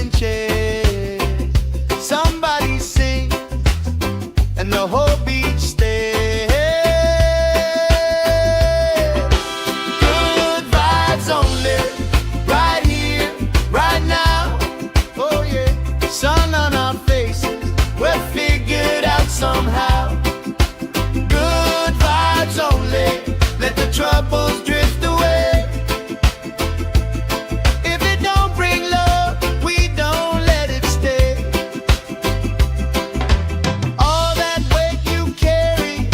in chairs. Somebody sing, and the whole beach stays. Good vibes only, right here, right now. Oh yeah, sun on our faces, we're figured out somehow. Good vibes only, let the troubles drift away. If it don't bring love, we don't let it stay. All that weight you carry,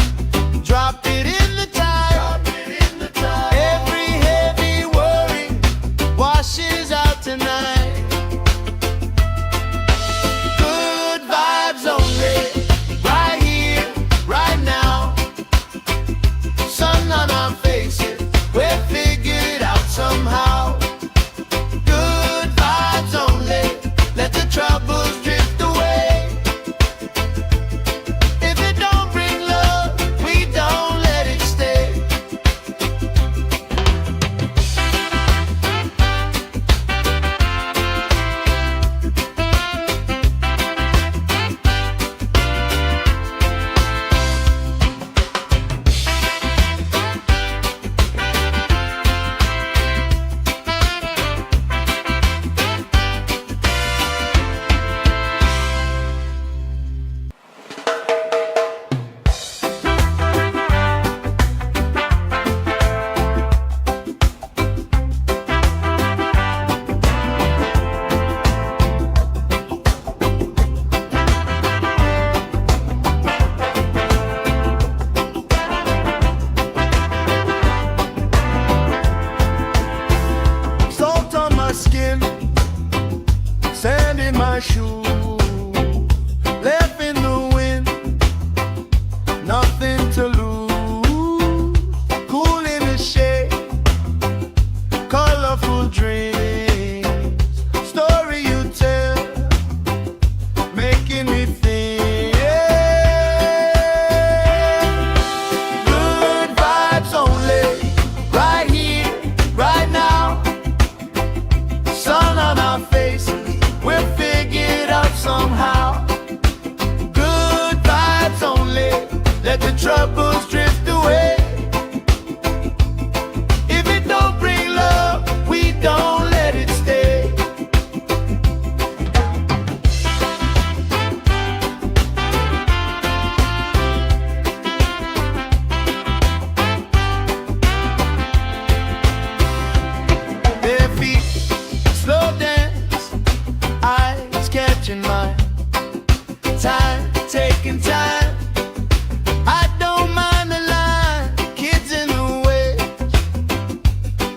drop it in the tide. Every heavy worry washes out tonight. Good vibes only, right here, right now. Sun on our faces, we're figured out somehow. Good vibes only, let the troubles drift away. If it don't bring love, we don't let it stay. Salt on my skin, sand in my shoes, left in the wind, nothing to lose. Cool in the shade, colorful dreams, story you tell, making me think. Good vibes only, right here, right now. Sun on our faces, we're figured out somehow. Good vibes only, let the troubles drift away. If it don't bring love, we don't let it stay. Bare feet, slow dance, eyes catching mine. Time, taking time. I don't mind the line, kids in the way,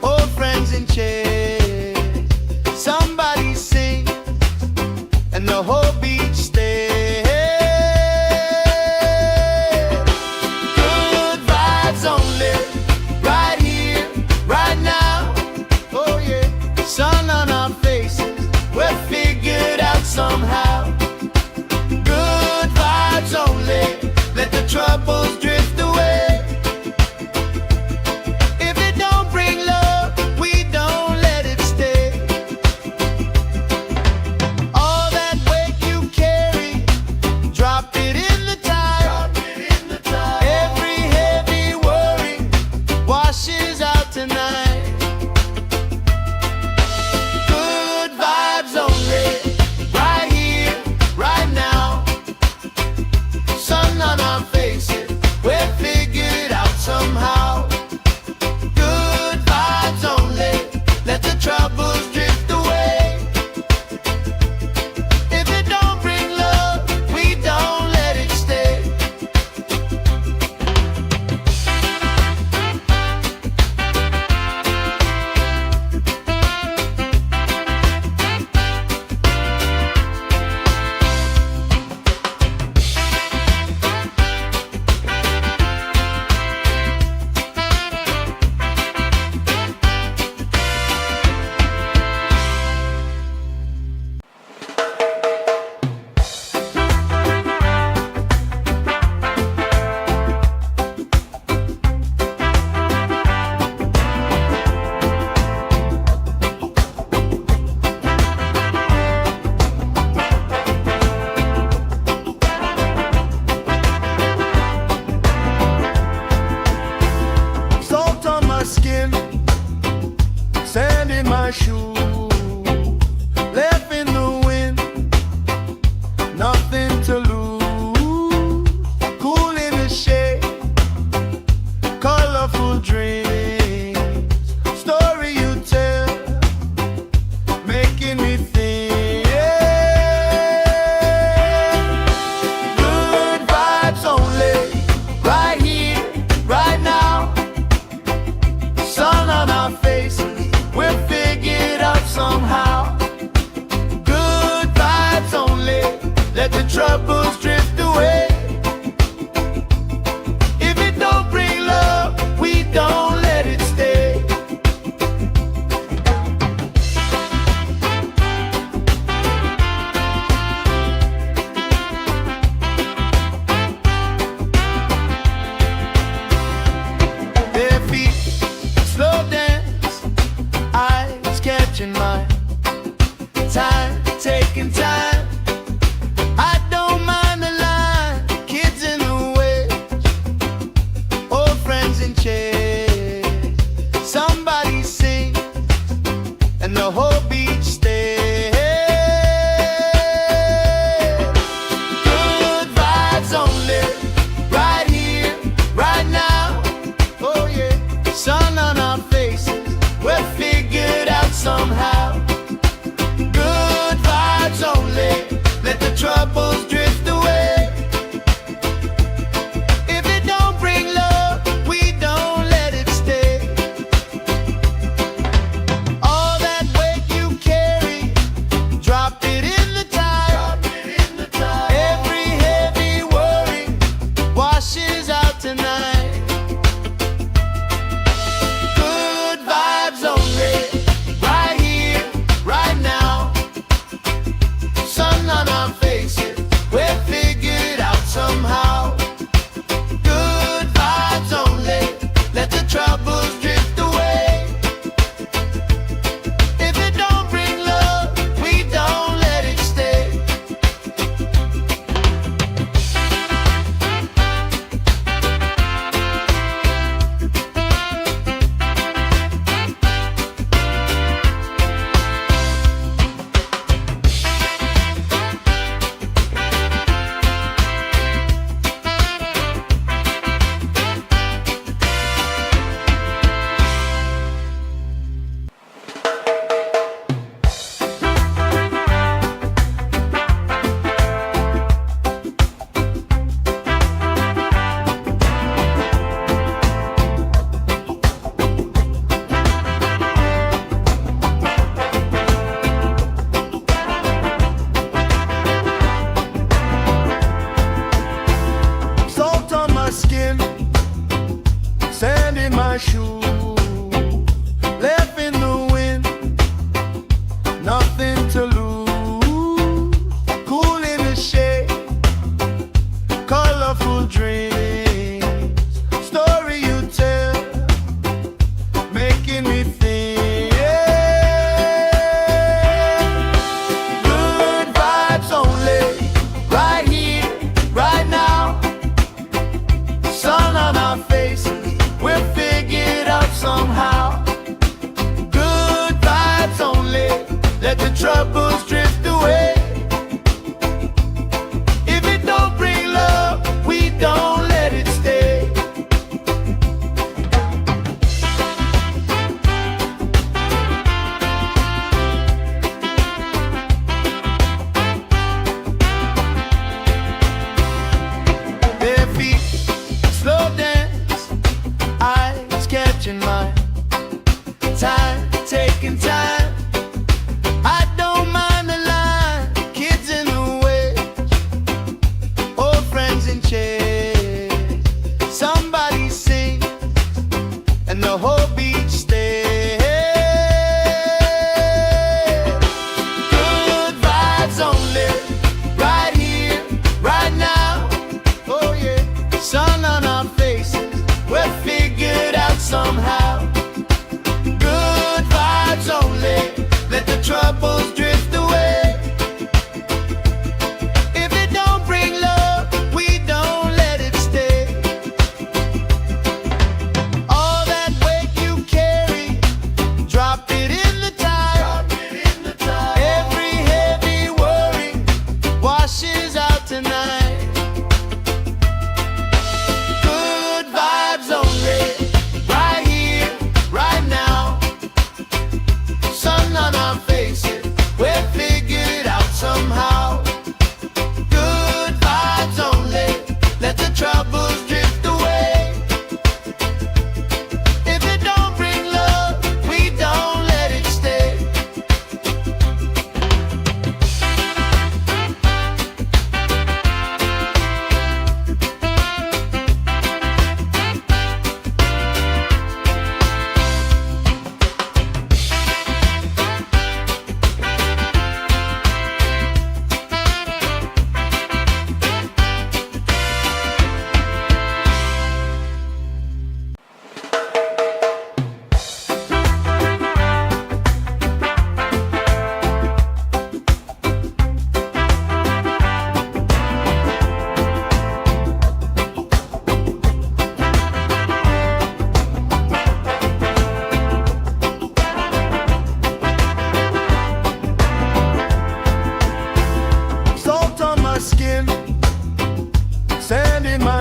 old friends in chairs. Somebody sing, and the whole beach stays. Good vibes only, right here, right now. Oh yeah, sun on our faces, we're figured out somehow. Good vibes only, let the troubles drift away. If it don't bring love, we don't let it stay. All that weight you carry, drop it in the tide. Every heavy worry washes out tonight. Good vibes only, right here, taking time. I don't mind the line, kids in the way, old friends in chairs. Somebody sing, and the whole beach stays. Good vibes only, right here, right now. Oh yeah, sun on our faces, we're figured out somehow. Good vibes only, let the troubles drift away. If it don't bring love, we don't let it stay. All that weight you carry, drop it in the tide. Every heavy worry washes out tonight. Good vibes only, right here, right now. Sun on our faces, we're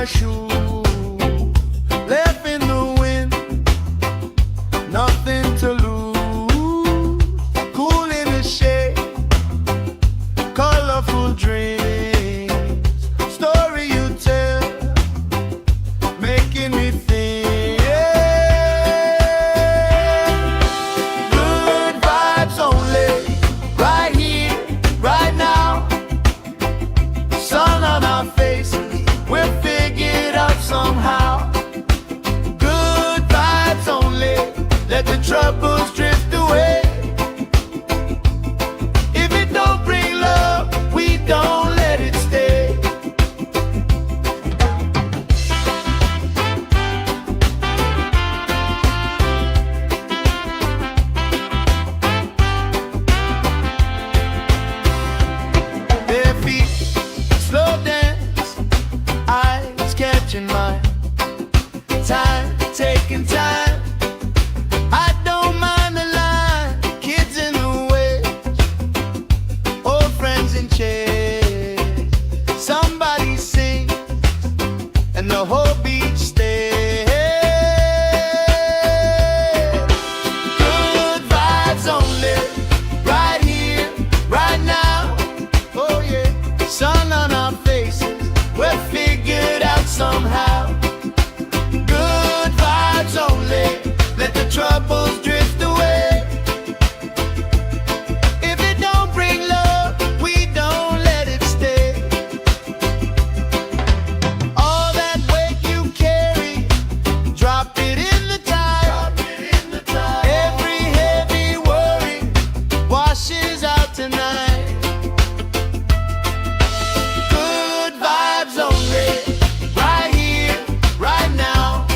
my shoes, left in the wind, nothing to lose. Cool in the shade, colorful dreams, story you tell, making me think. Good vibes only, right here, right now. Sun on our faces, we'll figure it out somehow. Good vibes only, let the troubles drift away. If it don't bring love, we don't let it stay. Bare feet, slow dance, eyes catching mine. Time, taking time. I don't mind the line. Kids in the way, old friends in chairs. Somebody sings, and the whole beach stays. Good vibes only, right here, right now. Oh yeah, sun on our faces, we'll figure it out somehow. Good vibes only, let the troubles drift away. If it don't bring love, we don't let it stay. All that weight you carry, drop it in the tide. Every heavy worry washes out tonight. Good vibes only, right here, right now.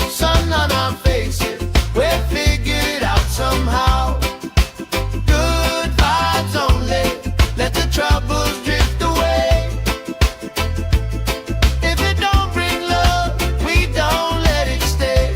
Sun on our faces, we'll figure it out somehow. Good vibes only, let the troubles drift away. If it don't bring love, we don't let it stay.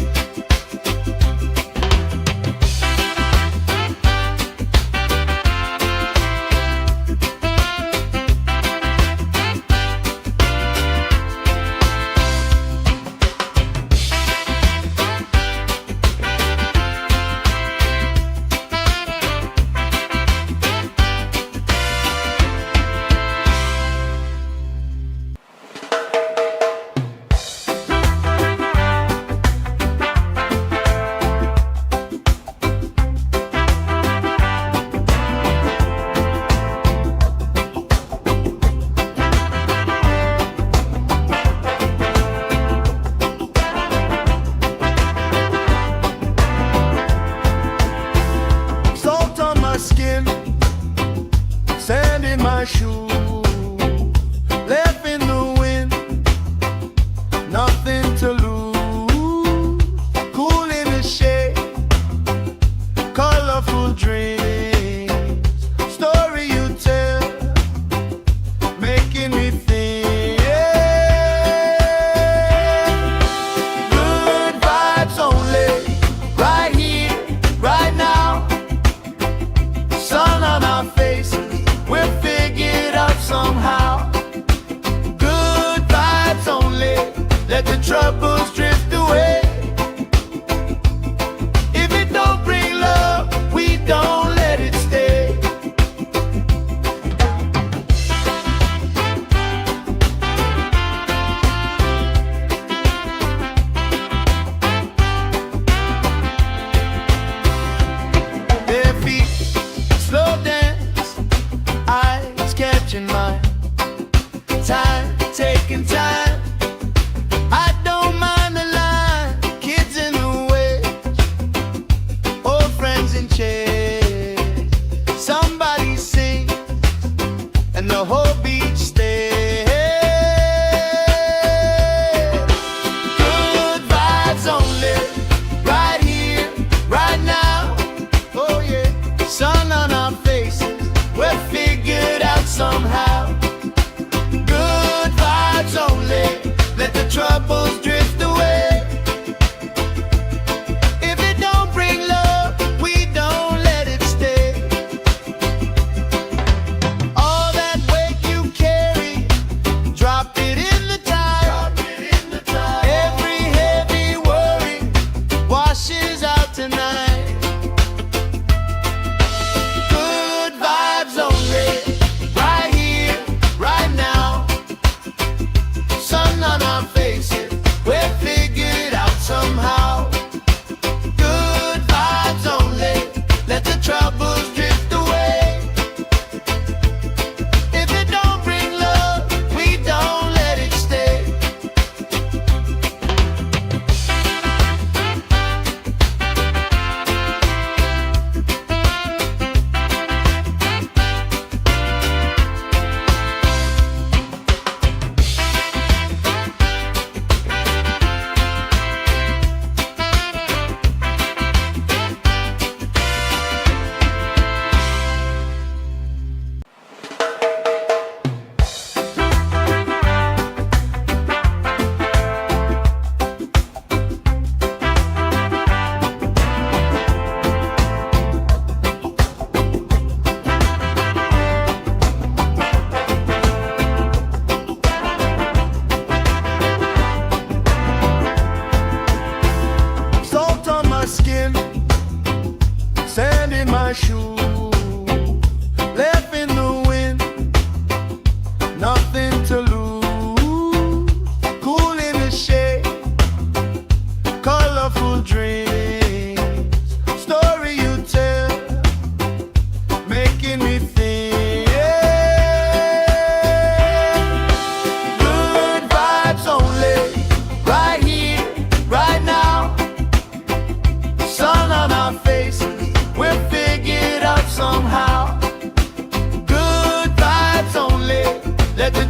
Salt on my skin, sand in my shoes, left in the wind, nothing to lose. Cool in the shade, colorful dreams, story you tell, making me think. Good vibes only, right here, right now. Sun on our faces, we'll figure it out somehow. Good vibes only, let the troubles drift away. If it don't bring love, we don't let it stay. Bare feet, slow dance, eyes catching mine. Time, taking time. I don't mind the line. Kids in the way, old friends in chairs. Somebody sings, and the whole beach stays. Good vibes only, right here, right now. Oh yeah, sun on our faces, we'll figure it out somehow. Good vibes only.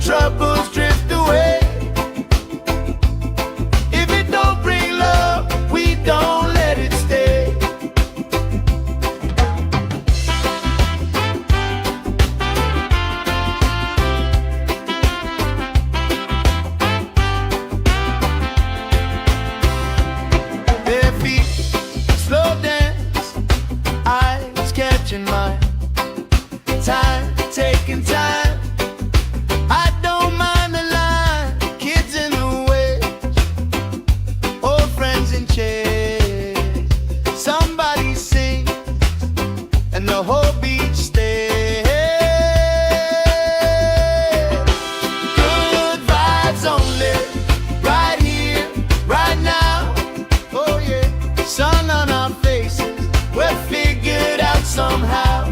troubles drift away. If it don't bring love, we don't let it stay. Their feet slow dance, eyes catching mine. Time, taking time. I don't mind the line. Kids in the way, old friends in chairs. Somebody sings and the whole beach stays. Good vibes only, right here, right now. Oh yeah, sun on our faces, we're figured out somehow.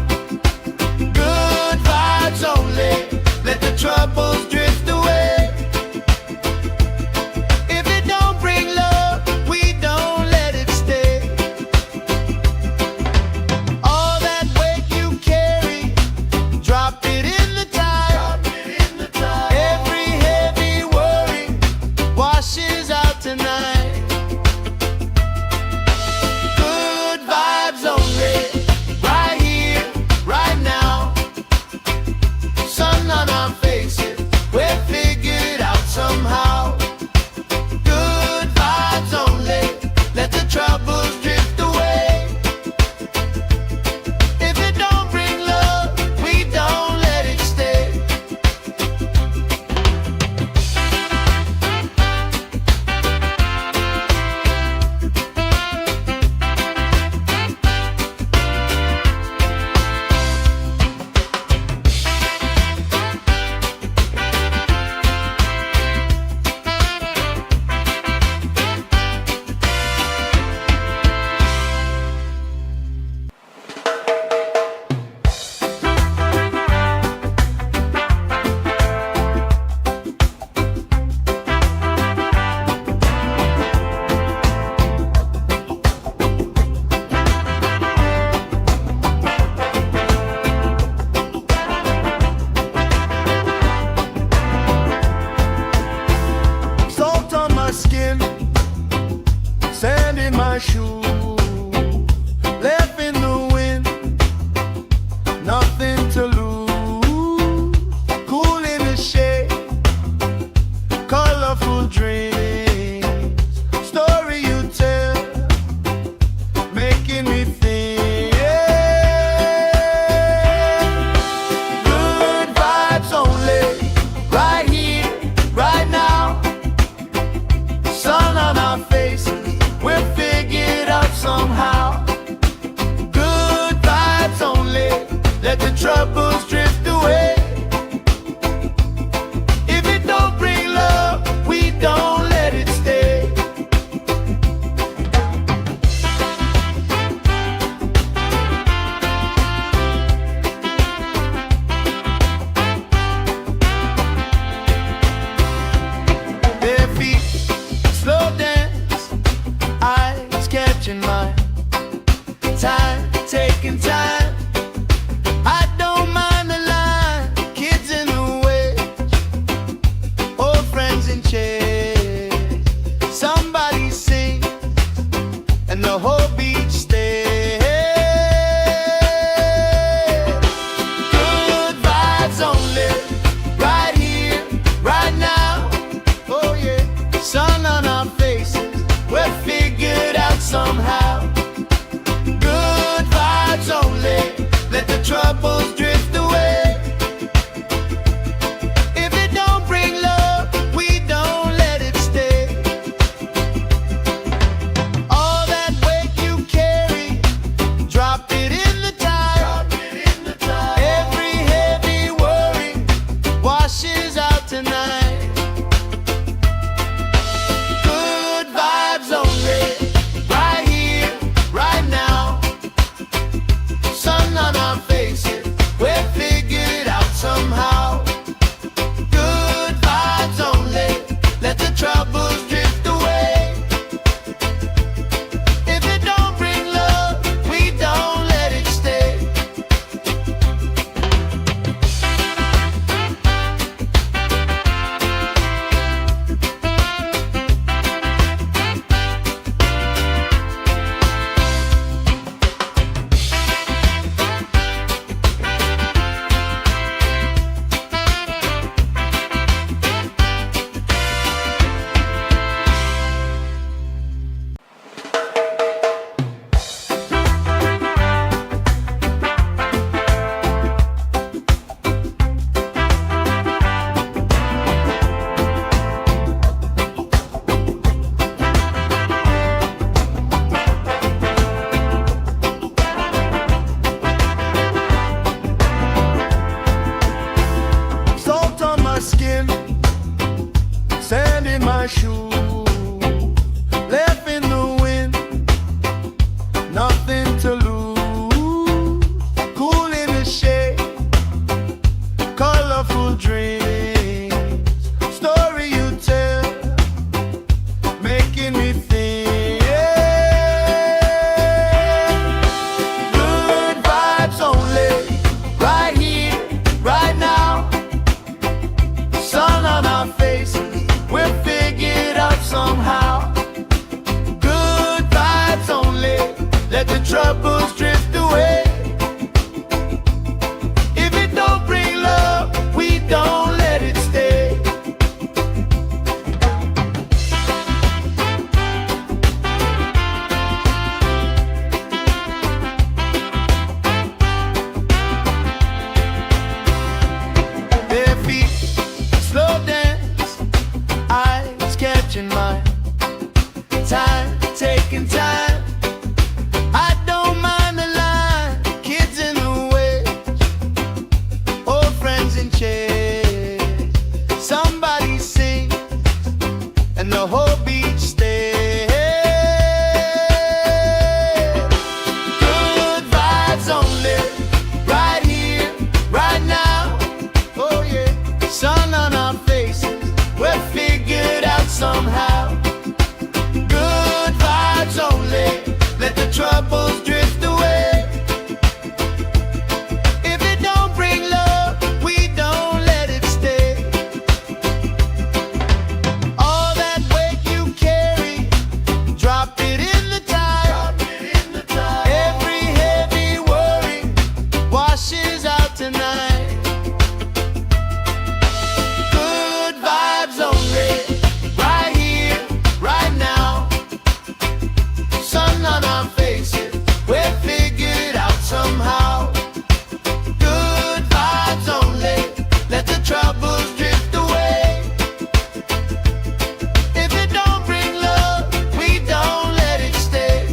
Good vibes only, let the troubles drift away. If it don't bring love, we don't let it stay. All that weight you carry, drop it in the tide. Every heavy worry washes out tonight. Good vibes only, right here, right now. Sun on our faces, we're figured out somehow. Good vibes only, let the troubles drift away. If it don't bring love, we don't let it stay. Salt on my skin, sand in my shoes, left in the wind, nothing to lose. Cool in the shade, colorful dreams, story you tell, making me think. Good vibes only, right here, right now. Sun on our faces, we're figured out somehow. Good vibes only, let the troubles drift away. If it don't bring love, we don't let it stay. Their feet slow dance, eyes catching mine. Time, taking time. I don't mind the line. shoes, left in the wind, nothing to lose. Cool in the shade, colorful dreams, story you tell, making me think. Good vibes only, right here, right now. Sun on our faces, we'll figure it out somehow. Good vibes only, let the troubles drift away. If it don't bring love, we don't let it stay. Bare feet, slow dance, eyes catching mine. Time, taking time. I don't mind the line. Kids in the way, old friends in chairs. Somebody sings, and the whole beach stays. Good vibes only, right here, right now. Oh yeah, sun on our faces, we'll figure it out somehow. Good vibes only, let the troubles drift away. If it don't bring love, we don't let it stay. All that weight you carry, drop it in the tide. Every heavy worry washes out tonight. Good vibes only, right here, right now. Sun on our faces, we'll figure it out somehow. Good vibes only, let the troubles drift away. If it don't bring love, we don't let it stay.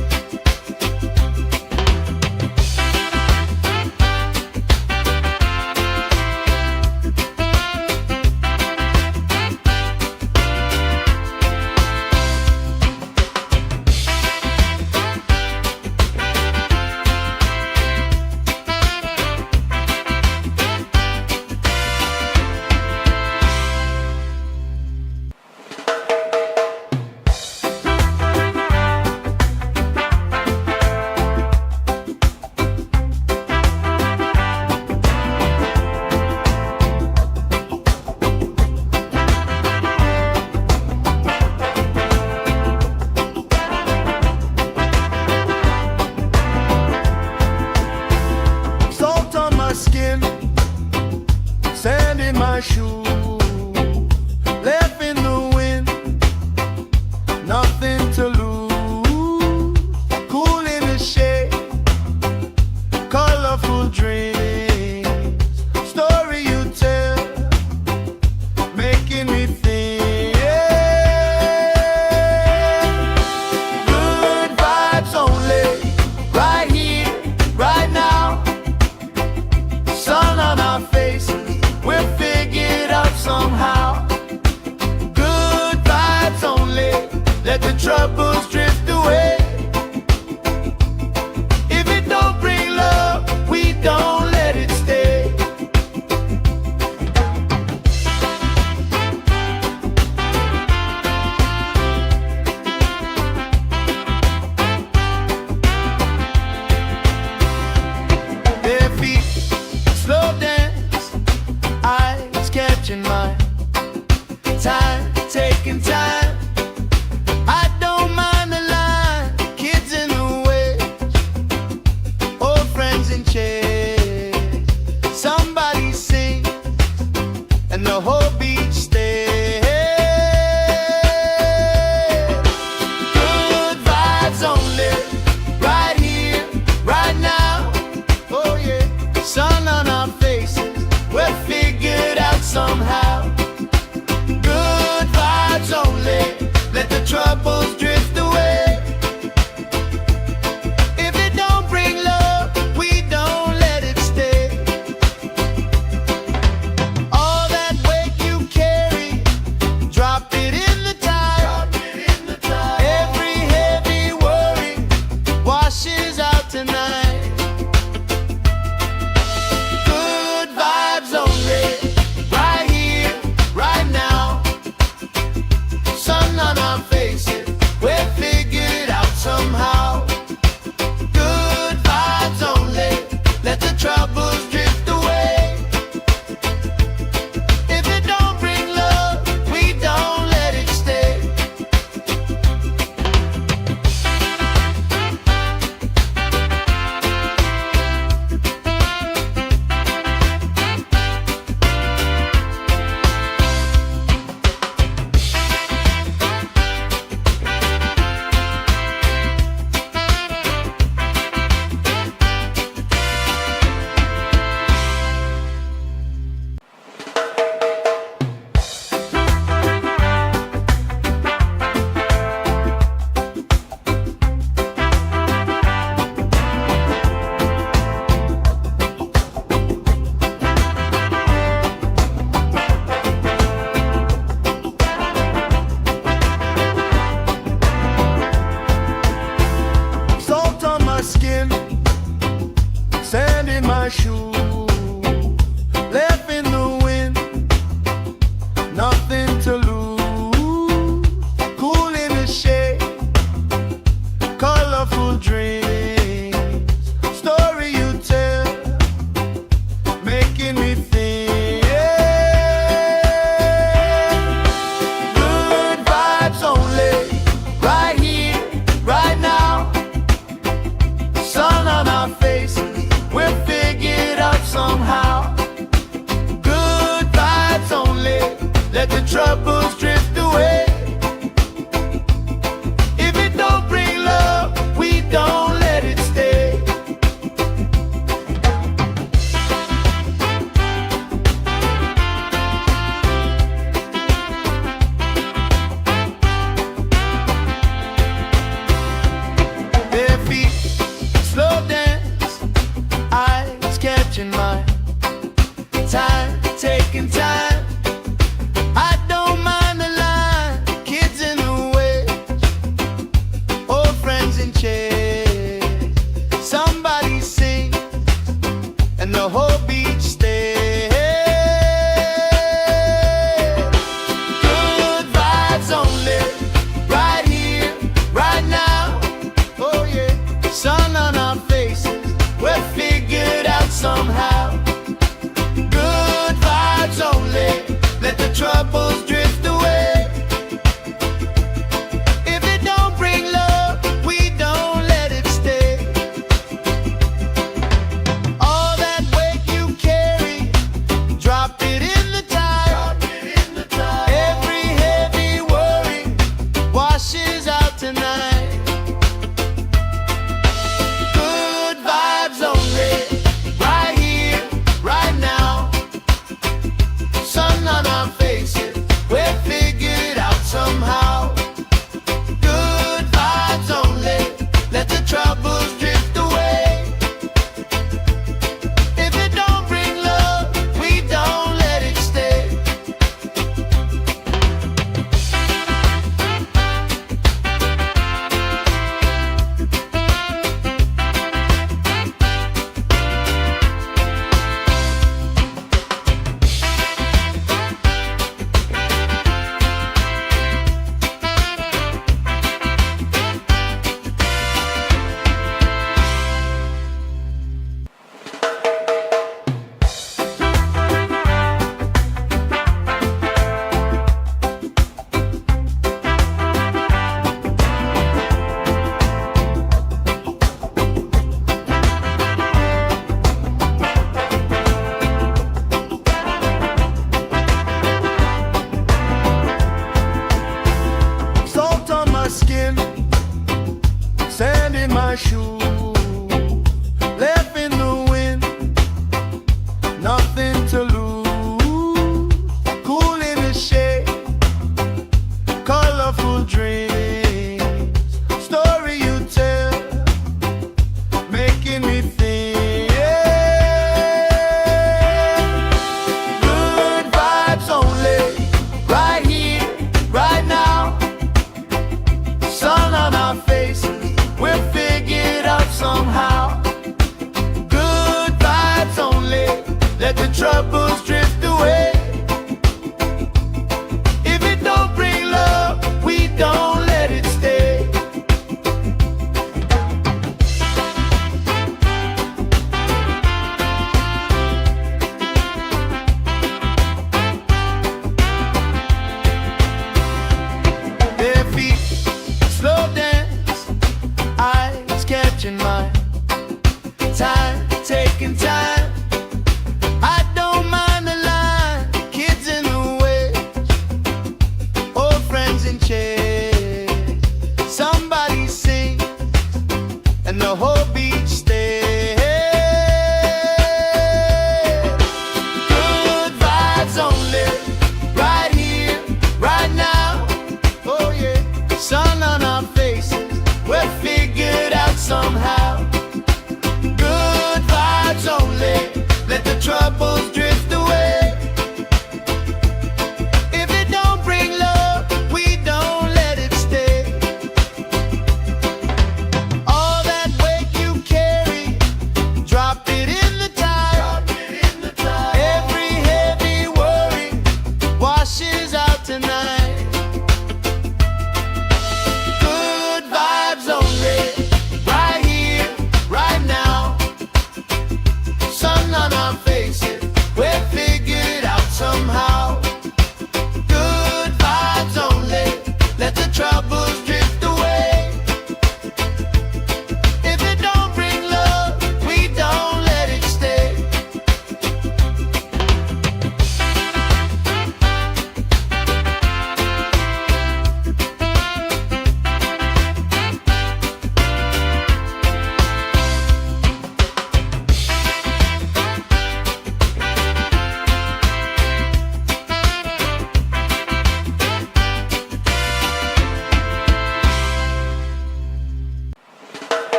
Salt on my skin, sand in my shoes, left in the wind, nothing to lose. Cool in the shade, colorful dreams, story you tell, making me think. Good vibes only, right here, right now. Sun on our faces, we'll figure it out somehow. Good vibes only, let the troubles drift away. If it don't bring love, we don't let it stay. Bare feet, slow dance, eyes catching mine. Time, taking time. I don't mind the line. Kids in the way, old friends in chairs. Somebody sings, and the whole beach stays. Good vibes only, right here, right now. Oh yeah, sun on our faces, we'll figure it out somehow. Good vibes only, let the troubles drift away. If it don't bring love, we don't let it stay. All that weight you carry, drop it in the tide. let the troubles drift away. If it don't bring love, we don't let it stay. Their feet slow dance, eyes catching mine, time taking time. I don't mind the line, kids in the way, old friends in chairs. Somebody sings and the whole beach stays. Good vibes only, right here, right now. Oh yeah, sun on our faces, we're figured out somehow. Good vibes only, let the troubles drift away. If it don't bring love, we don't let it stay. All that weight you carry, drop it in the tide. Every heavy worry washes out tonight. Good vibes only, right here, right now. Sun on our faces, we're figured out somehow. Good vibes only, let the troubles drift away. If it don't bring love, we don't let it stay. Salt on my skin, sand in my shoes, left in the wind, nothing to lose. Cool in the shade, colorful dreams, story you tell, making me think. Good vibes only, right here, right now. Sun on our faces, we're figured out somehow. Good vibes only, let the troubles drift away. If it don't bring love, we don't let it stay. Their feet slow dance, eyes catching mine, time taking time. I don't mind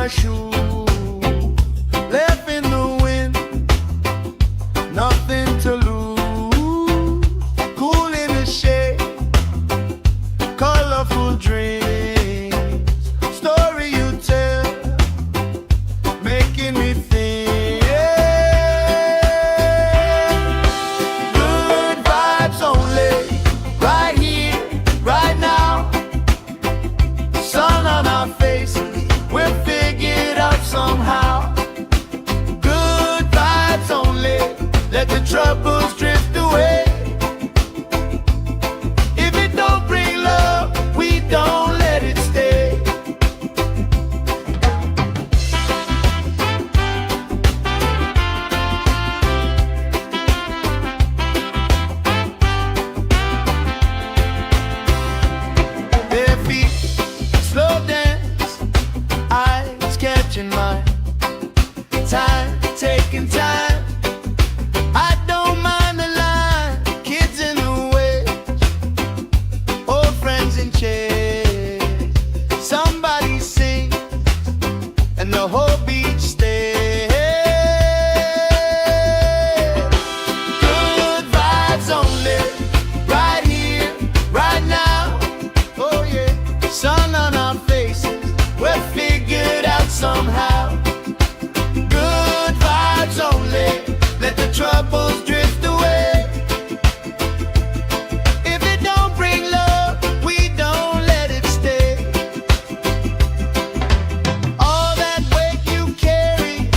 my shoes, left in the wind, nothing to lose. Cool in the shade, colorful dreams, story you tell, making me think. Good vibes only, right here, right now. Sun on our faces, we'll figure it out somehow. Good vibes only, let the troubles drift away. If it don't bring love, we don't let it stay. Bare feet, slow dance, eyes catching mine. Time, taking time. I don't mind the line. Kids in the way, old friends in chairs. Somebody sing, and the whole beach stays. Good vibes only, right here, right now. Oh yeah, sun on our faces, we're figured out somehow. Good vibes only, let the troubles drift away. If it don't bring love, we don't let it stay. All that weight you carry,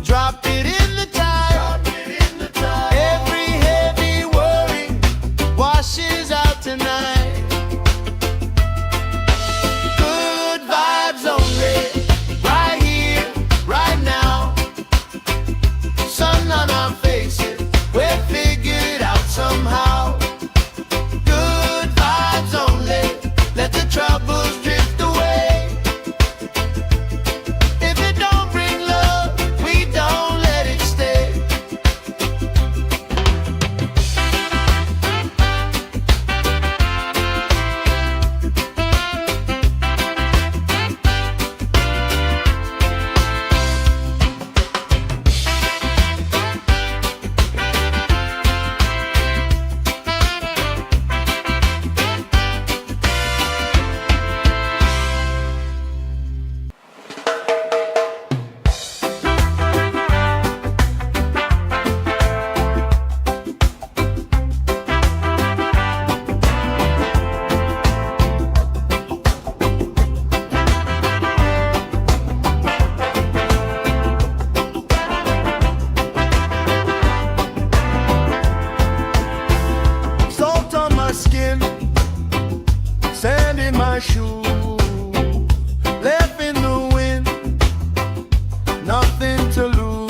drop it in the tide. Every heavy worry washes out tonight. Good vibes only, right here, right now. Sun on our faces, we're figured out somehow. Good vibes only, let the troubles drift away. If it don't bring love, we don't let it stay. Salt on my skin, sand in my shoes, left in the wind, nothing to lose.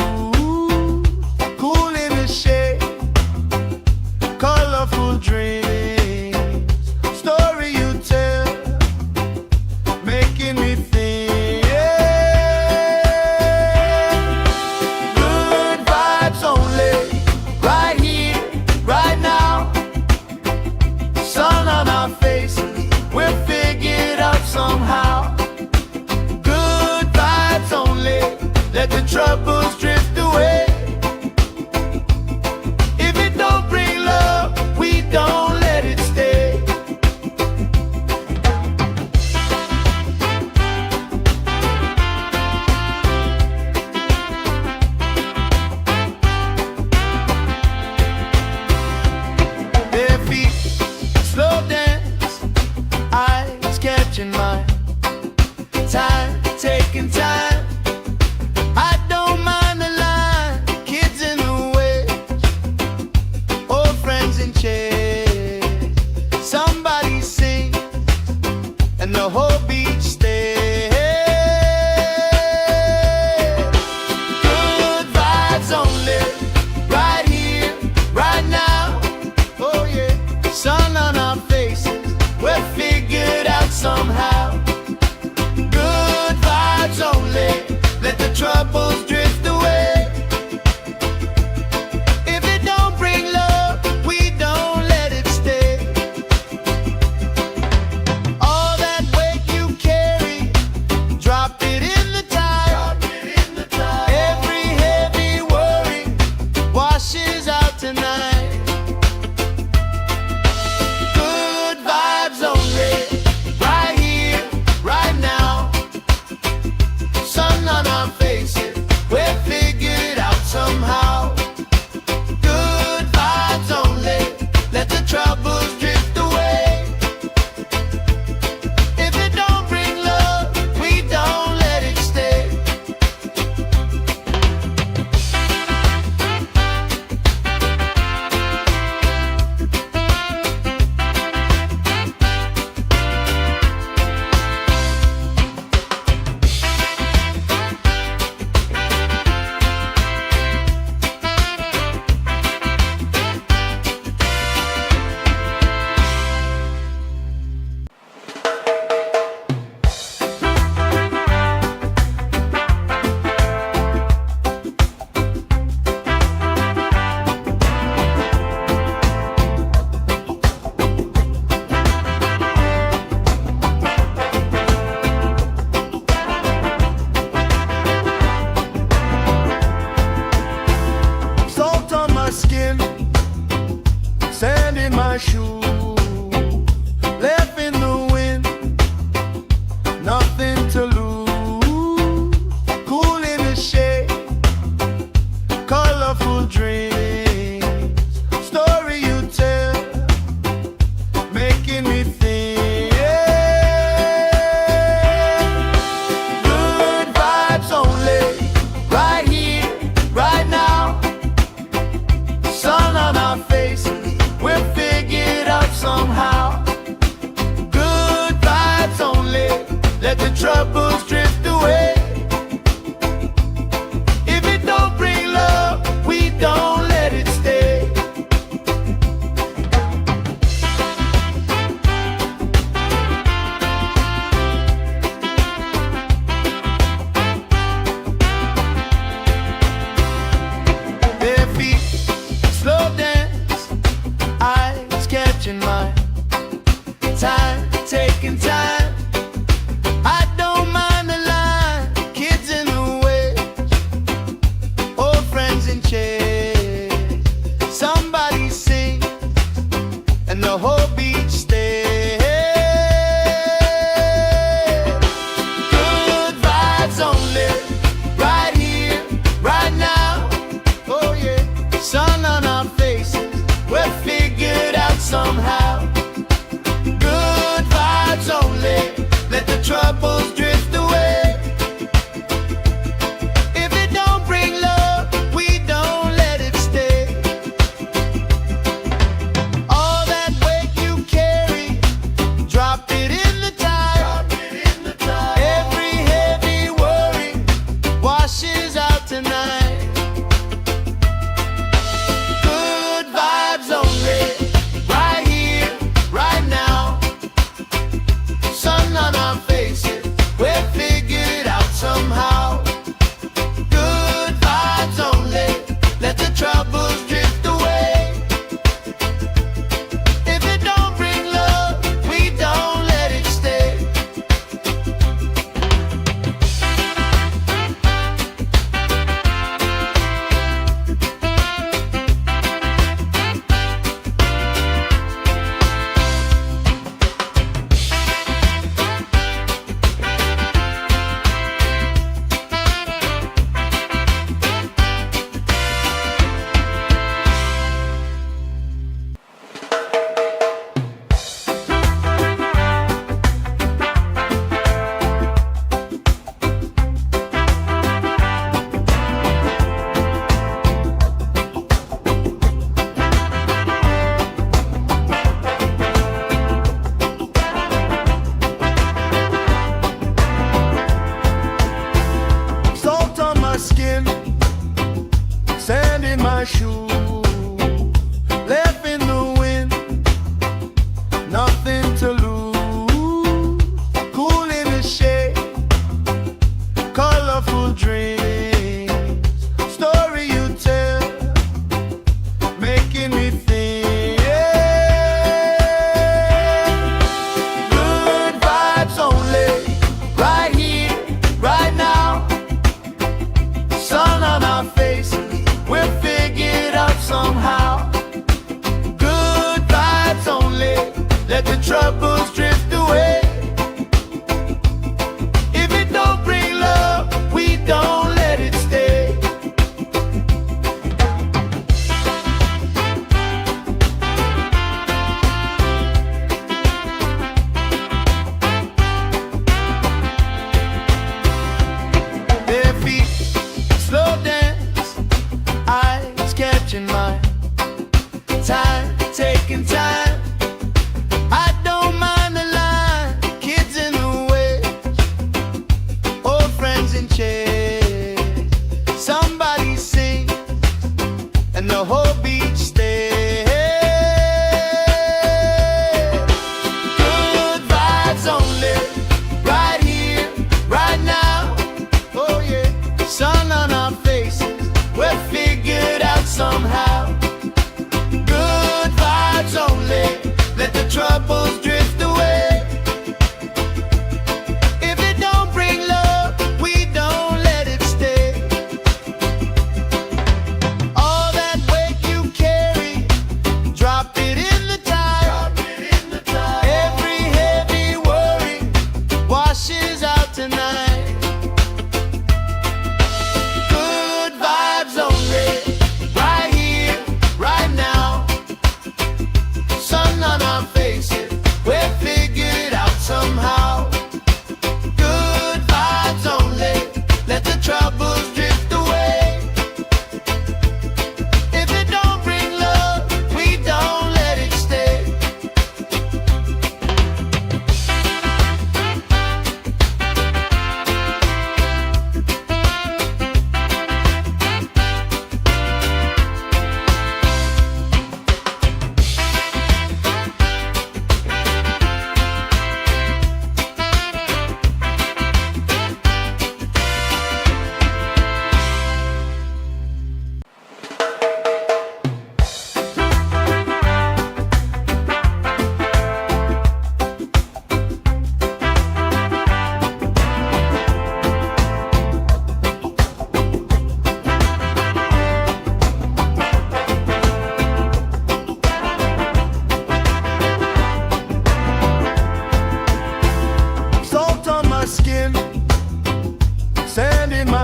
Cool in the shade, colorful dreams, story you tell, making me think. Good vibes only, right here, right now. Sun on our faces, we're figured out somehow. Good vibes only, let the troubles drift away. If it don't bring love, we don't let it stay. Bare feet, slow dance, eyes catching mine. Time, taking time. I don't mind the line. Kids in the way, old friends in chairs. Somebody sing, and the whole beach stays. Good vibes only, right here, right now. Oh yeah, sun on our faces, we're figured out somehow. Good vibes only, let the troubles drift away. If it don't bring love, we don't let it stay. All that weight you taking time. I don't mind the line, kids in the way, old friends in chairs. Somebody sing, and the whole beach stays. Good vibes only, right here, right now. Oh yeah, sun on our faces, we're figured out somehow. Good vibes only, let the troubles drift away. If it don't bring love, we don't let it stay. All that weight you carry, drop it in the tide. Every heavy worry washes out tonight. Good vibes only, right here, right now. Sun on our faces,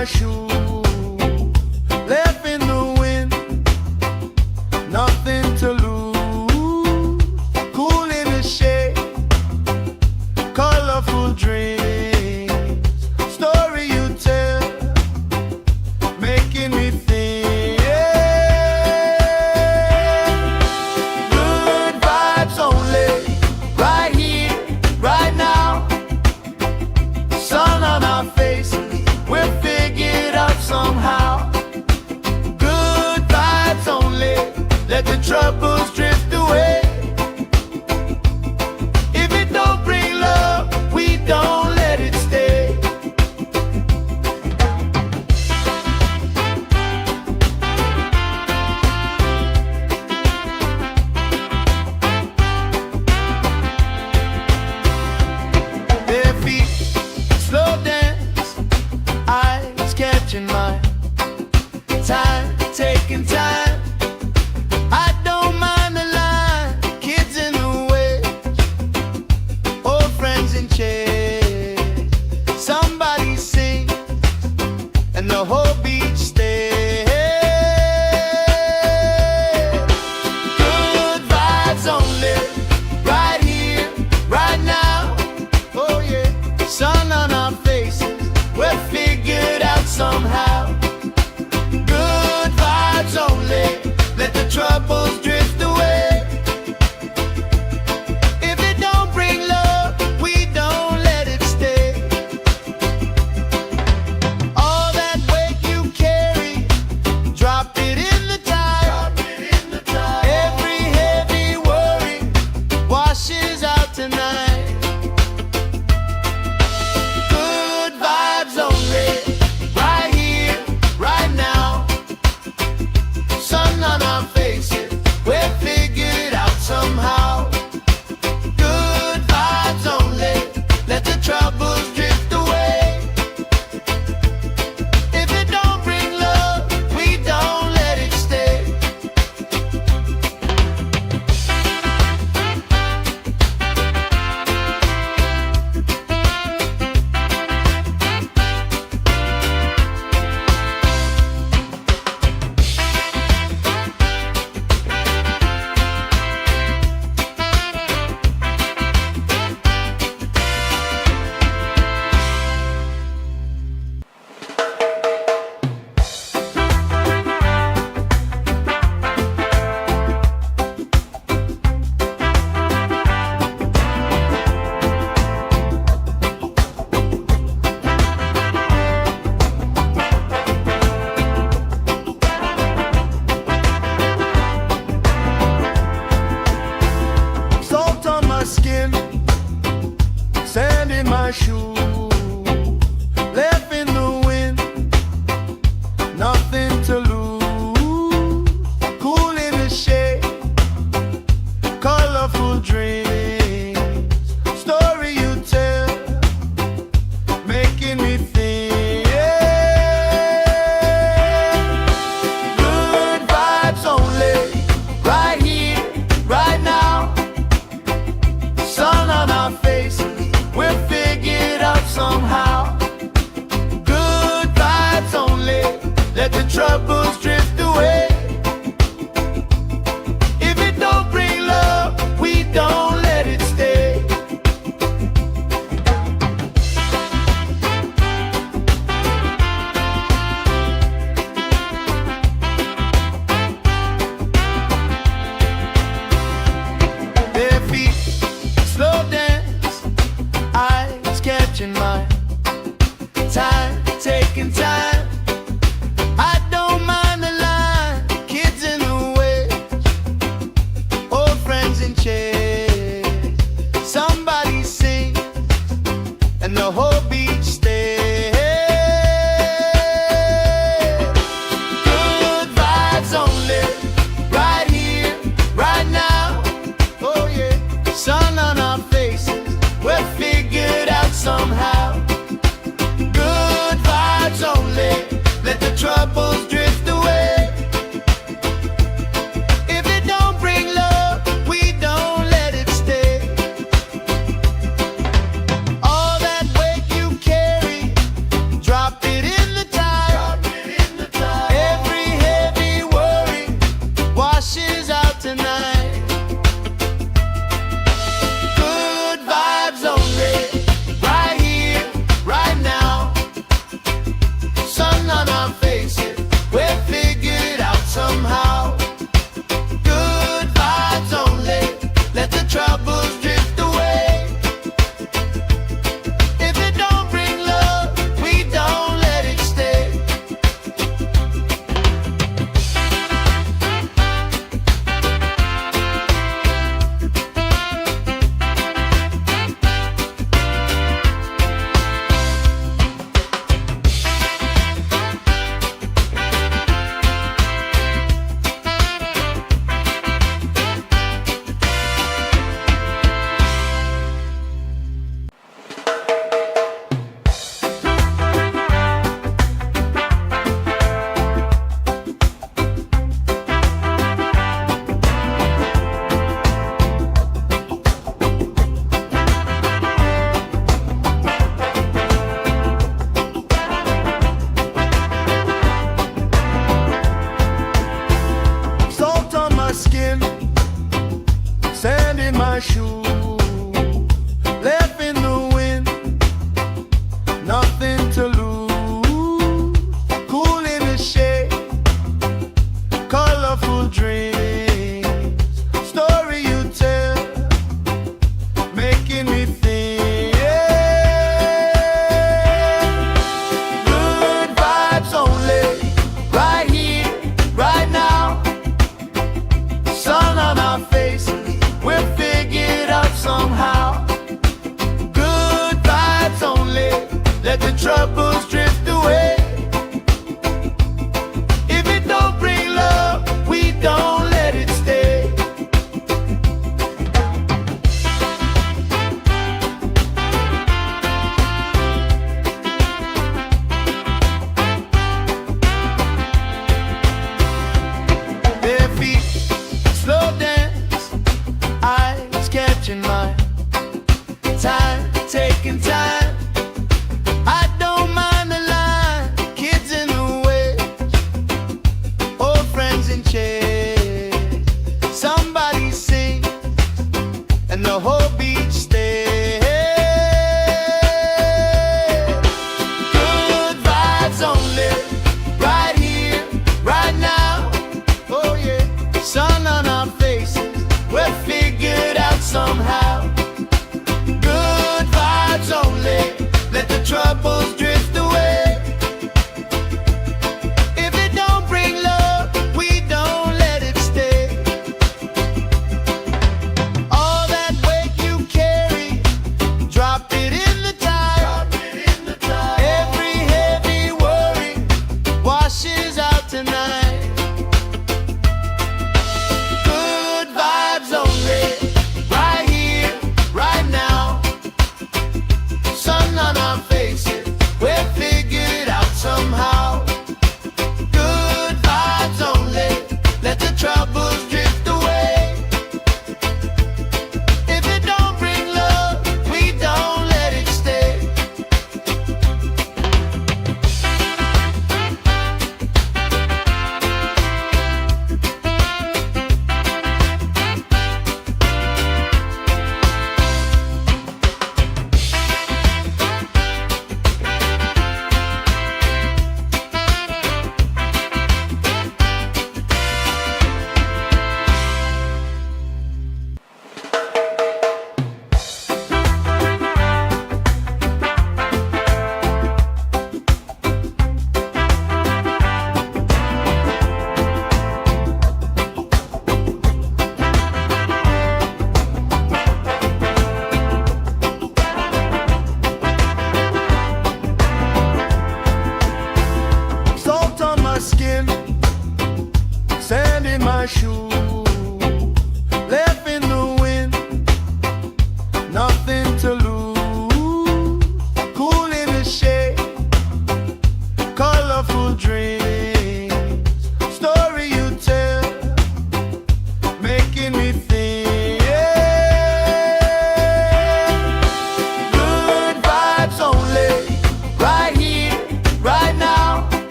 my shoe, left in the wind, nothing to lose. Cool in the shade, colorful dreams, story you tell, making me think. Good vibes only, right here, right now. Sun on our faces, we'll figure it out somehow. Good vibes only, let the troubles drift away. If it don't bring love, we don't let it stay. Bare feet, slow dance, eyes catching mine. Time, taking time. I don't mind the line. Kids in the way, old friends in chairs. Somebody sing, and the whole beach stays. Good vibes only, right here, right now. Oh yeah, sun on our faces, we're figured out somehow. Good vibes only, let the troubles drift away. If it don't bring love, we don't let it stay. All that weight you carry, drop it in the tide. Every heavy worry washes out tonight. Good vibes only, right here, right now. Sun on our faces, we'll figure it out somehow. Good vibes only, let the troubles drift away. If it don't bring love, we don't let it stay. Salt on my skin, sand in my shoe, left in the wind, nothing to lose. Cool in the shade, colorful dreams, story you tell, making me think. Good vibes only, right here, right now. Sun on our faces, we'll figure it out somehow. Good vibes only, let the troubles drift away. If it don't bring love, we don't let it stay. Bare feet, slow dance, eyes catching mine. Time, taking time. I don't mind the line. Kids in the way, old friends in chairs. Somebody sing, and the whole beach stays. Good vibes only, right here, right now. Oh yeah, sun on our faces, we're figured out somehow.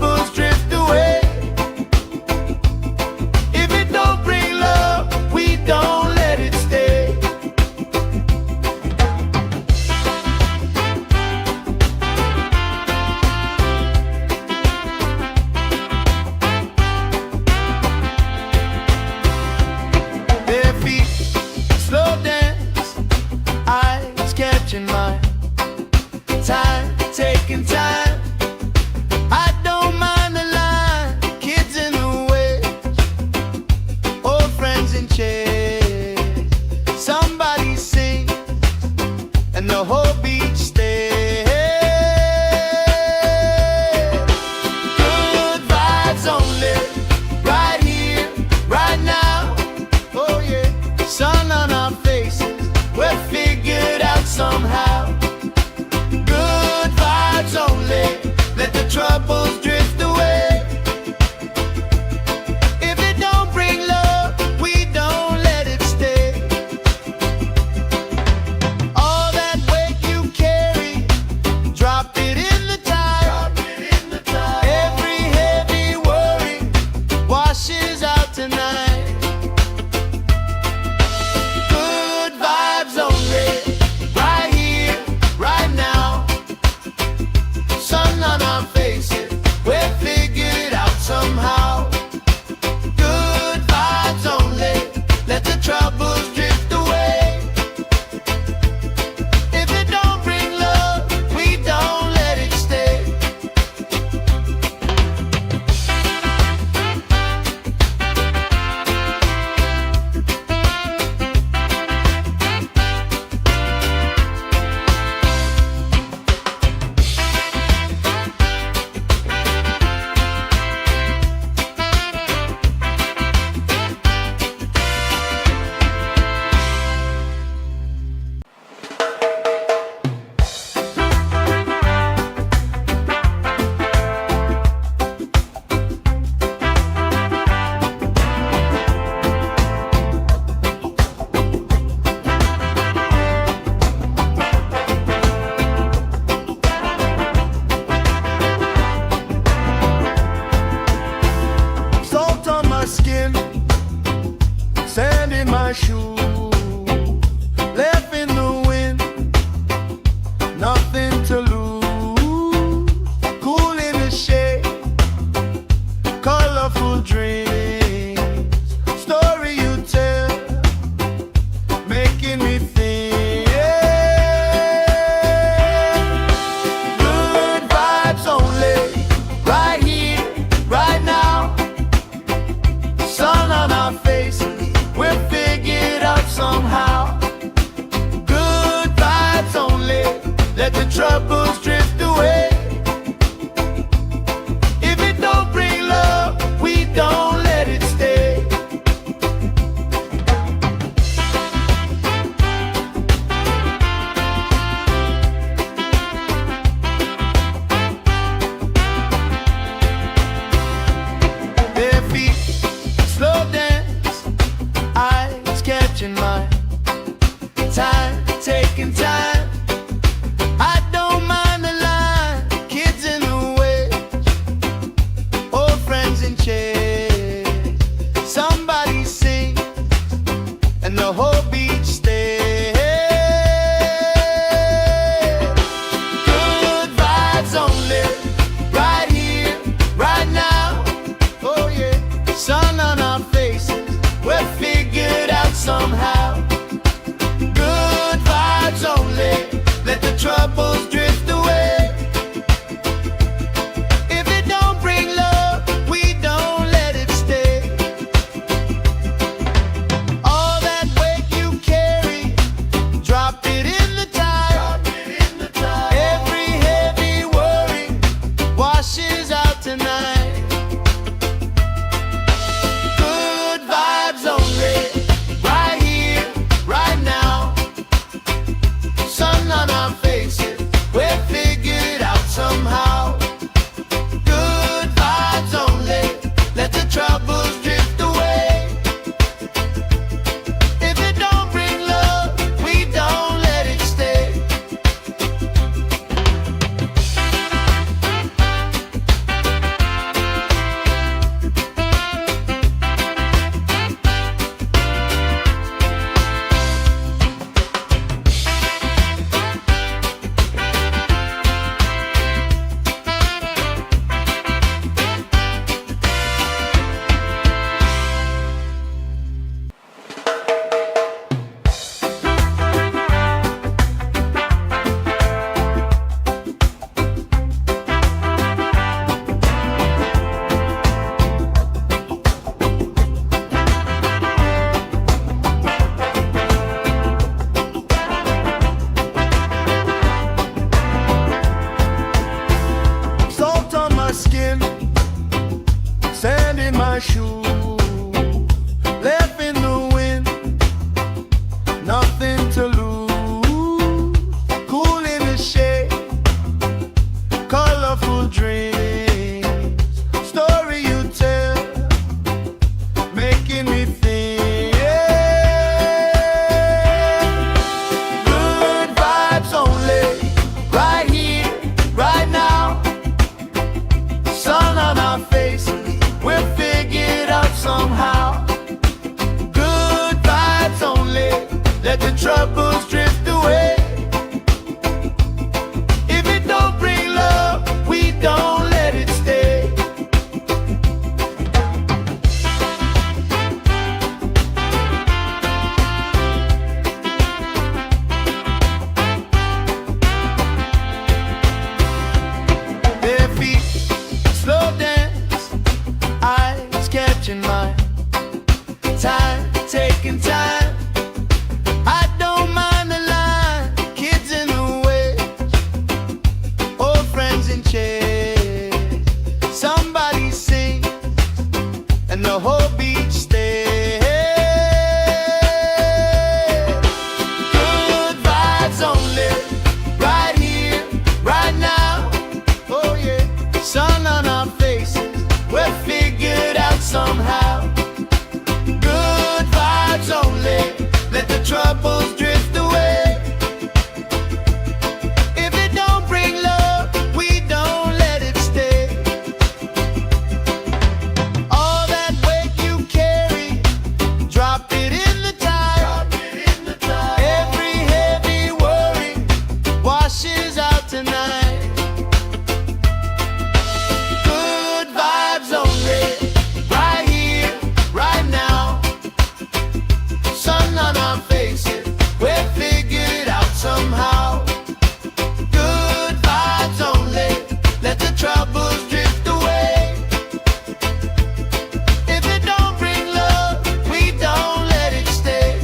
troubles drift away. If it don't bring love, we don't let it stay. Bare feet, slow dance, eyes catching mine. Time, taking time. I don't mind the line. Kids in the way, old friends in chairs. Somebody sings and the whole beach stays. Good vibes only, right here, right now. Oh yeah, sun on our faces, we're figured out somehow. Good vibes only, let the troubles drift away. If it don't bring love, we don't let it stay. All that weight you carry, drop it in the tide. Every heavy worry washes out tonight. Good vibes only, right here, right now. Sun on our faces, we're figured out somehow. Good vibes only, let the troubles drift away. If it don't bring love, we don't let it stay. Salt on my skin, sand in my shoes, left in the wind, nothing to lose. Cool in the shade, colorful dreams, story you tell, making me think. Good vibes only, right here, right now. Sun on our faces, we're figured out somehow. Good vibes only, let the troubles drift away. If it don't bring love, we don't let it stay. Bare feet, slow dance, eyes catching mine. Time, taking time. I don't mind the sand in my shoe, left in the wind, nothing to lose. Cool in the shade, colorful dreams, story you tell, making me think. Good vibes only, right here, right now. Sun on our faces, we'll figure it out somehow. Good vibes only, let the troubles drift away. If it don't bring love, we don't let it stay. Bare feet, slow dance, eyes catching mine. Time, taking time. I don't mind the line. Kids in the way, old friends in chairs. Somebody sing, and the whole beach stays. Good vibes only, right here, right now. Oh yeah, sun on our faces, we're figured out somehow. Good vibes only, let the troubles drift away. If it don't bring love, we don't let it stay. All that weight you carry, drop it in the tide. Every heavy worry washes out tonight. Good vibes only, right here, right now. Sun on our faces, we'll figure it out somehow. Good vibes only, let the troubles drift away. If it don't bring love, we don't let it stay.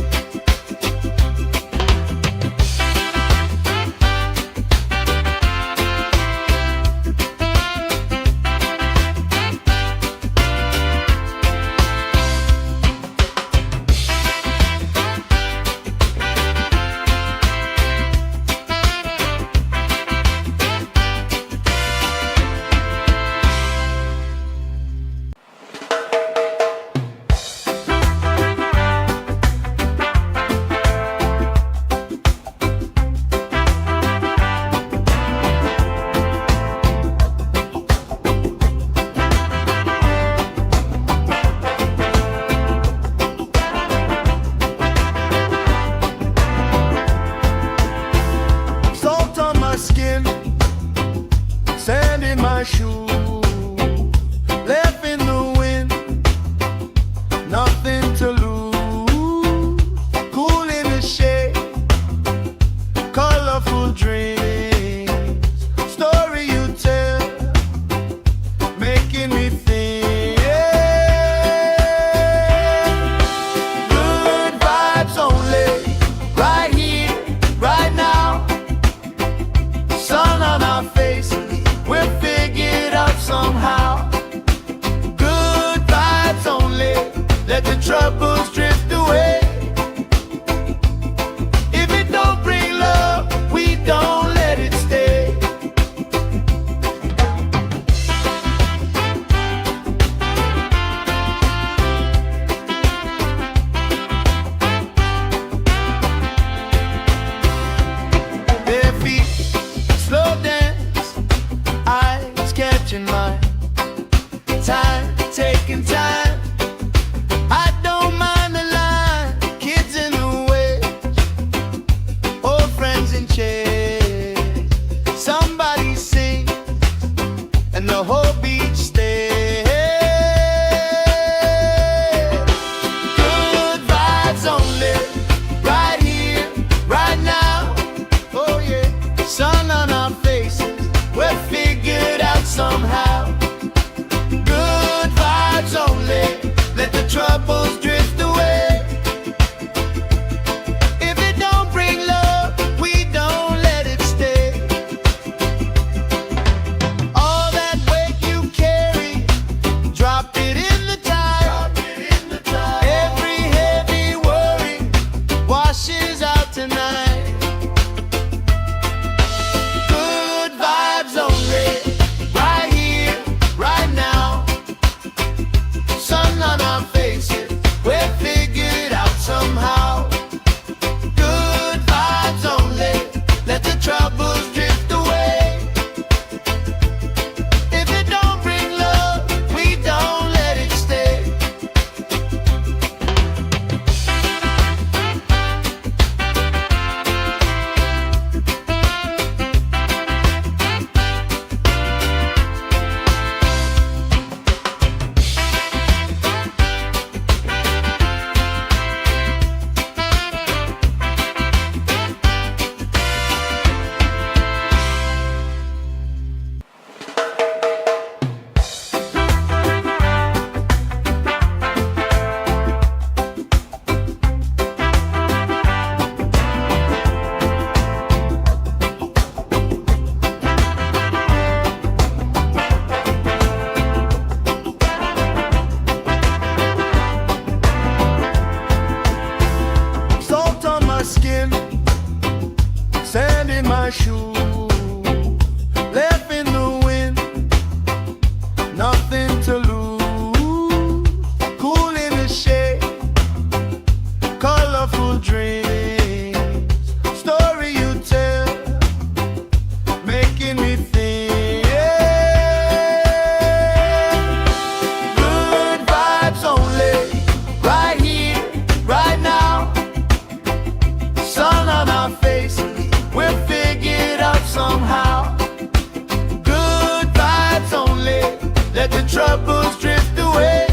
Salt on my skin, sand in my shoe, left in the wind, nothing to lose. Cool in the shade, colorful dreams, story you tell, making me think. Good vibes only, right here, right now. Sun on our faces, we'll figure it out somehow. Good vibes only, let the troubles drift away. If it don't bring love, we don't let it stay. Bare feet, slow dance, eyes catching mine. Time, taking time. I don't mind the line. Kids in the way, old friends in chairs. Somebody sing, and the whole beach stays. Good vibes only, right here, right now. Oh yeah, sun on our faces, we're figured out somehow. Good vibes only. troubles drift away.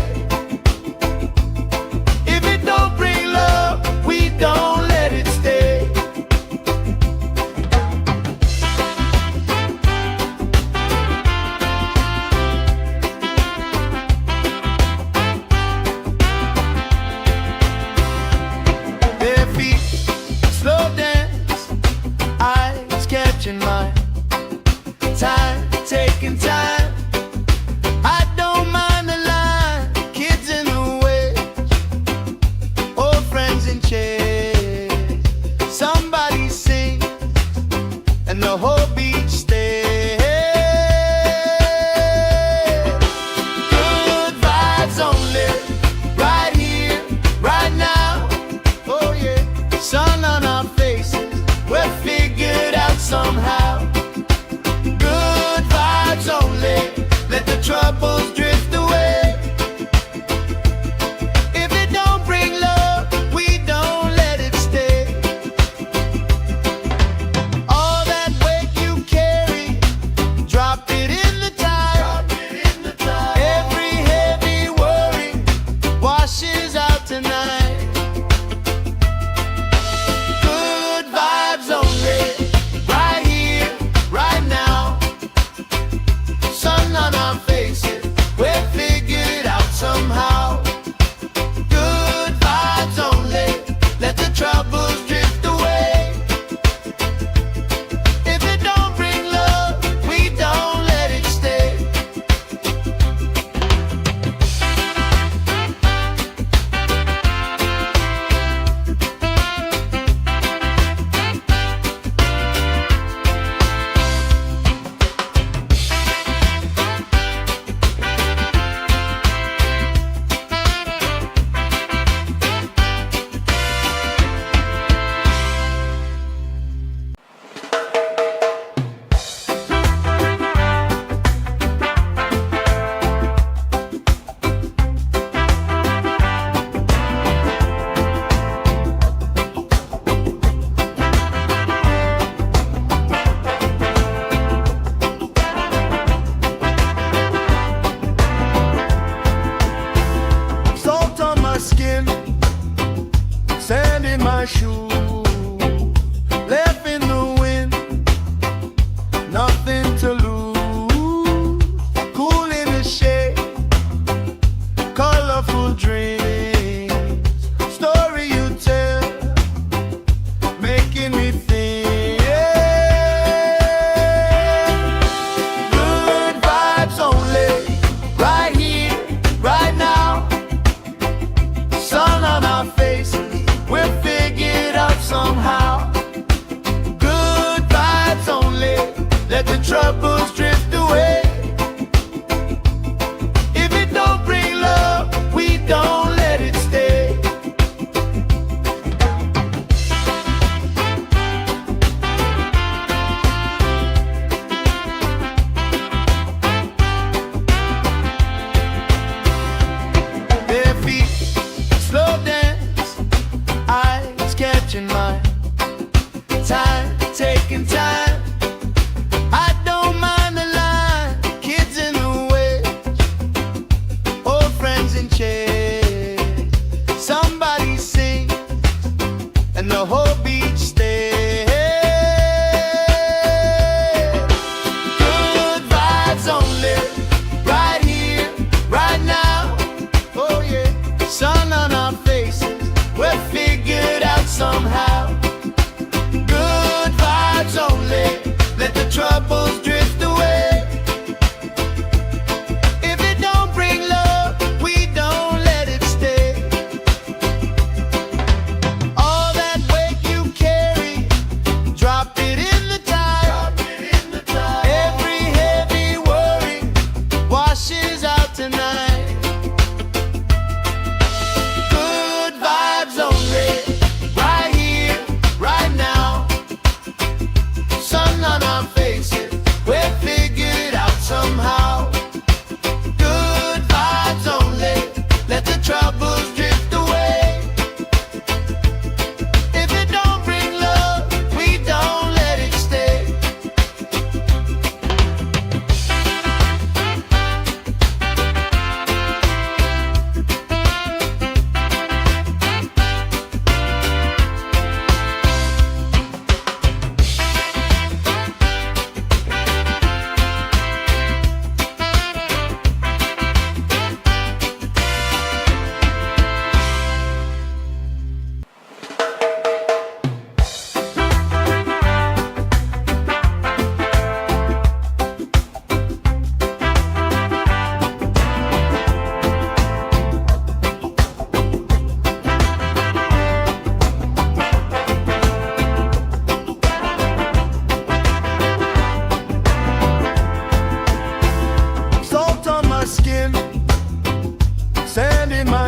If it don't bring love, we don't let it stay. Bare feet, slow dance, eyes catching mine. Time, taking time. I don't mind the line. Kids in the way, old friends in chairs. Somebody sings and the whole beach stays. Good vibes only, right here, right now. Oh yeah, sun on our faces, we're figured out somehow. Good vibes only, let the troubles drift away. If it don't bring love, we don't let it stay. All that weight you carry, drop it in the tide. Every heavy worry washes out tonight. Good vibes only, right here, right now. Sun on our faces, we're figured out somehow. Good vibes only, let the troubles drift away. If it don't bring love, we don't let it stay. Salt on my skin, sand in my shoes, left in the wind, nothing to lose. Cool in the shade, colorful dreams, story you tell, making me think. Good vibes only, right here, right now. Sun on our faces, we're figured out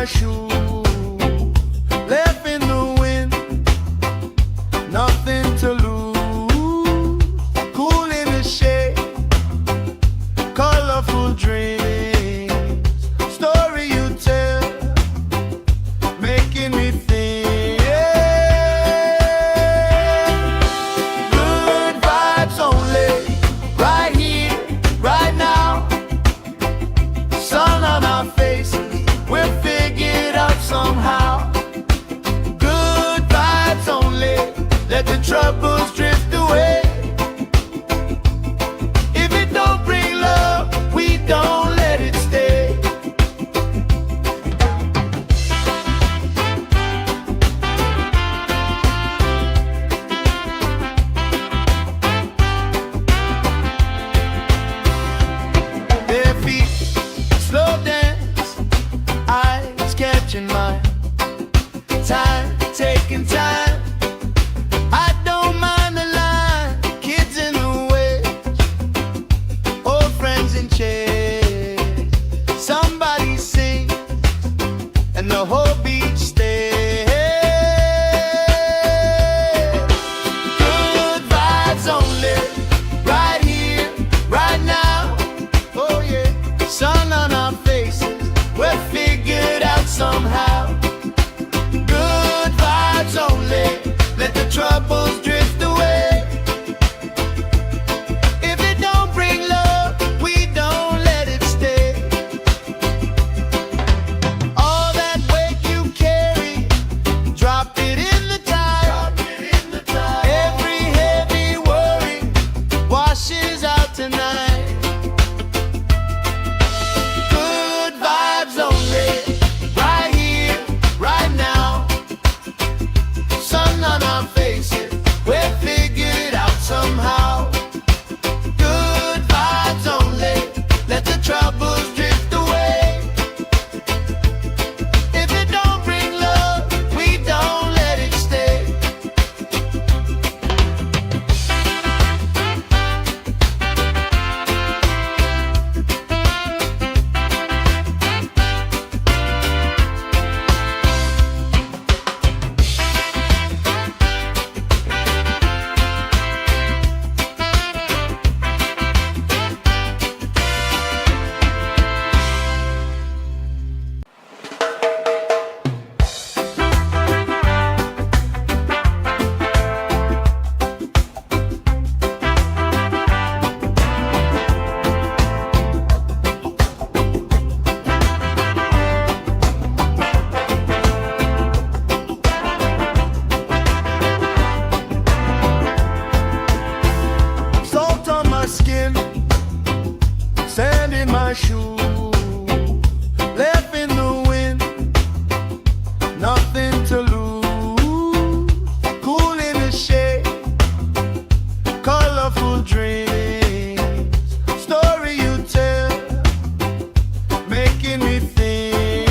my shoe, left in the wind, nothing to lose. Cool in the shade, colorful dreams, story you tell, making me think. Good vibes only, right here, right now. Sun on our faces, we're figured out somehow. Good vibes only, let the troubles drift away. If it don't bring love, we don't let it stay. Bare feet, slow dance, eyes catching mine. Time, taking time. I don't mind the line, kids in the way, old friends in chairs. Somebody sing, and the whole beach stays. Good vibes only, right here, right now. Oh yeah, sun on our faces, we're figured out somehow. Good vibes only, let the troubles drift away. If it don't bring love, we don't let it stay. All that weight you carry, drop it in the tide. Every heavy worry washes out tonight. Good vibes only, right here, right now. Sun on our faces, we're figured out somehow. Good vibes only, let the troubles drift away. If it don't bring love, we don't let it stay. Salt on my skin, sand in my shoe, left in the wind, nothing to lose. Cool in the shade, colorful dreams, story you tell, making me think.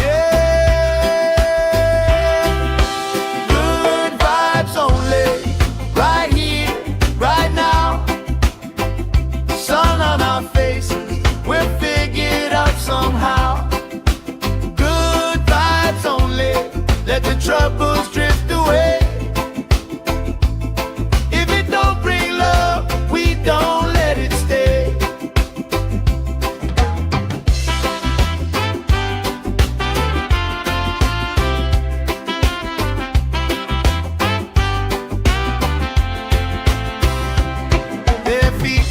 Good vibes only, right here, right now. Sun on our faces, we're figured out somehow. Good vibes only, let the troubles drift away. If it don't bring love, we don't let it stay. Bare feet,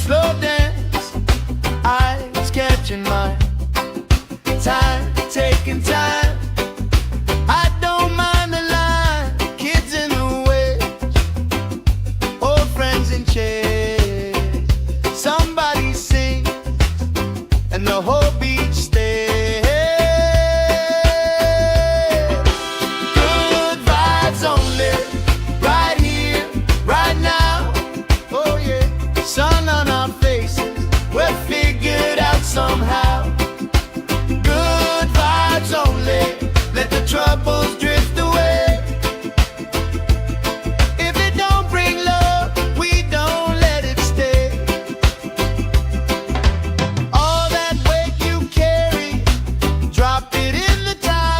slow dance, eyes catching mine. Time, taking time. I don't mind the line, kids in the way, old friends in chairs. Somebody sing, and the whole beach stays. Good vibes only, right here, right now. Oh yeah, sun on our faces, we're figured out somehow. Good vibes only, let the troubles drift away. If it don't bring love, we don't let it stay. All that weight you carry, drop it in the tide.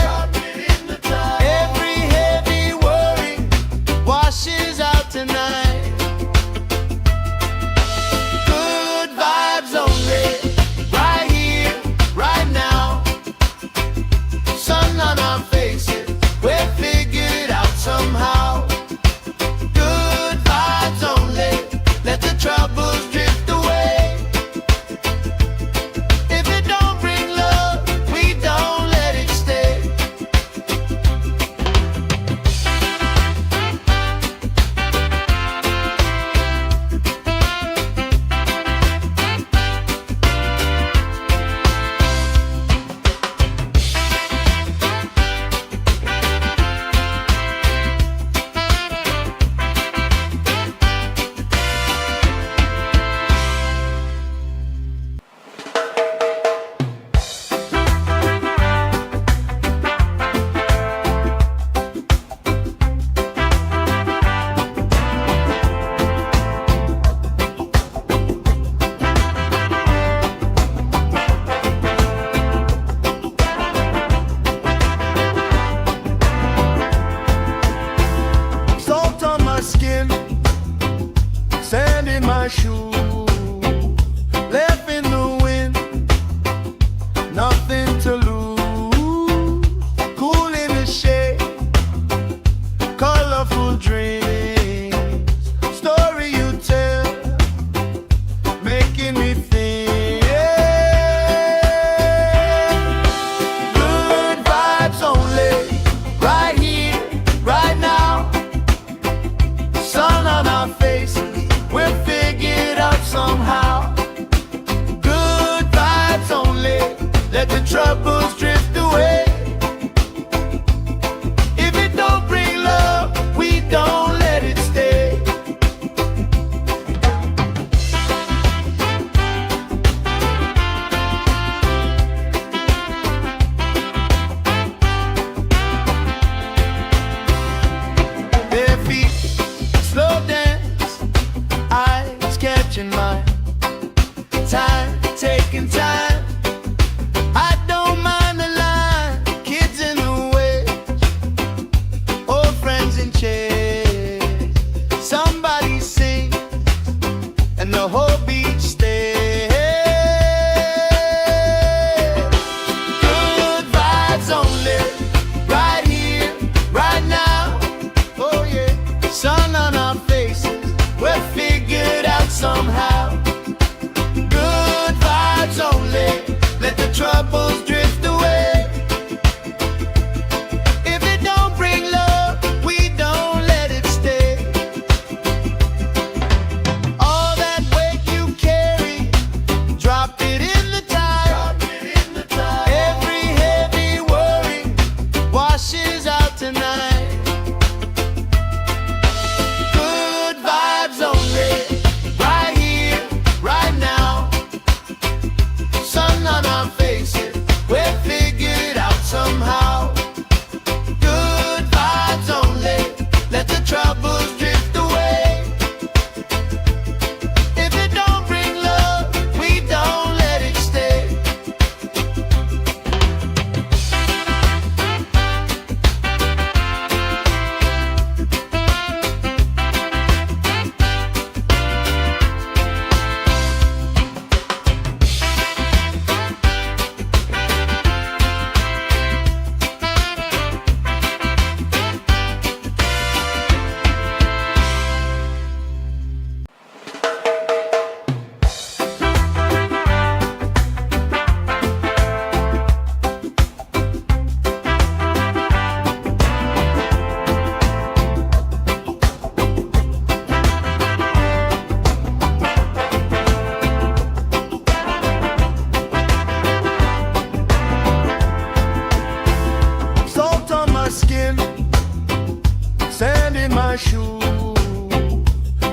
shoes,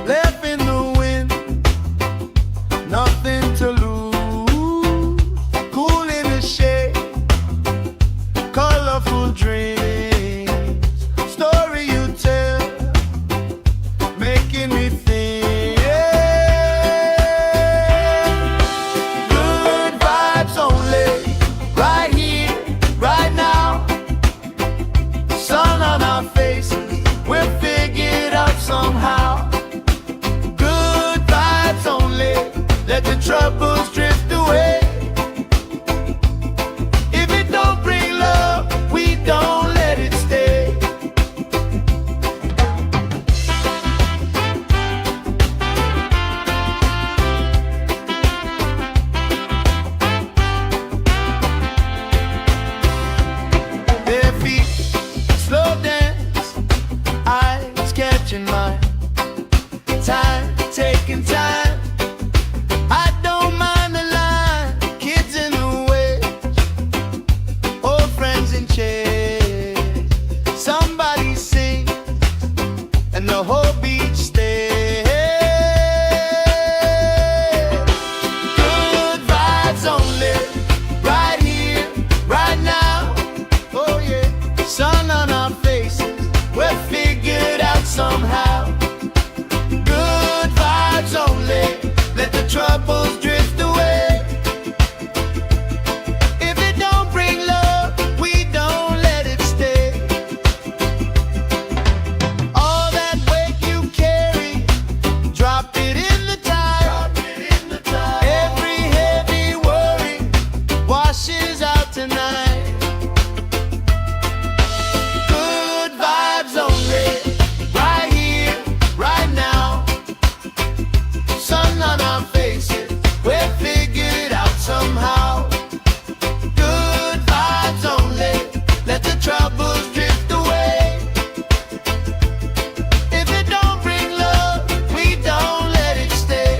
left in the wind, nothing to lose. Cool in the shade, colorful dreams, story you tell, making me think. Good vibes only, right here, right now. Sun on our faces, we'll figure it out somehow. Good vibes only, let the troubles drift away. If it don't bring love, we don't let it stay. Bare feet, slow dance, eyes catching mine. Time, taking time. I don't mind the line. Kids in the way, old friends in chairs. Somebody sing, and the whole beach stays. Good vibes only, right here, right now. Oh yeah, sun on our faces, we're figured out somehow. Good vibes only, let the troubles drift away. If it don't bring love, we don't let it stay. All that weight you carry, drop it in the tide. Every heavy worry washes out tonight. Good vibes only, right here, right now. Sun on our faces, we're figured out somehow. Good vibes only, let the troubles drift away. If it don't bring love, we don't let it stay.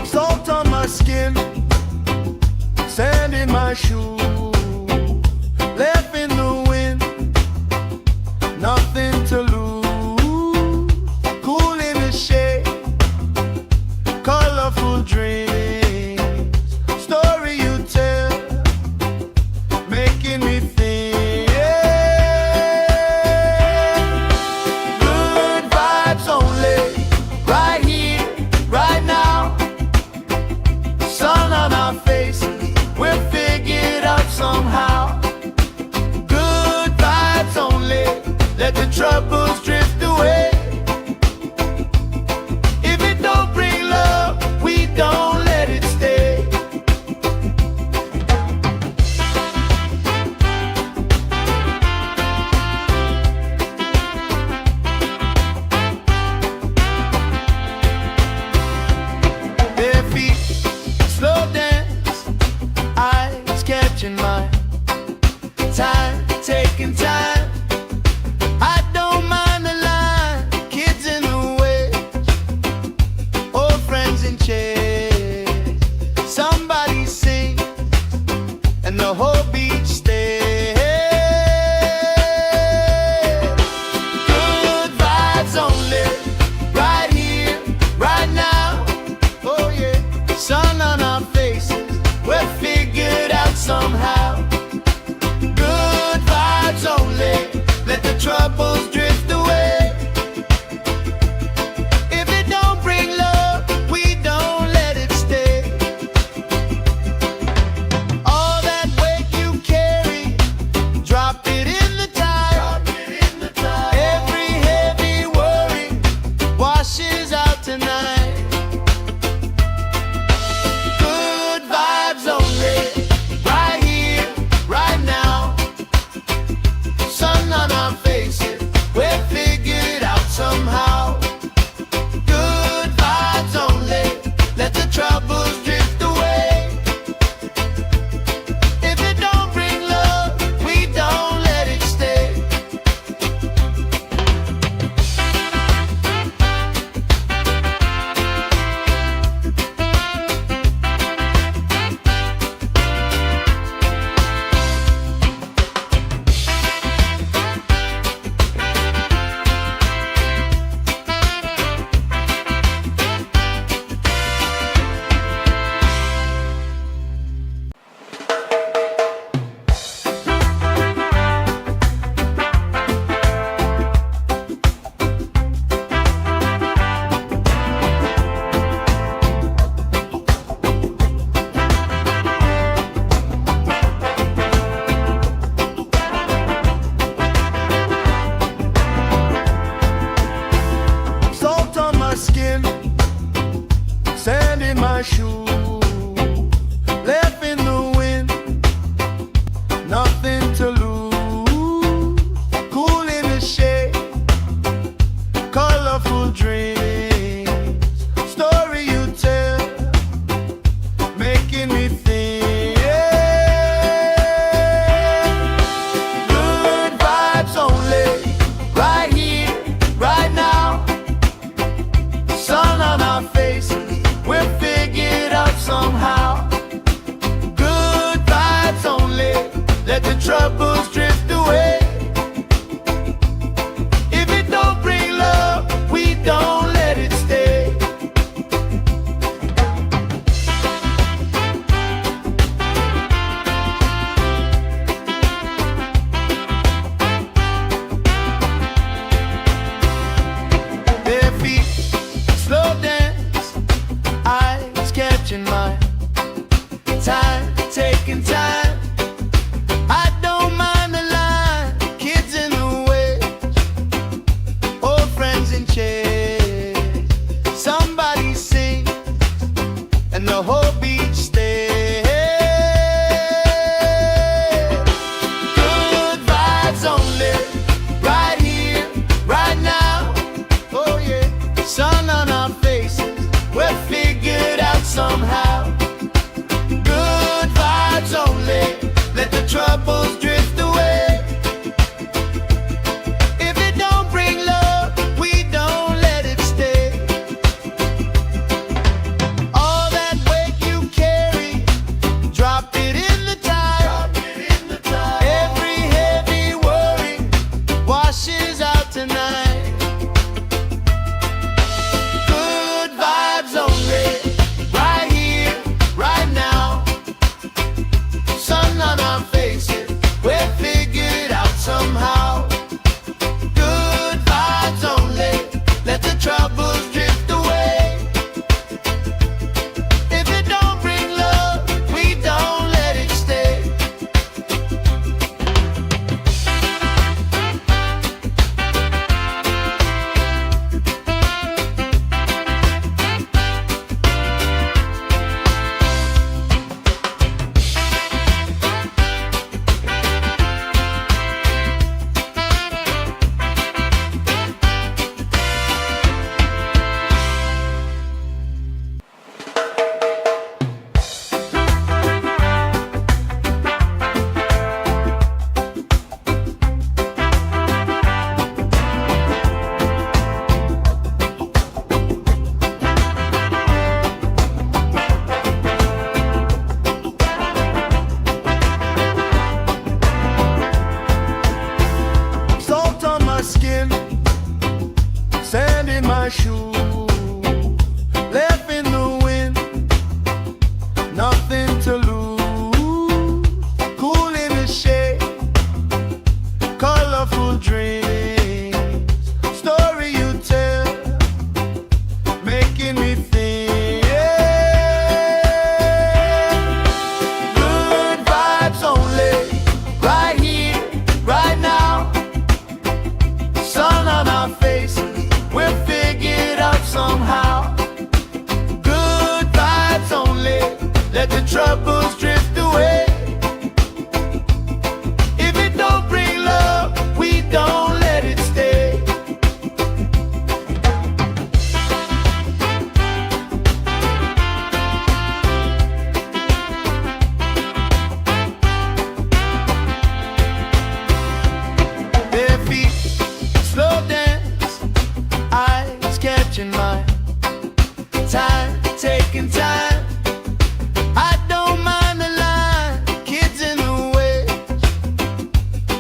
Salt on my skin, sand in my shoes, left in the wind, nothing to lose. Cool in the shade, colorful dreams, story you tell, making me think. Good vibes only, right here, right now. Sun on our faces, we're figured out somehow. Good vibes only, let the troubles drift away. If it don't bring love, we don't let it stay. Bare feet, slow dance, eyes catching mine. Time, taking time. I don't mind the line. Kids in the way, old friends in chairs. Somebody sing, and the whole beach stays. Good vibes only, right here, right now. Oh yeah, sun on our faces, we're figured out somehow. troubles drift away. If it don't bring love, we don't let it stay. Bare feet, slow dance, eyes catching mine. Time, taking time. I don't mind the line. Kids in the way,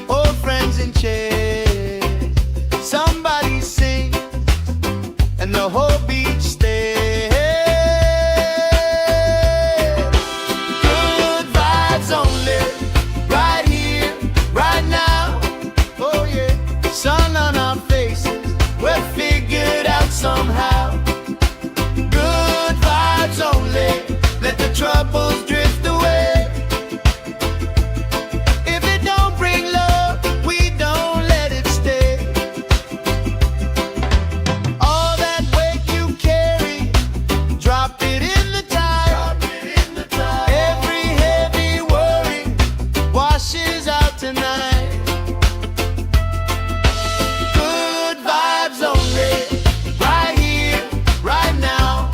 old friends in chairs. Somebody sings and the whole beach stays. Good vibes only, right here, right now. Oh yeah, sun on our faces, we're figured out somehow. Good vibes only, let the troubles drift away. If it don't bring love, we don't let it stay. All that weight you carry, drop it in the tide. Every heavy worry washes out tonight. Good vibes only, right here, right now.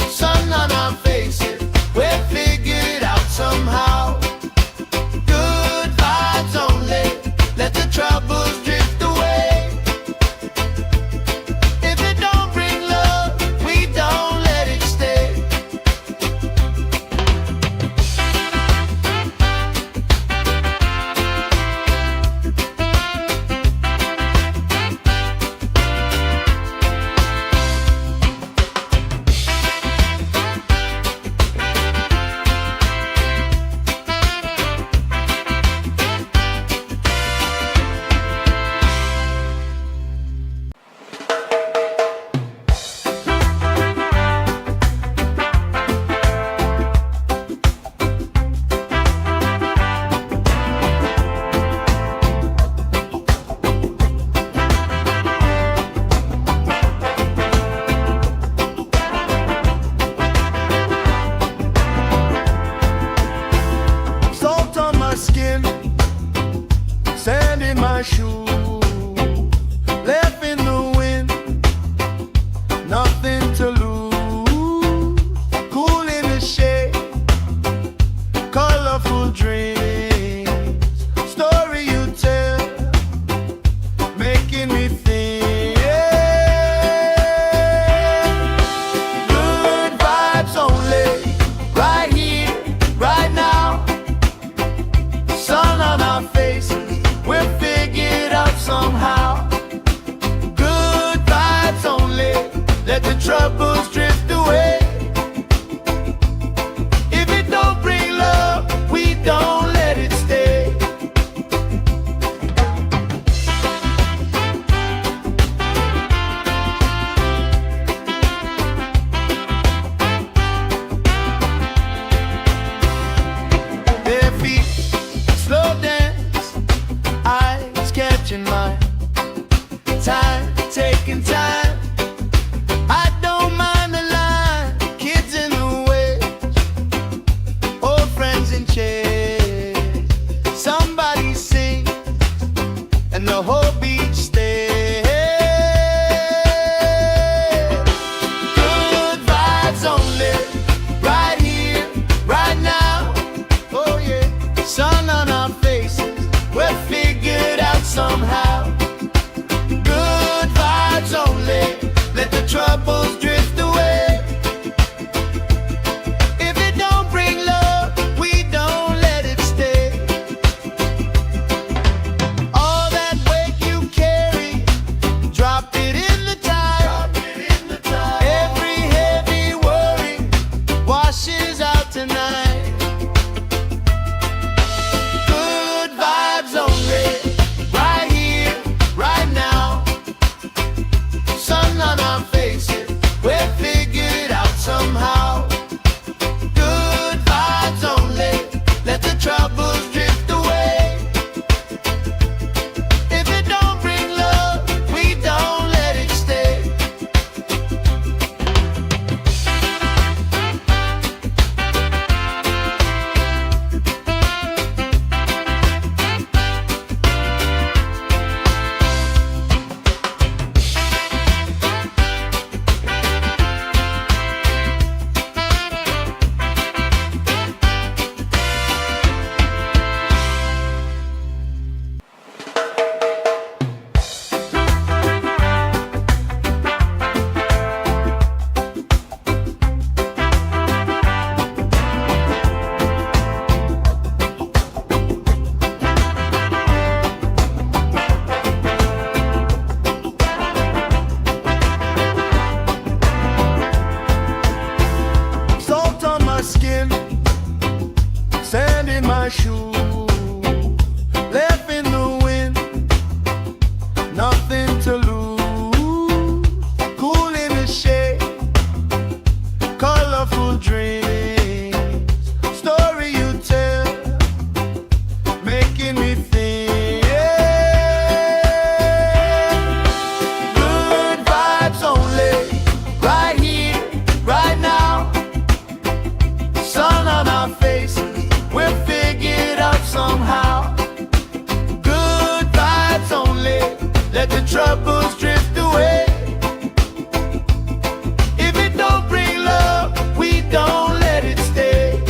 Sun on our faces, we're figured out somehow. Good vibes only, let the troubles drift away. If it don't bring love, we don't let it stay. Salt on my skin, sand in my shoes, left in the wind, nothing to lose. Cool in the shade, colorful dreams, story you tell, making me think. Good vibes only, right here, right now. Sun on our faces, we're figured out somehow. Good vibes only, let the troubles drift away. If it don't bring love, we don't let it stay. Bare feet, slow dance, eyes catching mine. Time, taking time. I don't mind the line. Kids in the way, old friends in chairs. Somebody sings and the whole beach stays. Good vibes only, right here, right now. Oh yeah, sun on our faces, we're figured out somehow. Good vibes only, let the troubles drift away. If it don't bring love, we don't let it stay. All that weight you carry, drop it in the tide. Every heavy worry washes out tonight. Good vibes only, right here, right now. Sun on our faces, we're figured out somehow. Good vibes only, let the troubles drift away. If it don't bring love, we don't let it stay. my shoe, left in the wind, nothing to lose. Cool in the shade, colorful dreams, story you tell, making me think. Good vibes only, right here, right now. Sun on our faces, we're figured out somehow. Good vibes only, let the troubles drift away. If it don't bring love, we don't let it stay.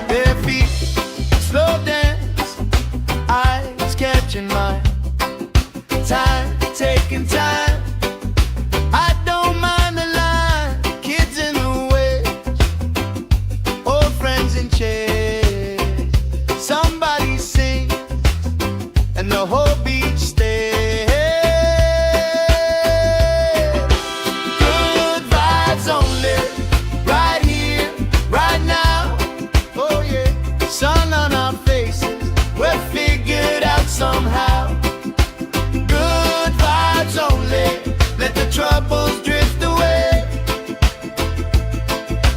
Bare feet, slow dance, eyes catching mine. Time, taking time. I don't mind the line, kids in the way, old friends in chairs. Somebody sing, and the whole beach stays. Good vibes only, right here, right now. Oh yeah, sun on our faces, we're figured out somehow. Good vibes only, let the troubles drift away.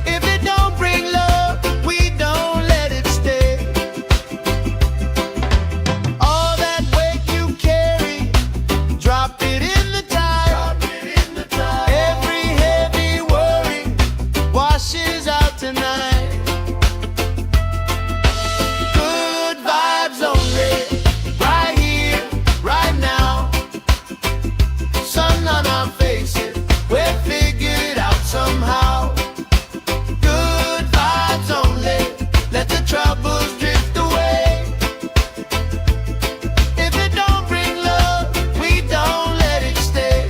If it don't bring love, we don't let it stay. All that weight you carry, drop it in the tide. Every heavy worry washes out tonight. Good vibes only, right here, right now. Sun on our faces, we're figured out somehow. Good vibes only, let the troubles drift away. If it don't bring love, we don't let it stay.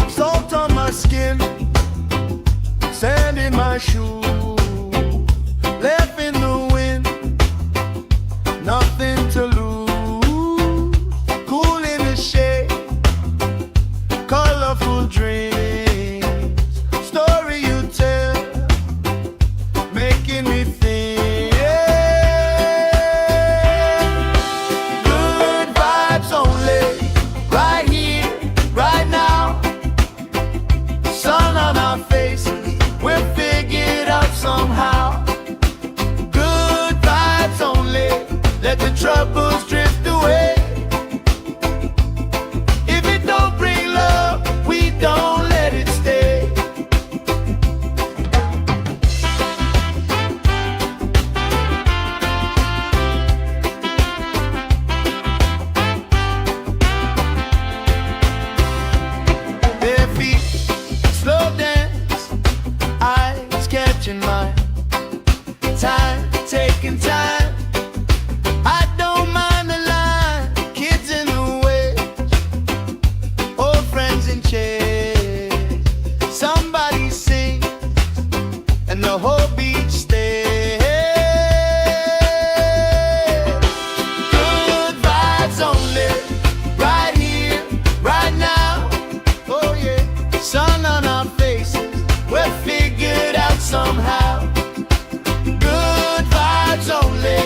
Salt on my skin, sand in my shoe, left in the wind, nothing to lose. Cool in the shade, colorful dreams, story you tell, making me think. Good vibes only, right here, right now. Sun on our faces, we're figured out somehow. Good vibes only, let the troubles drift away. If it don't bring love, we don't let it stay. Bare feet, slow dance, eyes catching mine. Time, taking time. I don't mind the line, kids in the way, old friends in chairs. Somebody sing, and the whole beach stays. Good vibes only, right here, right now. Oh yeah, sun on our faces, we're figured out somehow. Good vibes only,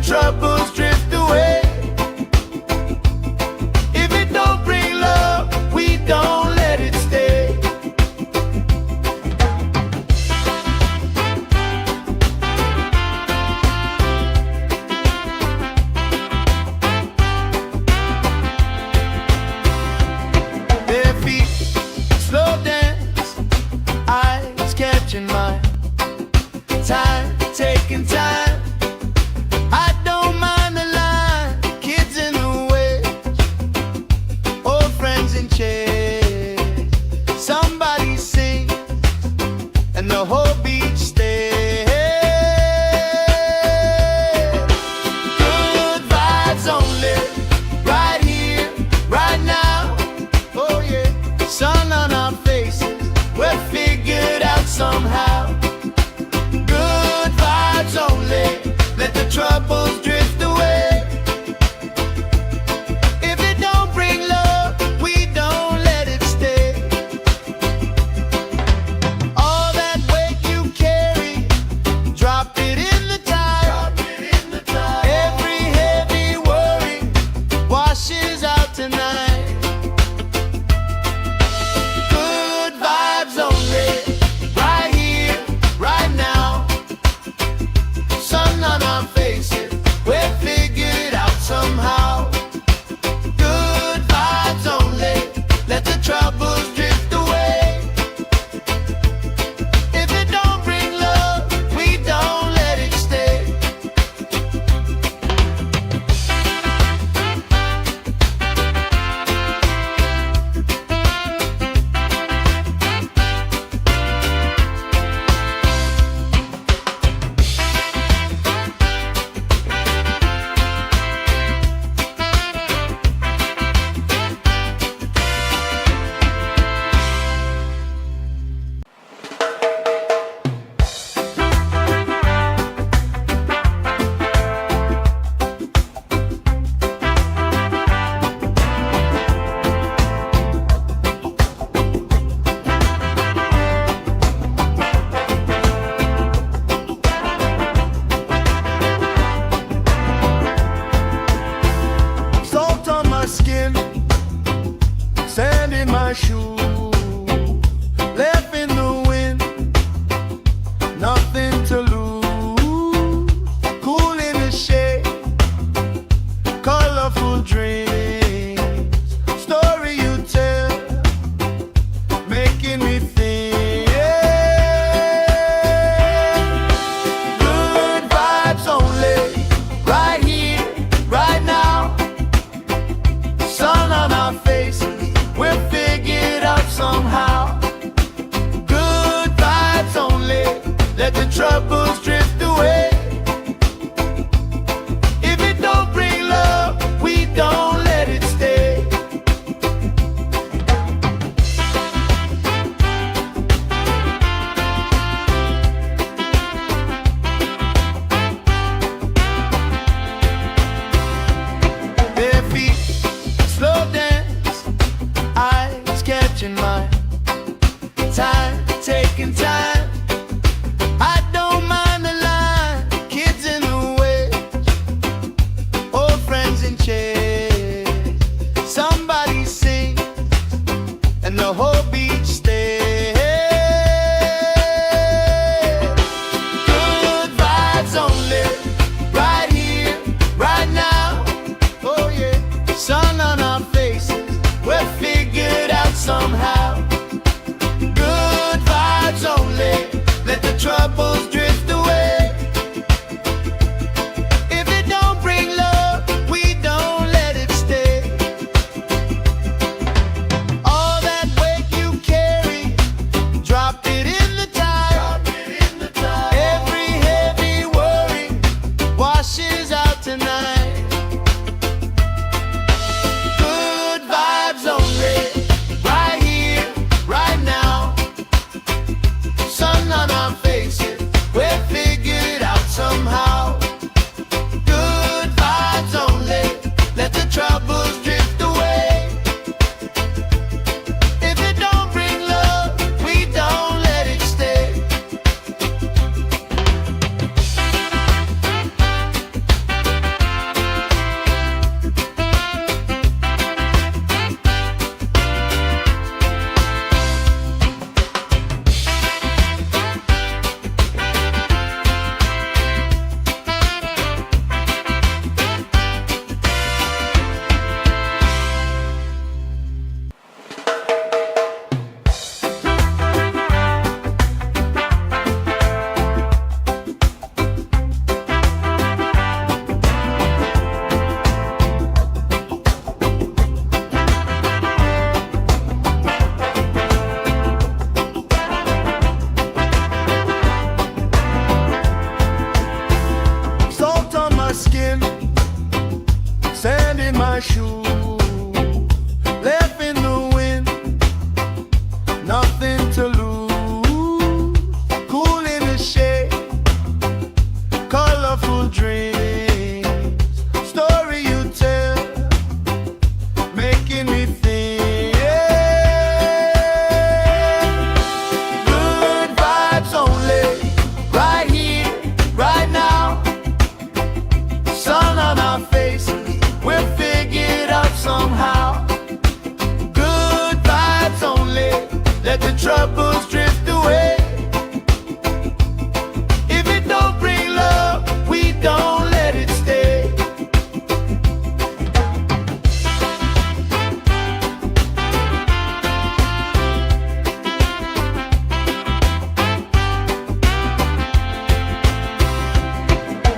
troubles drift away. If it don't bring love, we don't let it stay. Bare feet, slow dance, eyes catching mine. Time, taking time. I don't mind the line. Kids in the way, old friends in chairs. Somebody sings and the whole beach stays. Good vibes only, right here, right now. Oh yeah, sun on our faces, we're figured out somehow. Good vibes only, let the troubles drift away. If it don't bring love, we don't let it stay. All that weight you carry, drop it in the tide. Every heavy worry washes out tonight. Good vibes only, right here, right now. Sun on our faces, we're figured out somehow. Good vibes only, let the troubles drift away. If it don't bring love, we don't let it stay. Salt on my skin, sand in my shoes, left in the wind, nothing to lose. Cool in the shade, colorful dreams, story you tell, making me think. Good vibes only, right here, right now. Sun on our faces, we're figured out my shoe, left in the wind, nothing to lose. Cool in the shade, colorful dreams, story you tell, making me think. Good vibes only, right here, right now. Sun on our faces, we're figured out somehow. Good vibes only, let the troubles drift away. If it don't bring love, we don't let it stay.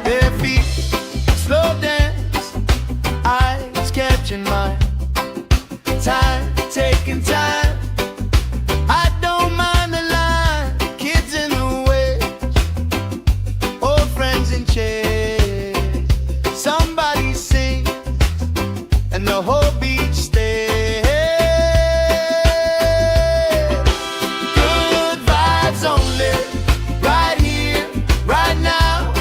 Their feet slow dance, eyes catching mine, time taking time. I don't mind the line, kids in the way, old friends in chairs. Somebody sings and the whole beach stays. Good vibes only, right here, right now.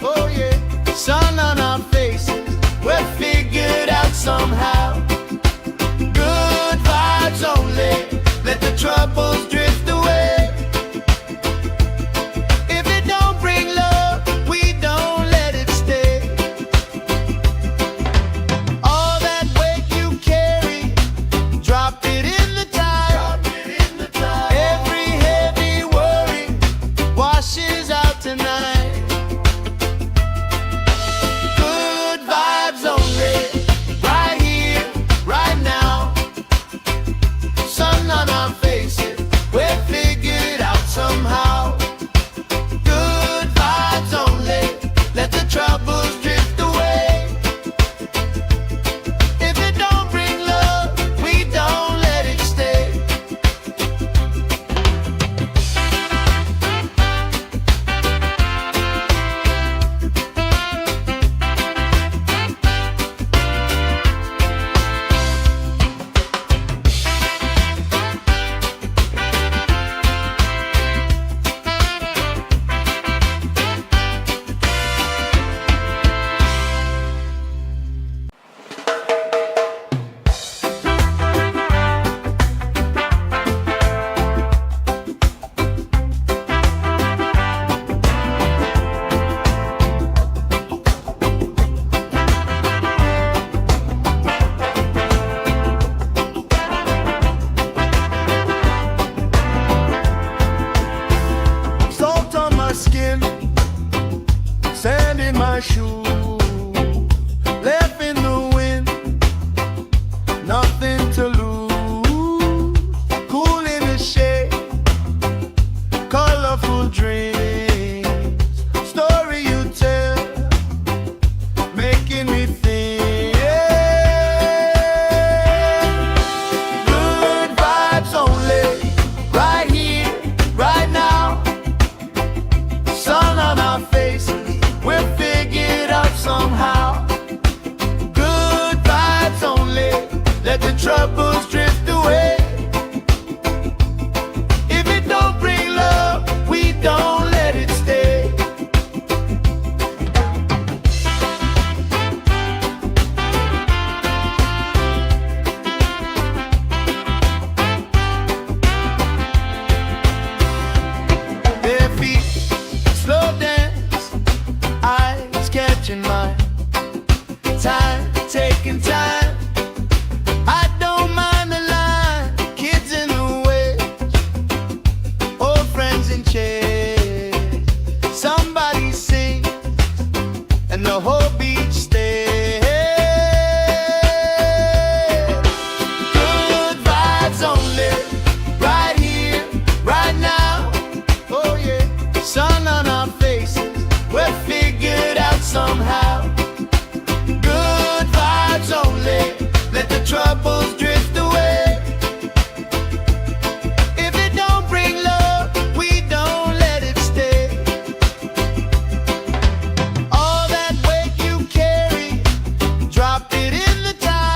Oh yeah, sun on our faces, we're figured out somehow. Good vibes only, let the troubles drift away. If it don't bring love, we don't let it stay. All that weight you carry, drop it in the tide. Every heavy worry washes out tonight. Good vibes only, right here, right now. Sun on our faces, we're figured out somehow. Good vibes only, let the troubles drift away. If it don't bring love, we don't let it stay. Salt on my skin, sand in my shoe, left in the wind, nothing to lose. Cool in the shade, colorful dreams, story you tell, making me think. Good vibes only, right here, right now. Sun on our faces, we're figured out somehow. Good vibes only, let the troubles drift away. If it don't bring love, we don't let it stay. Their feet slow dance, eyes catching mine, time taking time. I don't mind the line, kids in the way, old friends in chairs. Somebody sings and the whole beach stays. Good vibes only, right here, right now. Oh yeah, sun on our faces, we're figured out somehow. Good vibes only, let the troubles drift away. If it don't bring love, we don't let it stay. All that weight you carry, drop it in the tide.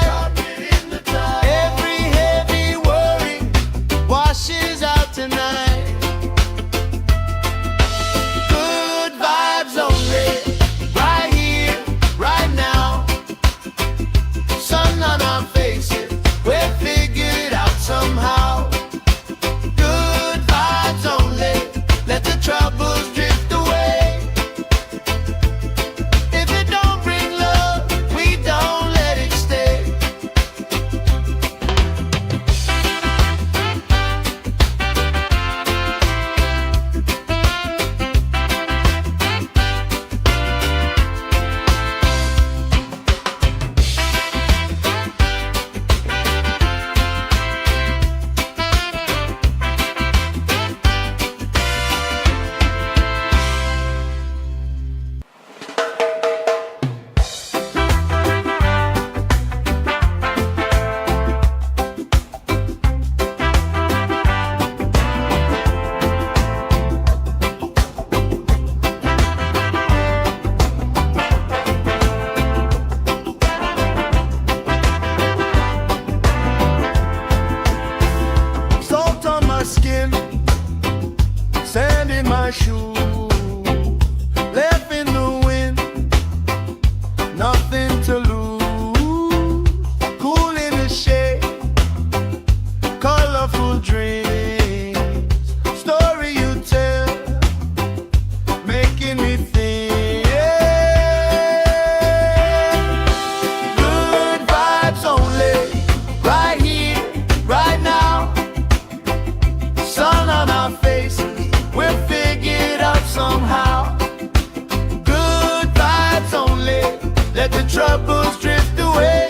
let the troubles drift away.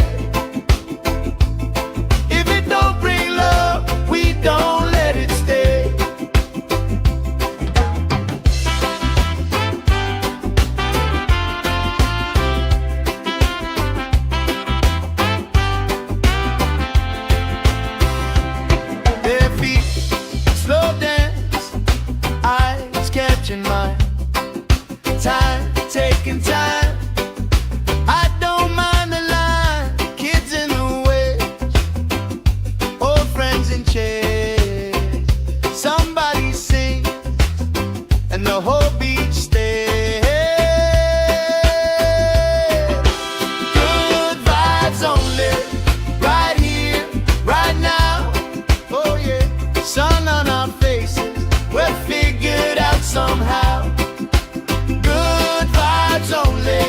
If it don't bring love, we don't let it stay. Bare feet, slow dance, eyes catching mine. Time, taking time. I don't mind the line. Kids in the way, old friends in chairs. Somebody sings and the whole beach stays. Good vibes only, right here, right now. Oh yeah, sun on our faces, we're figured out somehow. Good vibes only,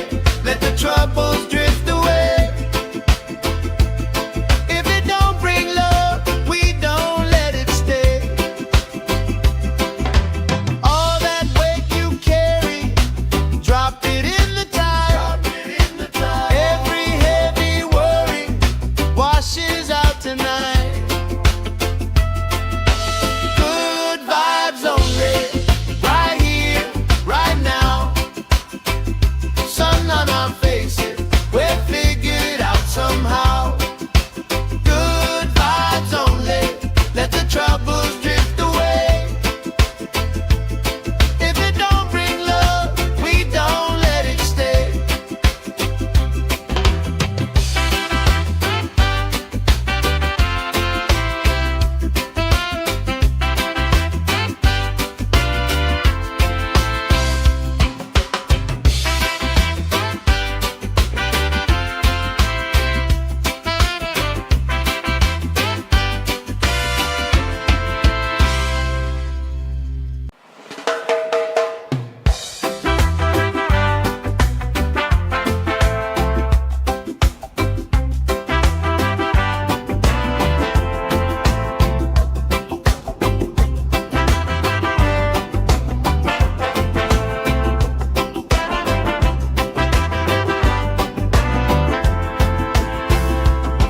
let the troubles drift away. If it don't bring love, we don't let it stay. All that weight you carry, drop it in the tide. Every heavy worry washes out tonight. Good vibes only, right here, right now. Sun on our faces, we're figured out somehow. Good vibes only, let the troubles drift away. If it don't bring love, we don't let it stay.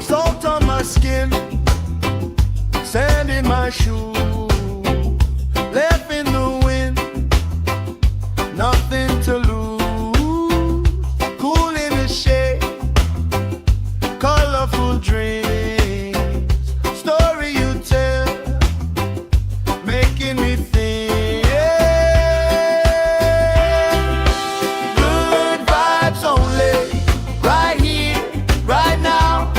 Salt on my skin, sand in my shoes, left in the wind, nothing to lose. Cool in the shade, colorful dreams, story you tell, making me think. Good vibes only, right here, right now.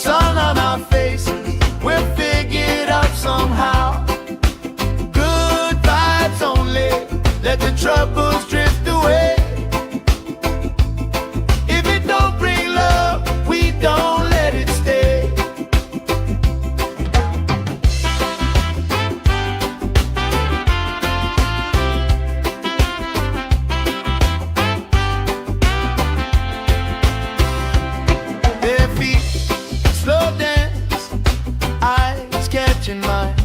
Sun on our faces, we're figured out somehow. Good vibes only, let the troubles drift away. If it don't bring love, we don't let it stay. Bare feet, slow dance, eyes catching mine.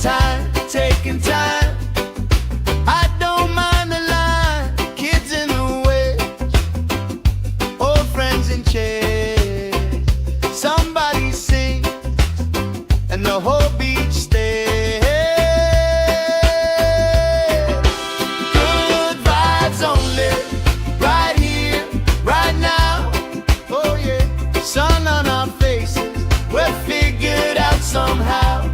Time, taking time. I don't mind the line. Kids in the way, old friends in chairs. Somebody sings and the whole beach stays. Good vibes only, right here, right now. Oh yeah, sun on our faces, we're figured out somehow.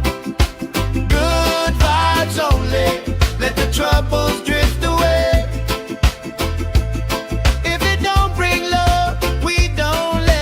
Good vibes only, let the troubles drift away. If it don't bring love, we don't let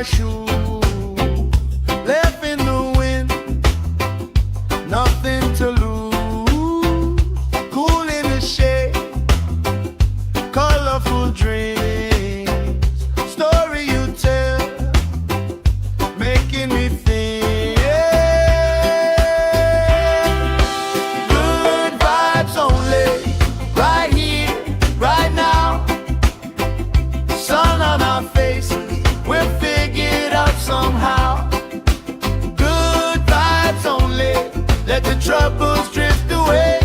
my shoe, left in the wind, nothing to lose. Cool in the shade, colorful dreams, story you tell, making me think. Good vibes only, right here, right now. Sun on our faces, we'll figure it out somehow. Good vibes only, let the troubles drift away.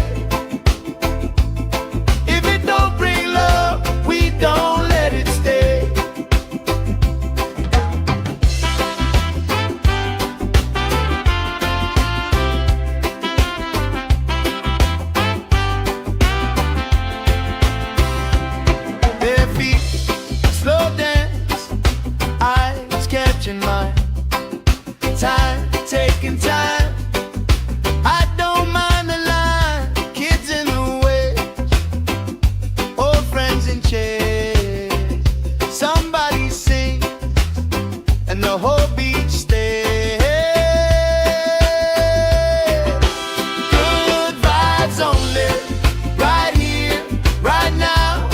If it don't bring love, we don't let it stay. Their feet slow dance, eyes catching mine, time taking time. I don't mind the line, kids in the way, old friends in chairs. Somebody sing, and the whole beach stays. Good vibes only, right here, right now.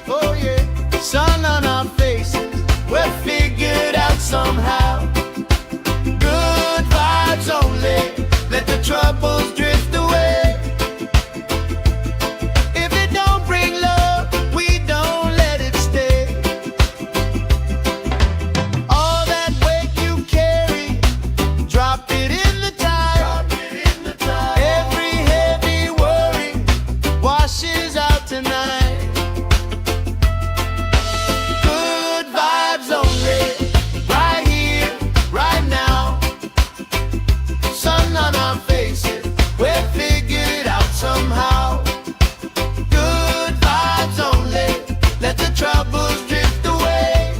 Oh yeah, sun on our faces, we're figured out somehow. Good vibes only, let the troubles drift away. If it don't bring love, we don't let it stay. All that weight you carry, drop it in the tide. Every heavy worry washes out tonight. Good vibes only, right here, right now. Sun on our faces, we'll figure it out somehow. Good vibes only, let the troubles drift away.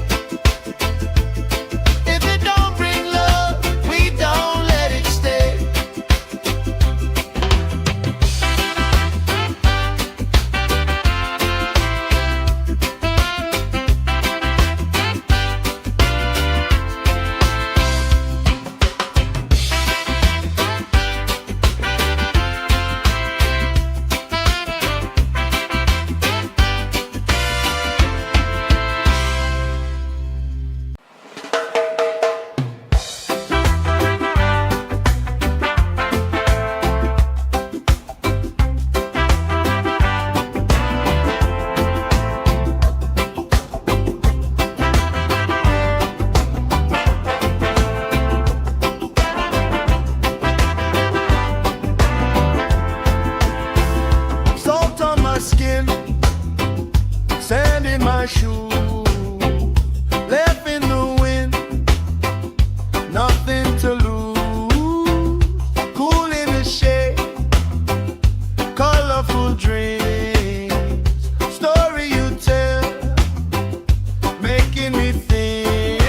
If it don't bring love, we don't let it stay. Salt on my skin, sand in my shoe, left in the wind, nothing to lose. Cool in the shade, colorful dreams, story you tell, making me think.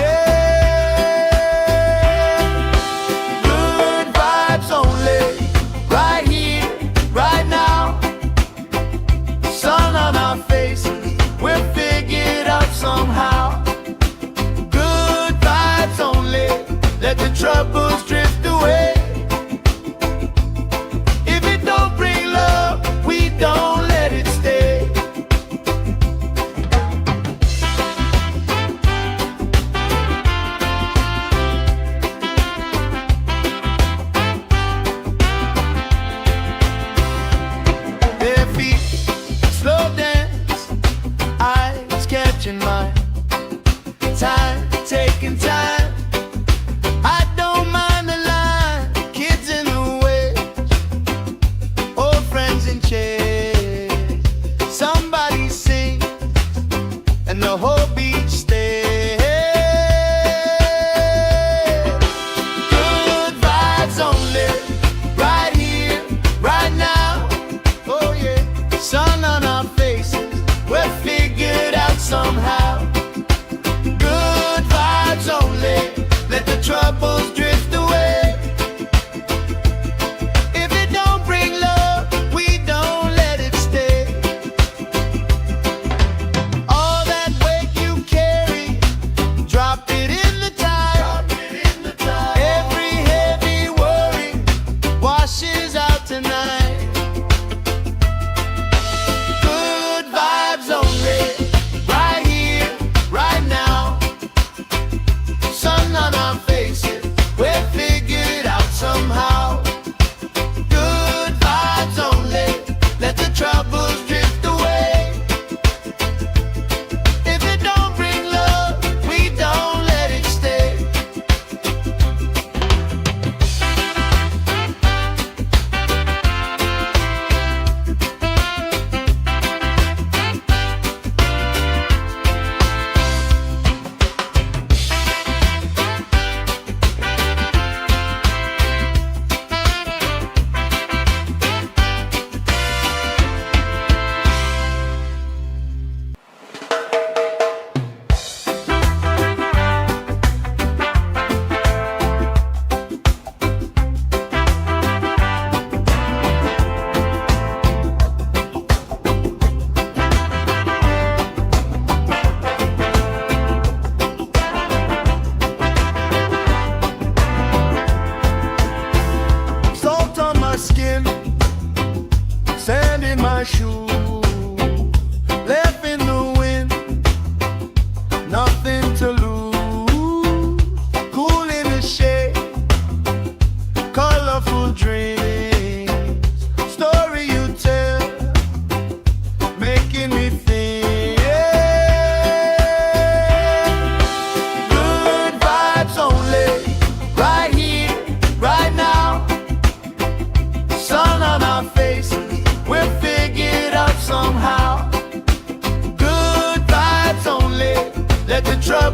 Good vibes only, right here, right now. Sun on our faces, we'll figure it out somehow. Good vibes only, let the troubles drift away. If it don't bring love, we don't let it stay. Their feet slow dance, eyes catching mine, time taking time. I don't mind the line, kids in the way, old friends in chairs. Somebody sing, and the whole beach stays. Good vibes only, right here, right now. Oh yeah, sun on our faces, we're figured out somehow. Good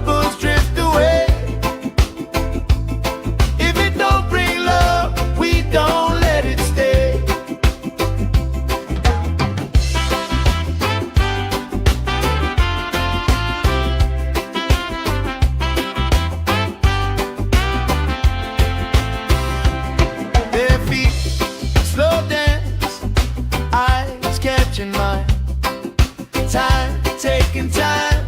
troubles drift away. If it don't bring love, we don't let it stay. Bare feet, slow dance, eyes catching mine. Time, taking time.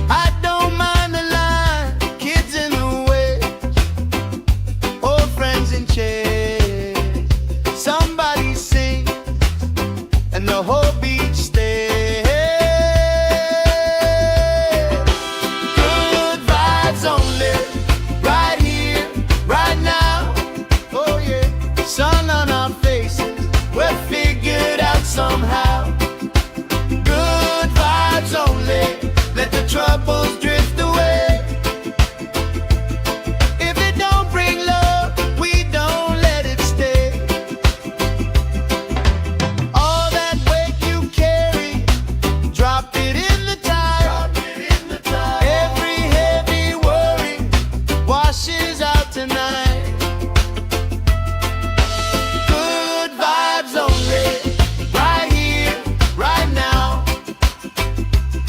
I don't mind the line. Kids in the way, old friends in chairs. Somebody sings and the whole beach stays. Good vibes only, right here, right now. Oh yeah, sun on our faces, we're figured out somehow. Good vibes only, let the troubles drift away. If it don't bring love, we don't let it stay. All that weight you carry, drop it in the tide. Every heavy worry washes out tonight. Good vibes only, right here, right now.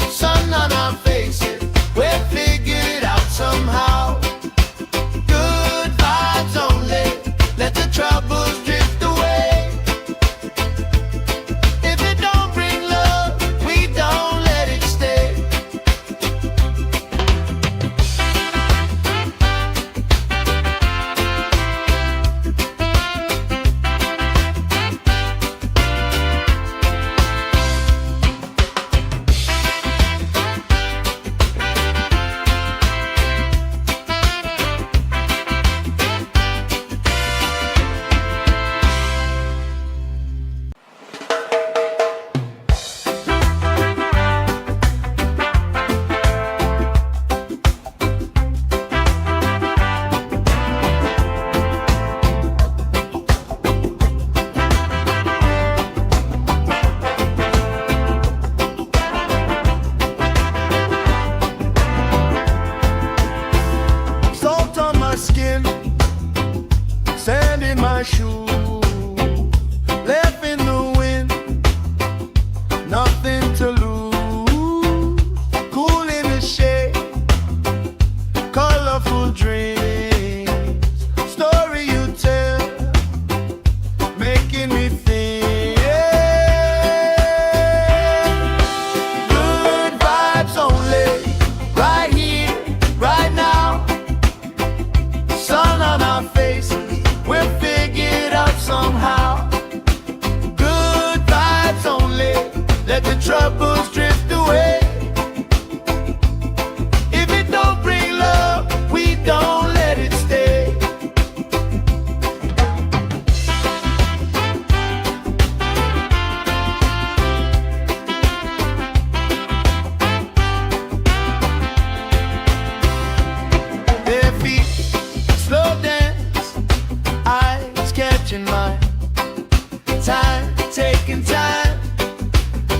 Sun on our faces, we're figured out somehow. Good vibes only, let the troubles drift away. If it don't bring love, we don't let it stay. Salt on my skin, sand in my shoes, left in the wind, nothing to lose. Cool in the shade, colorful dreams, story you tell, making me think. Good vibes only, right here, right now. Sun on our faces, we're figured out somehow. Good vibes only, let the troubles drift away. If it don't bring love, we don't let it stay. Bare feet, slow dance, eyes catching mine. Time, taking time.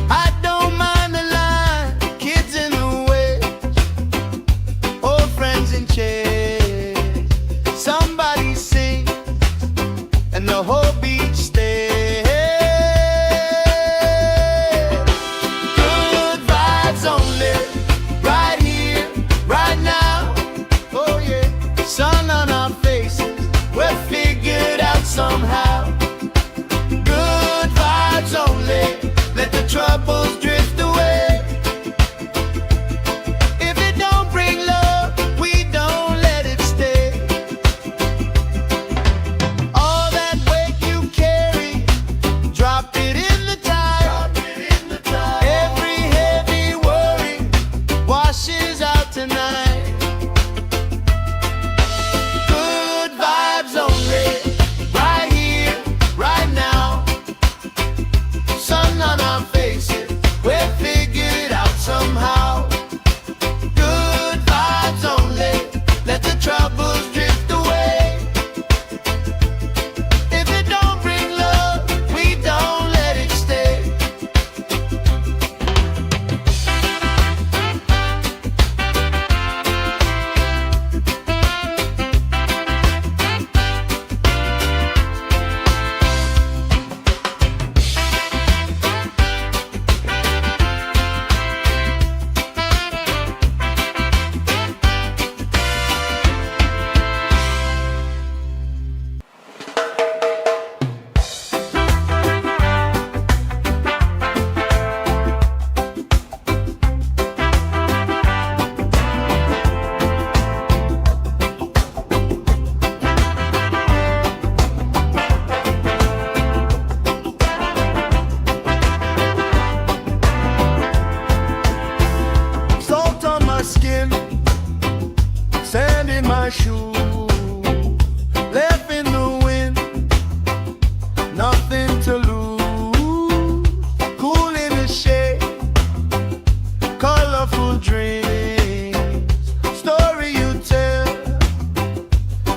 I don't mind the line. Kids in the way, old friends in chairs. Somebody sings and the whole beach stays. Good vibes only, right here, right now. Oh yeah, sun on our faces, we're figured out somehow. Good vibes only, let the troubles drift away. If it don't bring love, we don't let it stay. All that weight you carry, drop it in the tide. Every heavy worry washes out tonight. Good vibes only, right here, right now. Sun on our faces, we're figured out somehow. Good vibes only, let the troubles drift away. If it don't bring love, we don't let it stay. my shoe, left in the wind, nothing to lose. Cool in the shade, colorful dreams, story you tell,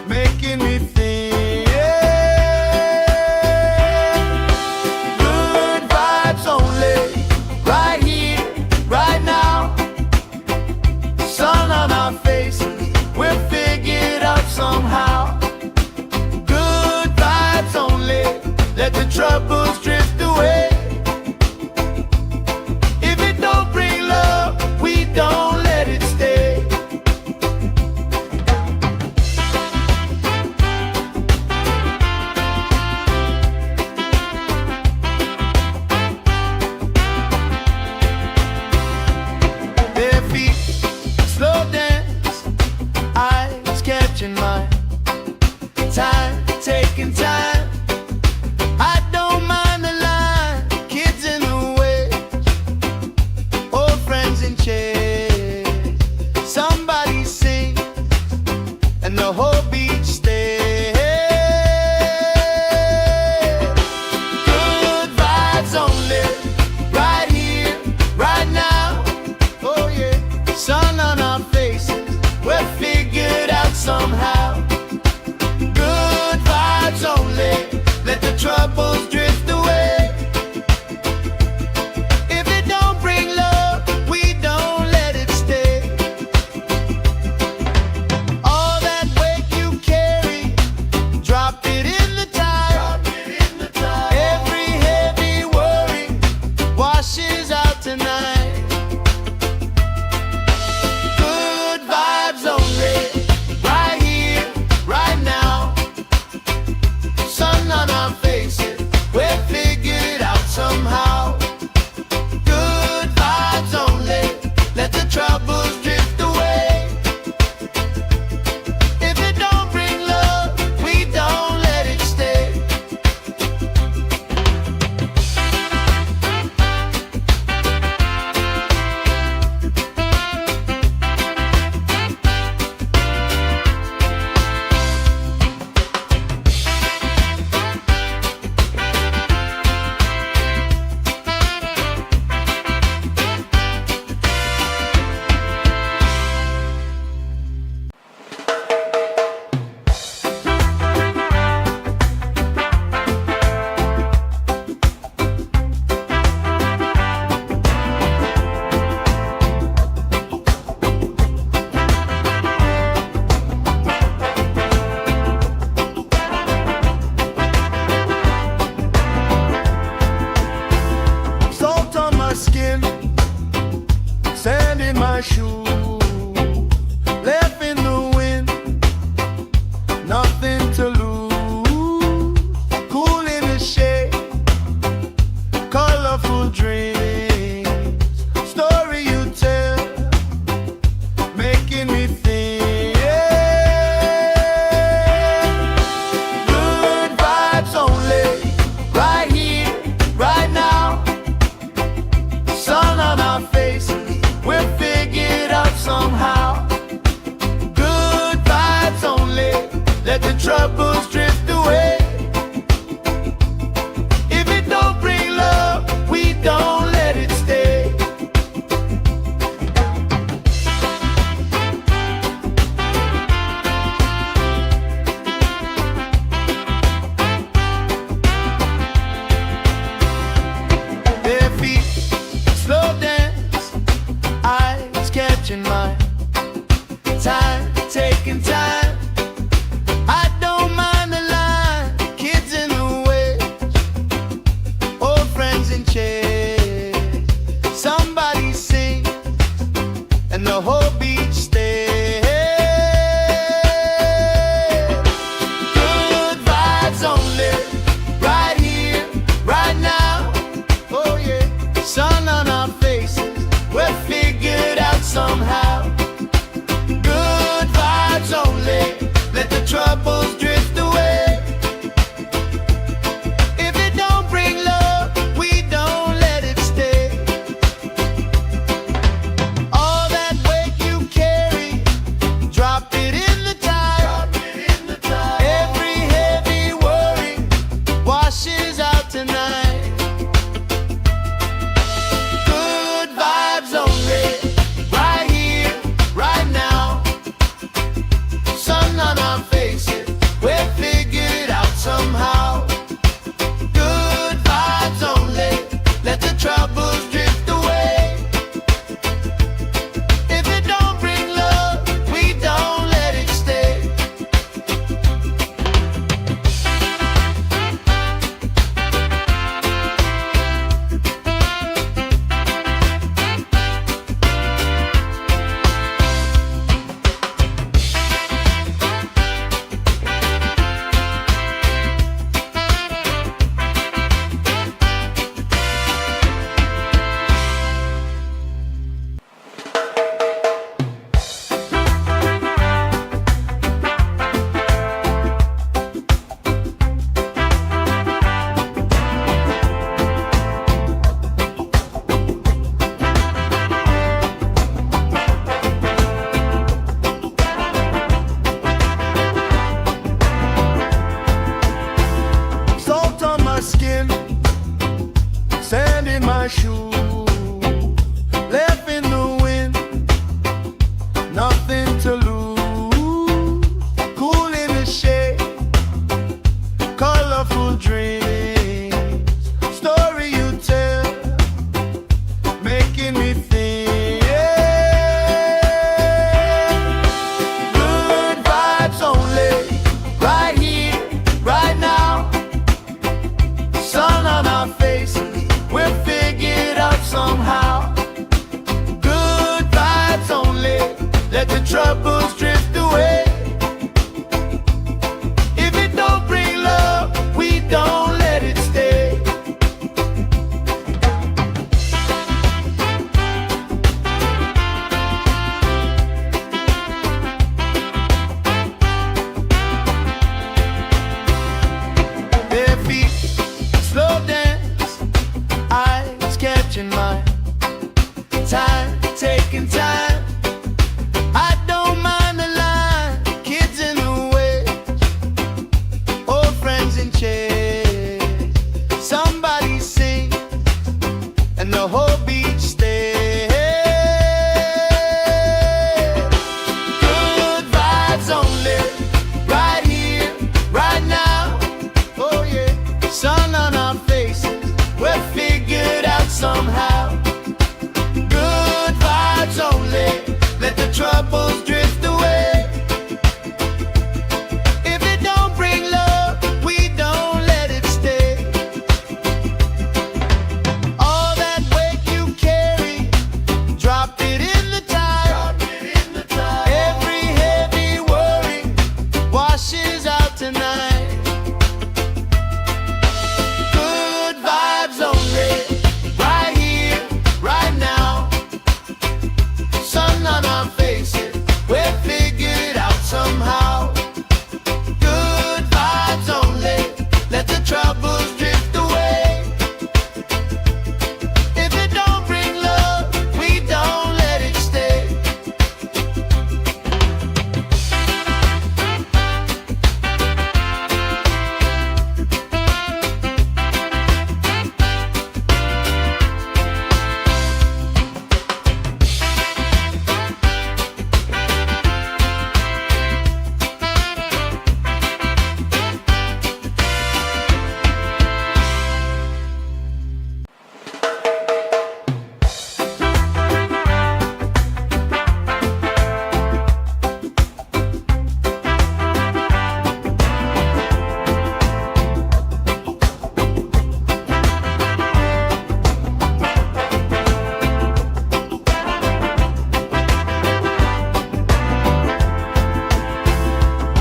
making me think. Good vibes only, right here, right now. Sun on our faces, we'll figure it out somehow. Good vibes only, let the troubles drift away. If it don't bring love, we don't let it stay. Their feet slow dance, eyes catching mine, time taking time. I don't mind the line, kids in the way, old friends in chairs. Somebody sings and the whole beach stays. Good vibes only, right here, right now. Oh yeah, sun on our faces, we're figured out somehow. Good vibes only, let the troubles drift away. If it don't bring love, we don't let it stay. All that weight you carry, drop it in the tide. Every heavy worry washes out tonight. Good vibes only, right here, right now. Sun on our faces, we'll figure it out somehow. Good vibes only, let the troubles drift away. If it don't bring love, we don't let it stay. Salt on my skin, sand in my shoe, left in the wind, nothing to lose. Cool in the shade, colorful dreams, story you tell, making me think. Good vibes only, right here, right now. Sun on our faces, we'll figure it out somehow. Good vibes only, let the troubles drift away. If it don't bring love, we don't let it stay. Their feet slow dance, eyes catching mine, time taking time. I don't mind the line, kids in the way, old friends in chairs. Somebody sings and the whole beach stays. Good vibes only, right here, right now. Oh yeah, sun on our faces, we're figured out somehow. Good vibes only. troubles drift away. If it don't bring love, we don't let it stay. Bare feet, slow dance, eyes catching mine. Time, taking time. I don't mind the line. Kids in the way, old friends in chairs. Somebody sings and the whole beach stays. Good vibes only, right here, right now. Oh yeah, sun on our faces, we're figured out somehow. Good vibes only, let the troubles drift away. If it don't bring love, we don't let it stay. All that weight you carry, drop it in the tide. Every heavy worry washes out tonight. Good vibes only, right here, right now. Sun on our faces, we're figured out somehow. Good vibes only, let the troubles drift away. If it don't bring love, we don't let it stay.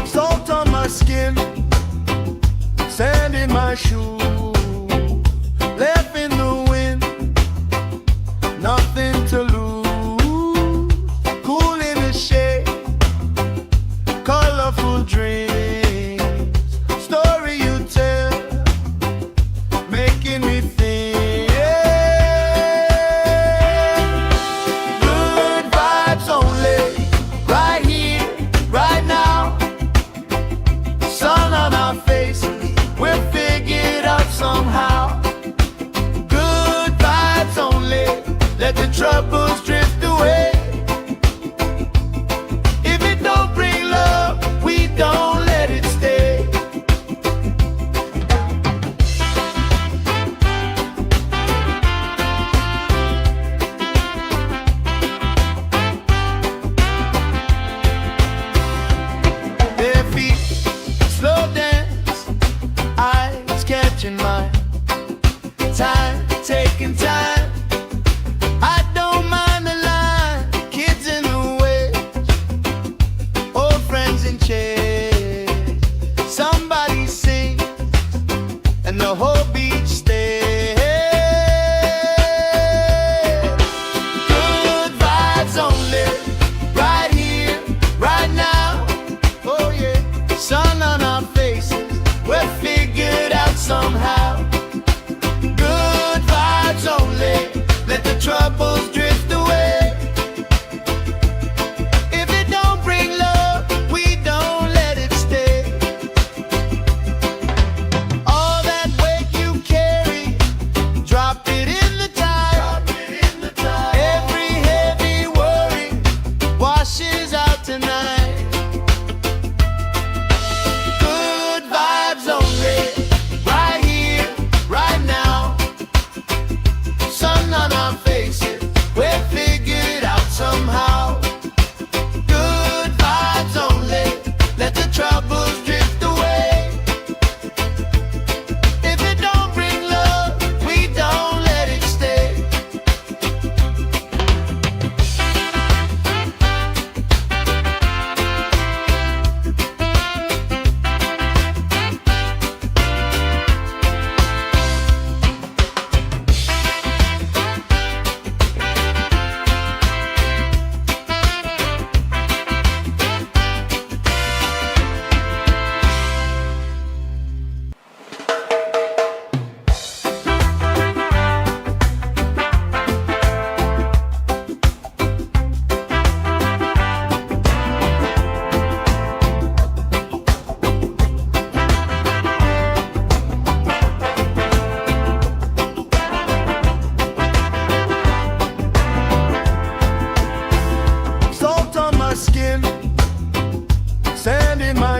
Salt on my skin, sand in my shoes, left in the wind, nothing to lose. Cool in the shade, colorful dreams, story you tell, making me think. Good vibes only, right here, right now. Sun on our faces, we're figured out somehow. Good vibes only, let the troubles drift away. If it don't bring love, we don't let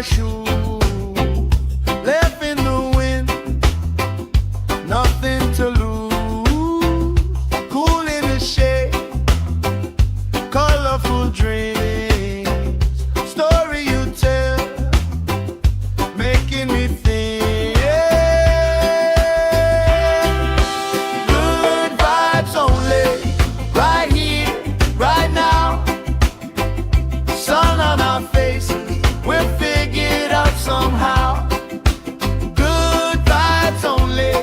my shoes, left in the wind, nothing to lose. Cool in the shade, colorful dreams, story you tell, making me think. Good vibes only, right here, right now. Sun on our faces, we'll figure it out somehow. Good vibes only,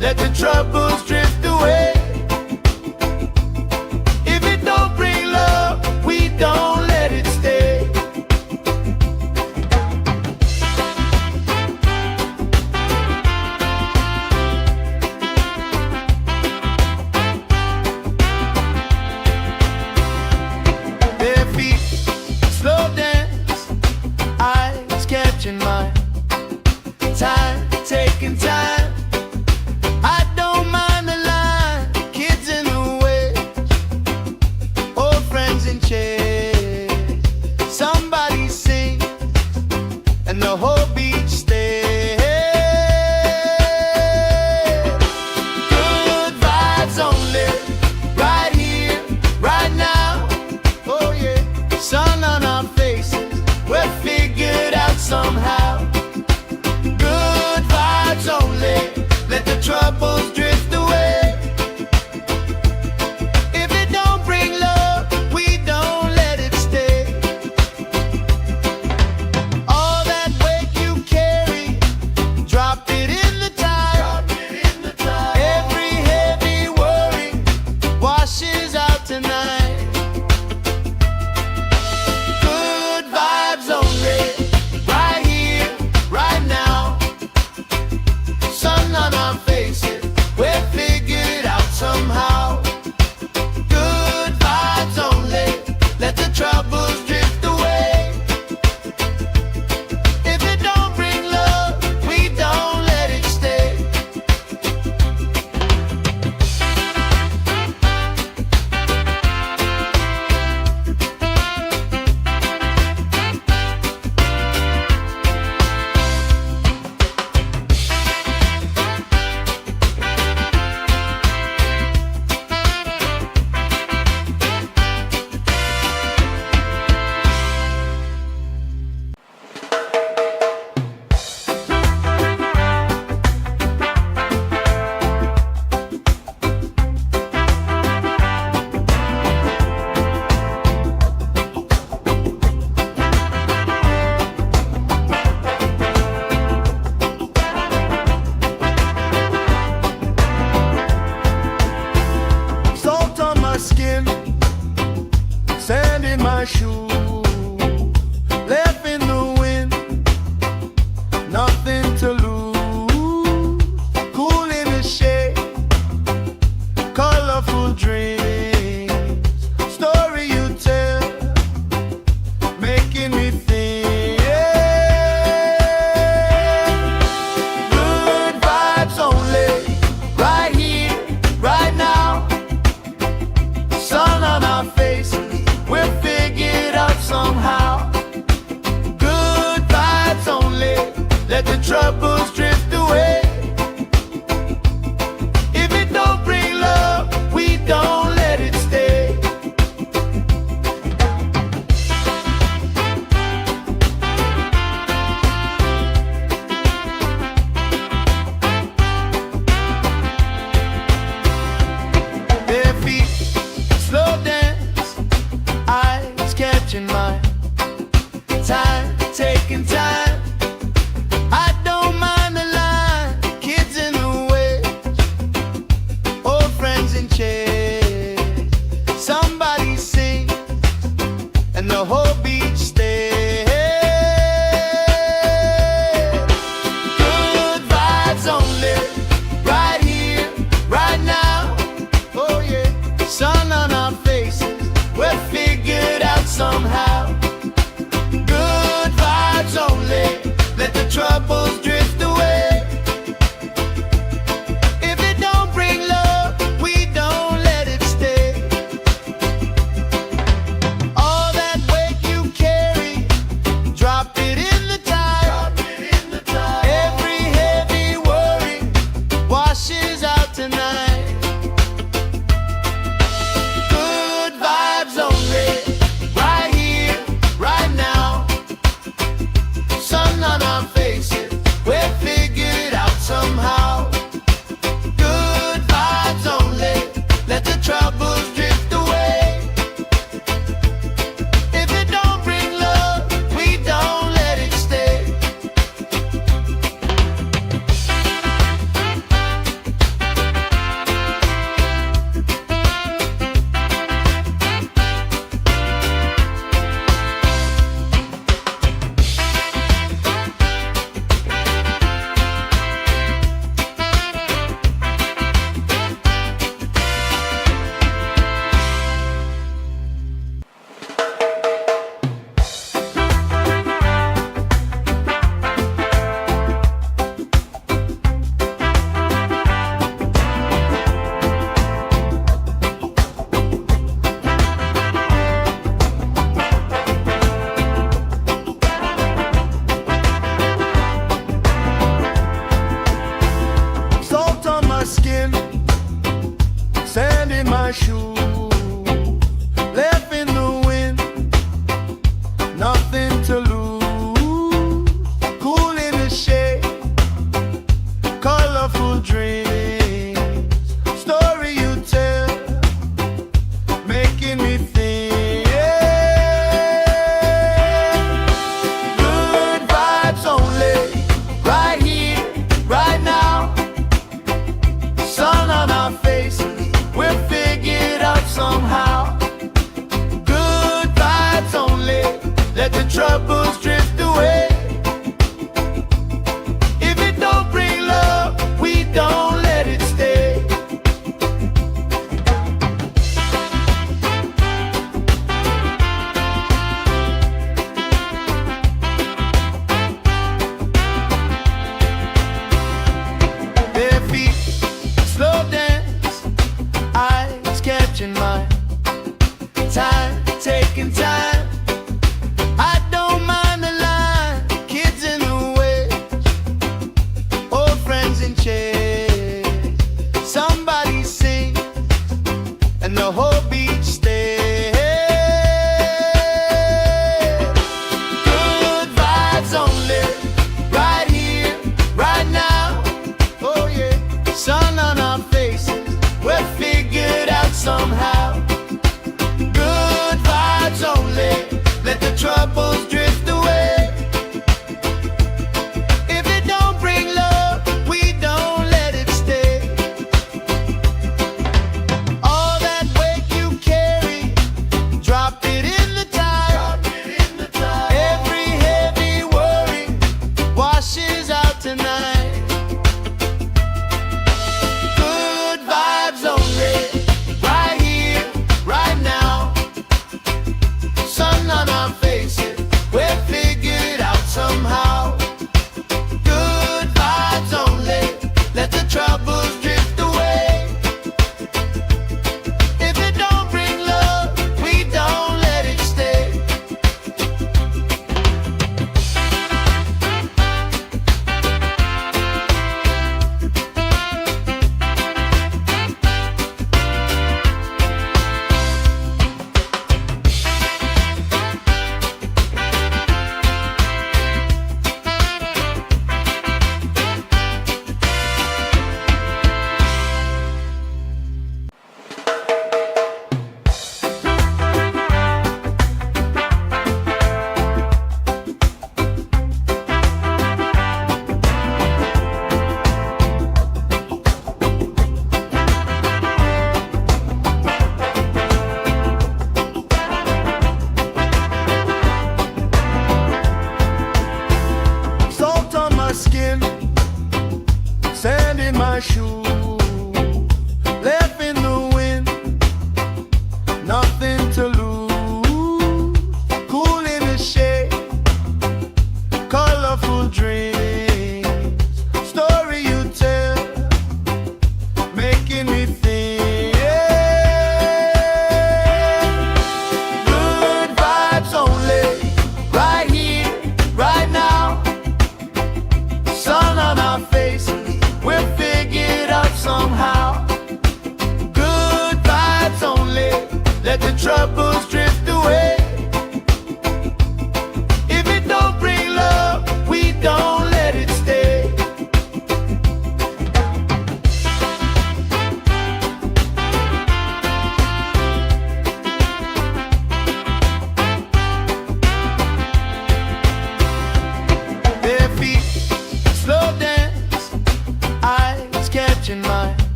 let the troubles drift away. If it don't bring love, we don't let it stay. Bare feet, slow dance, eyes catching mine. Time, taking time. I don't mind the line, kids in the way, old friends in chairs. Somebody sings, and the whole beach stays. Good vibes only, right here, right now. Oh yeah, sun on our faces, we're figured out somehow. Good vibes only, let the troubles drift away. If it don't bring love, we don't let it stay. All that weight you carry, drop it in the tide. Every heavy worry washes out tonight. Good vibes only, right here, right now. Sun on our faces, we'll figure it out somehow. Good vibes only, let the troubles drift away. If it don't bring love, we don't let it stay. Salt on my skin, sand in my shoes, left in the wind, nothing to lose. Cool in the shade, colorful dreams, story you tell, making me think. Good vibes only, right here, right now. Sun on our faces, we'll figure it out somehow. Good vibes only, let the troubles drift away. If it don't bring love, we don't let it stay. Bare feet, slow dance, eyes catching mine. Time, taking time. I don't mind the line, kids in the way, old friends in chairs. Somebody sings, and the whole beach stays. Good vibes only, right here, right now. Oh yeah, sun on our faces, we're figured out somehow. Good vibes only, let the troubles drift away. If it don't bring love, we don't let it stay. All that weight you carry, drop it in the tide.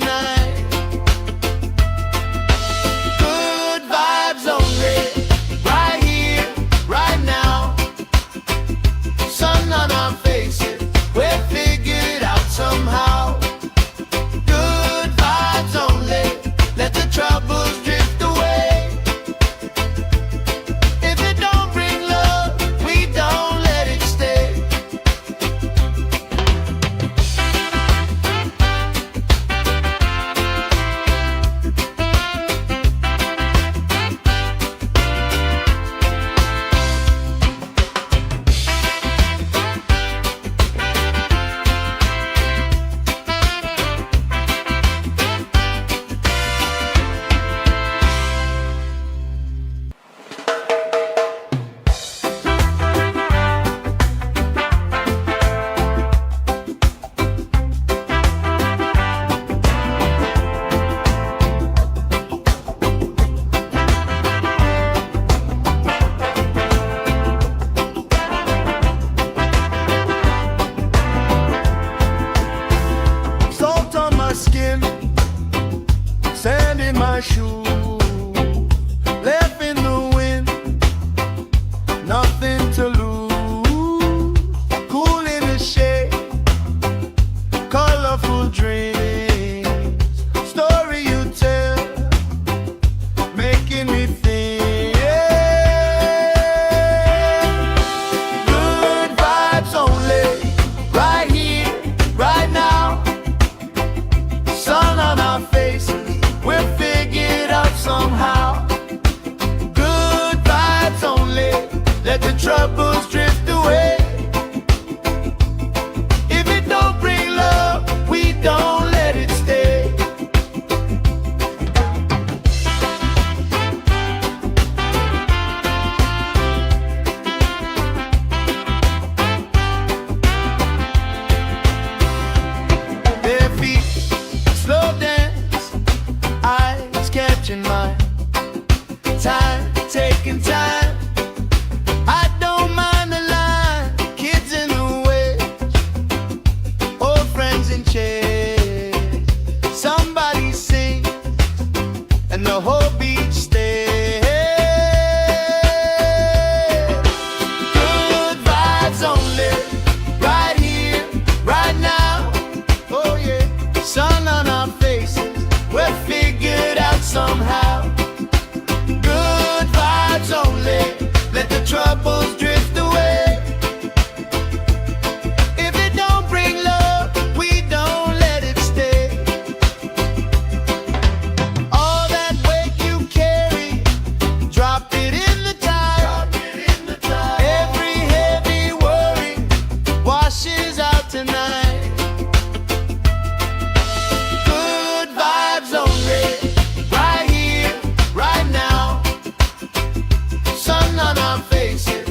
tonight. Good vibes only, right here, right now. Sun on our faces, we're figured out somehow. Good vibes only, let the troubles drift away. If it don't bring love, we don't let it stay. Salt on my skin, sand in my shoes, left in the wind, nothing to lose. Cool in the shade, colorful dreams, story you tell, making me think. Good vibes only, right here, right now. Sun on our faces, we're figured out somehow. Good vibes only, let the troubles drift away. If it don't bring love, we don't let it stay. Bare feet, slow dance, eyes catching mine. Time, taking time. I don't mind the line. Kids in the way, old friends in chairs. Somebody sing, and the whole beach stays. Good vibes only, right here, right now. Oh yeah, sun on our faces, we're figured out somehow. Good vibes only, let the troubles drift away. If it don't bring love, we don't let it stay. All that weight you carry, drop it in the tide. Every heavy worry washes out tonight. Good vibes only, right here, right now. Sun on our faces,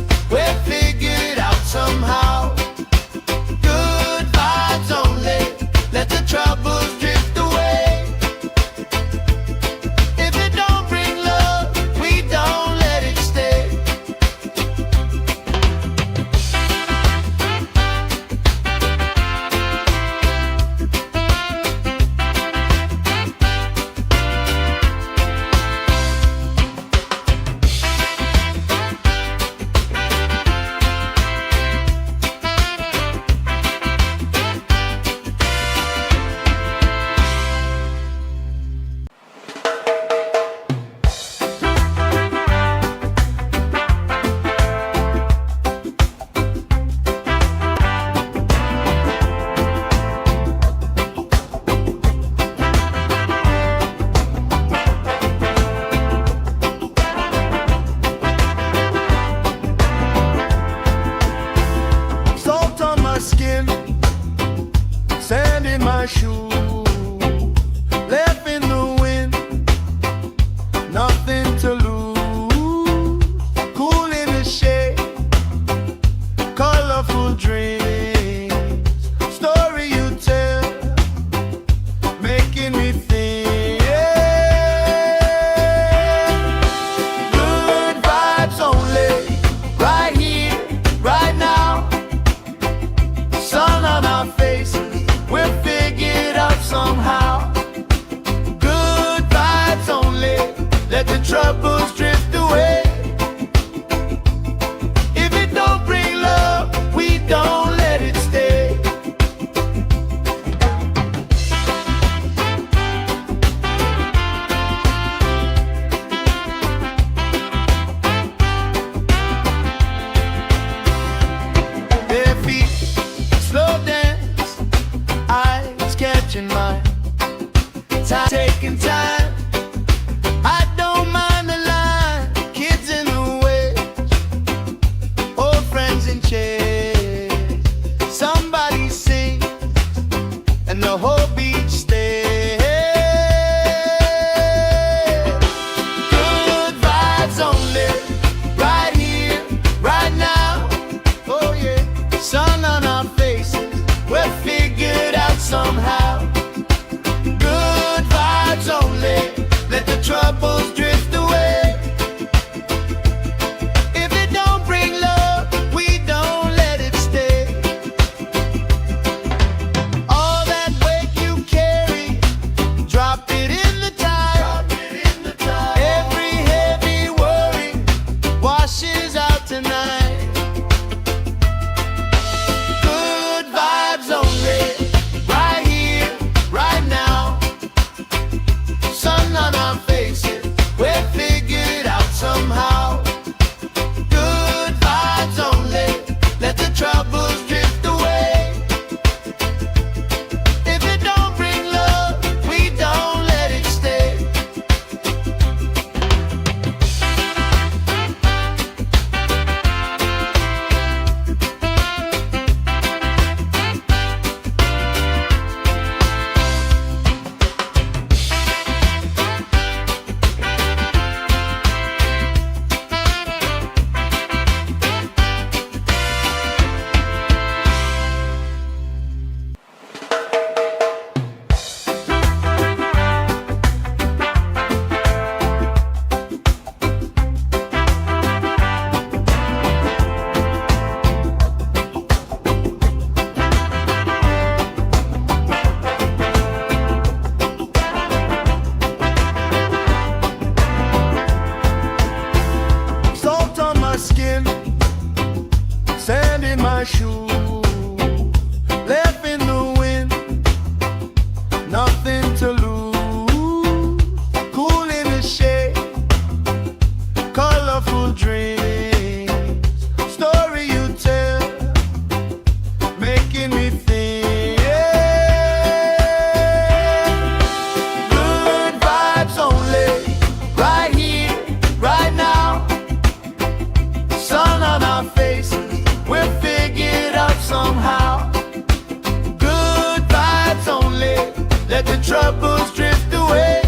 troubles drift away.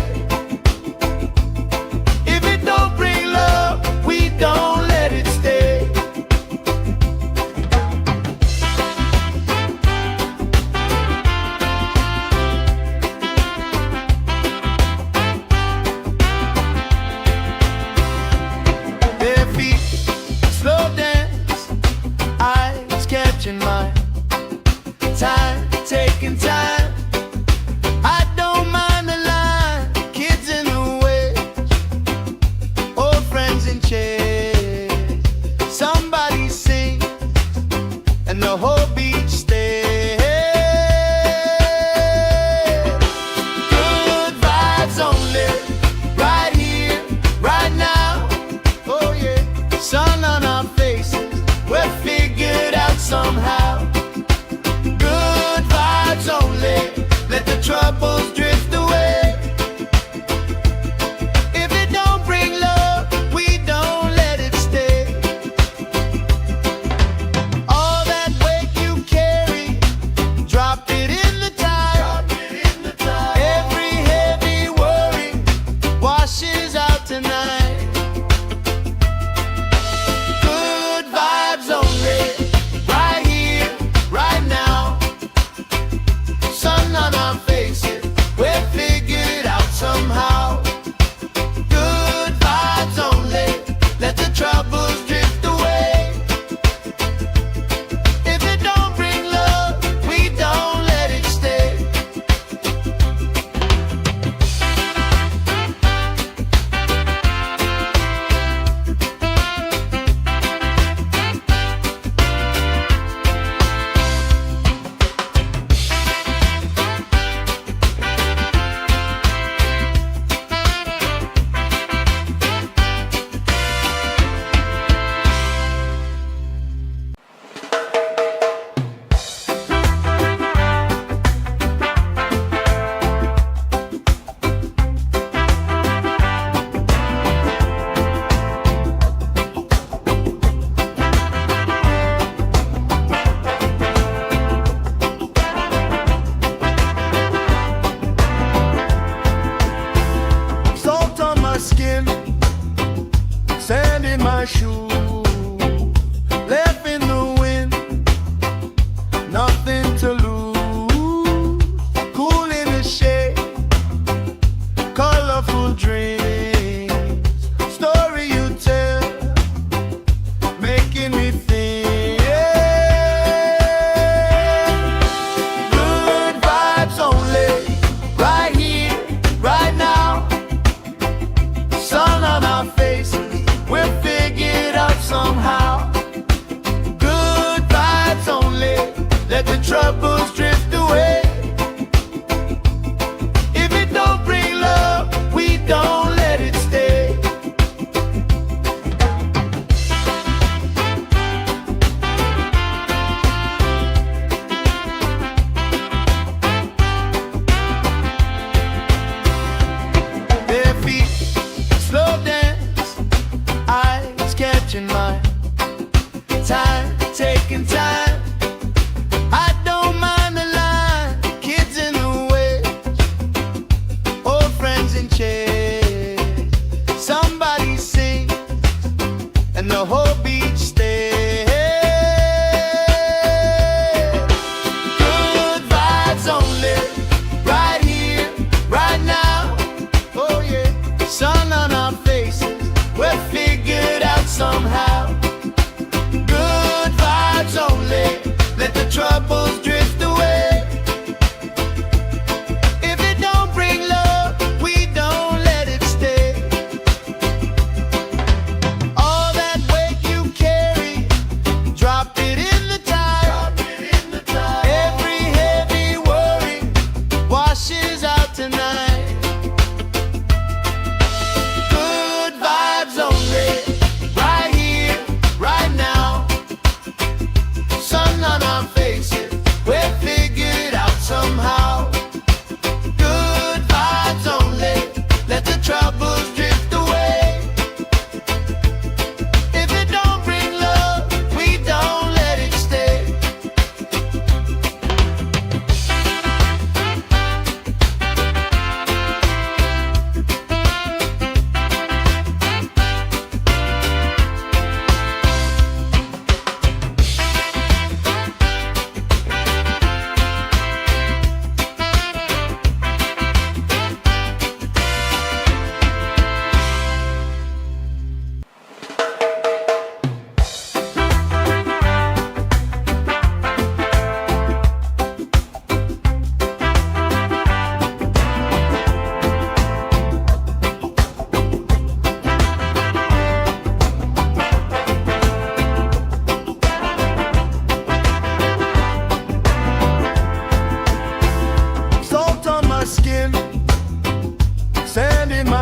If it don't bring love, we don't let it stay. Bare feet, slow dance, eyes catching mine. Time, taking time. I don't mind the line. Kids in the way, old friends in chairs. Somebody sings and the whole beach stays. Good vibes only, right here, right now. Oh yeah, sun on our faces, we're figured out somehow. Good vibes only, let the troubles drift away. If it don't bring love, we don't let it stay. All that weight you carry, drop it in the tide. Every heavy worry washes out tonight. Good vibes only, right here, right now. Sun on our faces, we're figured out somehow. Good vibes only, let the troubles drift away. If it don't bring love, we don't let it stay. Salt on my skin, sand in my shoes, left in the wind, nothing to lose. Cool in the shade, colorful dreams, story you tell, making me think. Good vibes only, right here, right now. Sun on our faces, we're figured out somehow. Good vibes only, let the troubles drift away. If it don't bring love, we don't let it stay. Bare feet, slow dance, eyes catching mine. Time, taking time. I don't mind the line. Kids in the way, old friends in chairs. Somebody sings and the whole beach stays. Good vibes only, right here, right now. Oh yeah, sun on our faces, we're figured out somehow. Good vibes only, let the troubles drift away. If it don't bring love, we don't let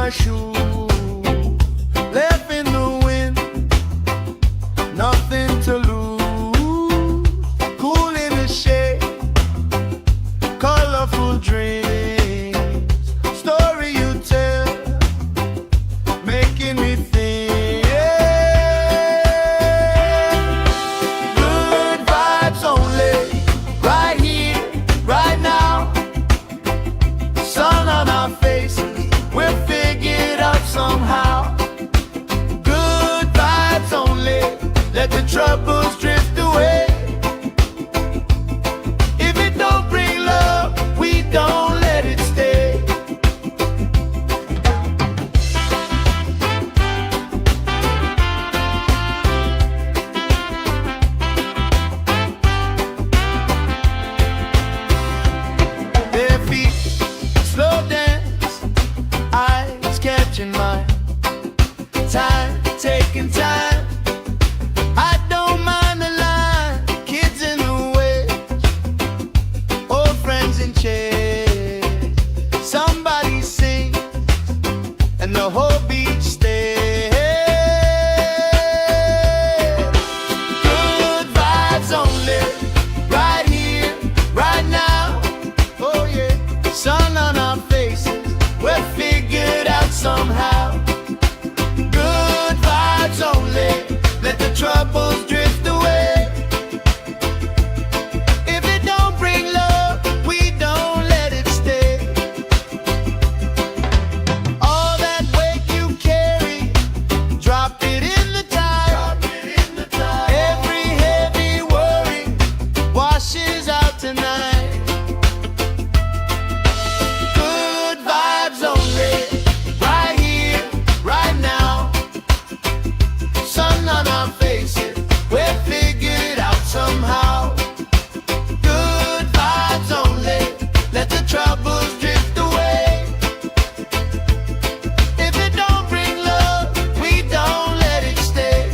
my shoe, left in the wind, nothing to lose. Cool in the shade, colorful dreams, story you tell, making me think. Good vibes only, right here, right now. Sun on our faces, we're figured out somehow. Good vibes only, let the troubles drift away. If it don't bring love, we don't let it stay. Their feet slow dance, eyes catching mine, time taking time. I don't mind the line, kids in the way, old friends in chairs. Somebody sings and the whole beach stays. Good vibes only, right here, right now. Oh yeah, sun on our faces, we're figured out somehow. Good vibes only, let the troubles drift away. If it don't bring love, we don't let it stay. All that weight you carry, drop it in the tide. Every heavy worry washes out tonight. Good vibes only, right here, right now. Sun on our faces, we're figured out somehow. Good vibes only, let the troubles drift away. If it don't bring love, we don't let it stay.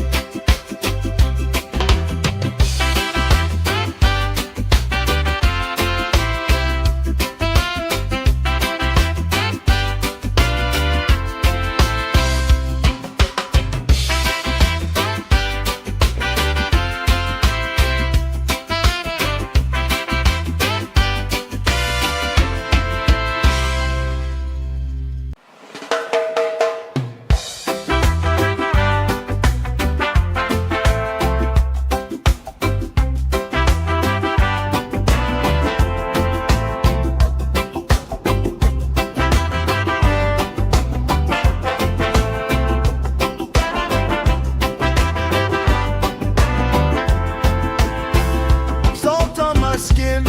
Salt on my skin,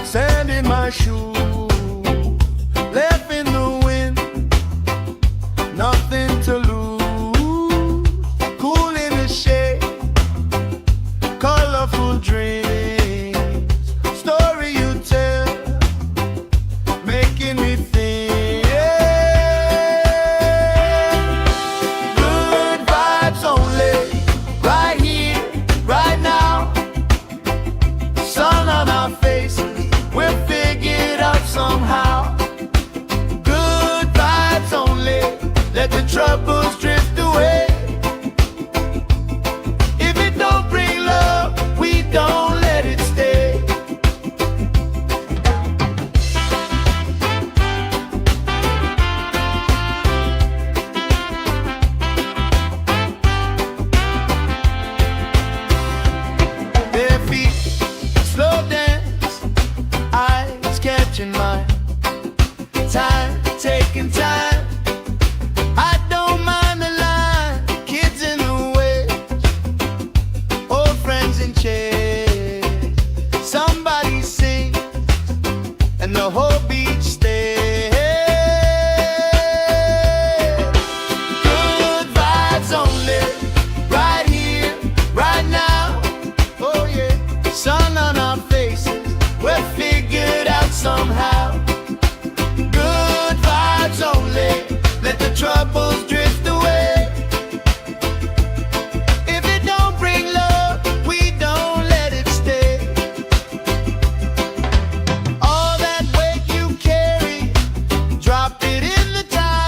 sand in my shoe, left in the wind, nothing to lose. Cool in the shade, colorful dreams, story you tell, making me think. Good vibes only, right here, right now. Sun on our faces, we're figured out somehow. Good vibes only, let the troubles drift away. If it don't bring love, we don't let it stay. Their feet slow dance, eyes catching mine, time taking time. I don't mind the line, kids in the way, old friends in chairs. Somebody sings and the whole beach stays. Good vibes only, right here, right now. Oh yeah, sun on our faces, we're figured out somehow. Good vibes only, let the troubles drift away. If it don't bring love, we don't let it stay. All that weight you carry, drop it in the tide.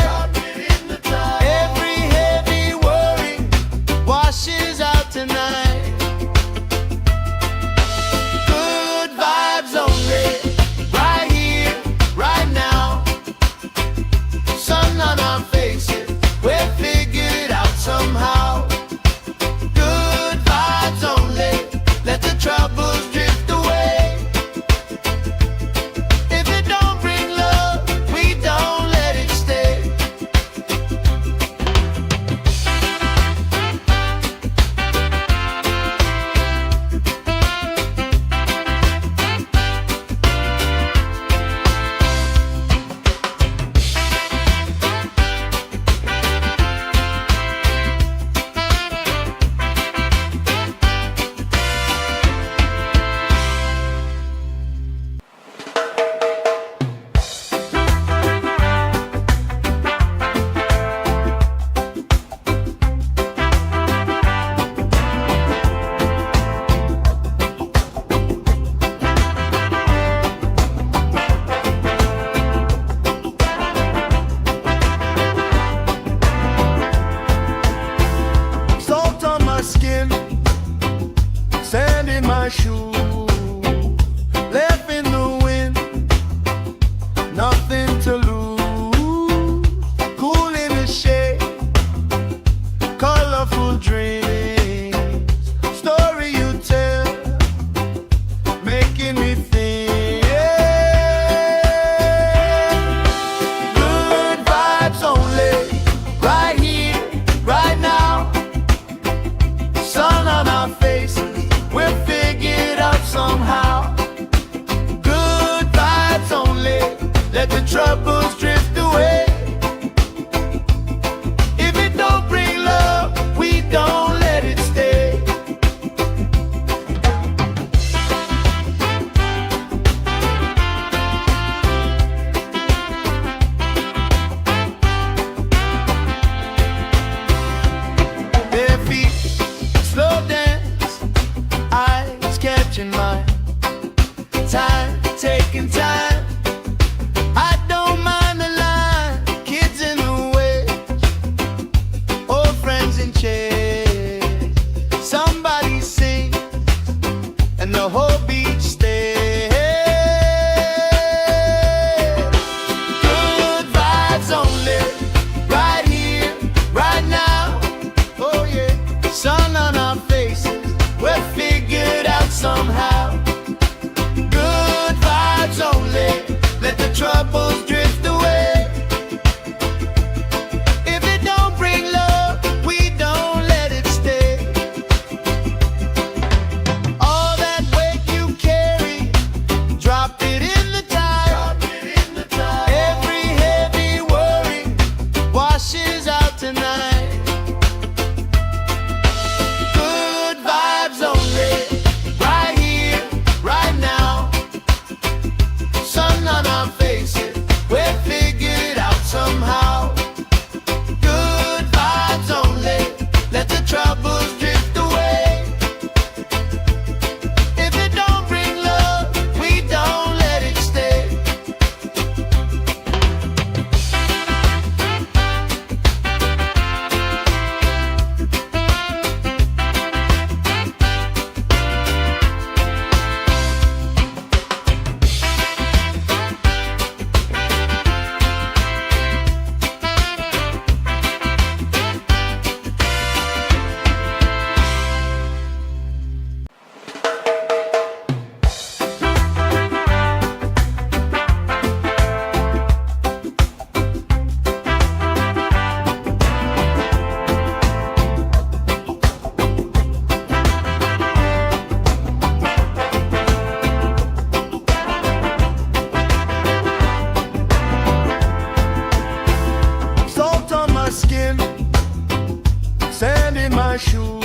my shoe,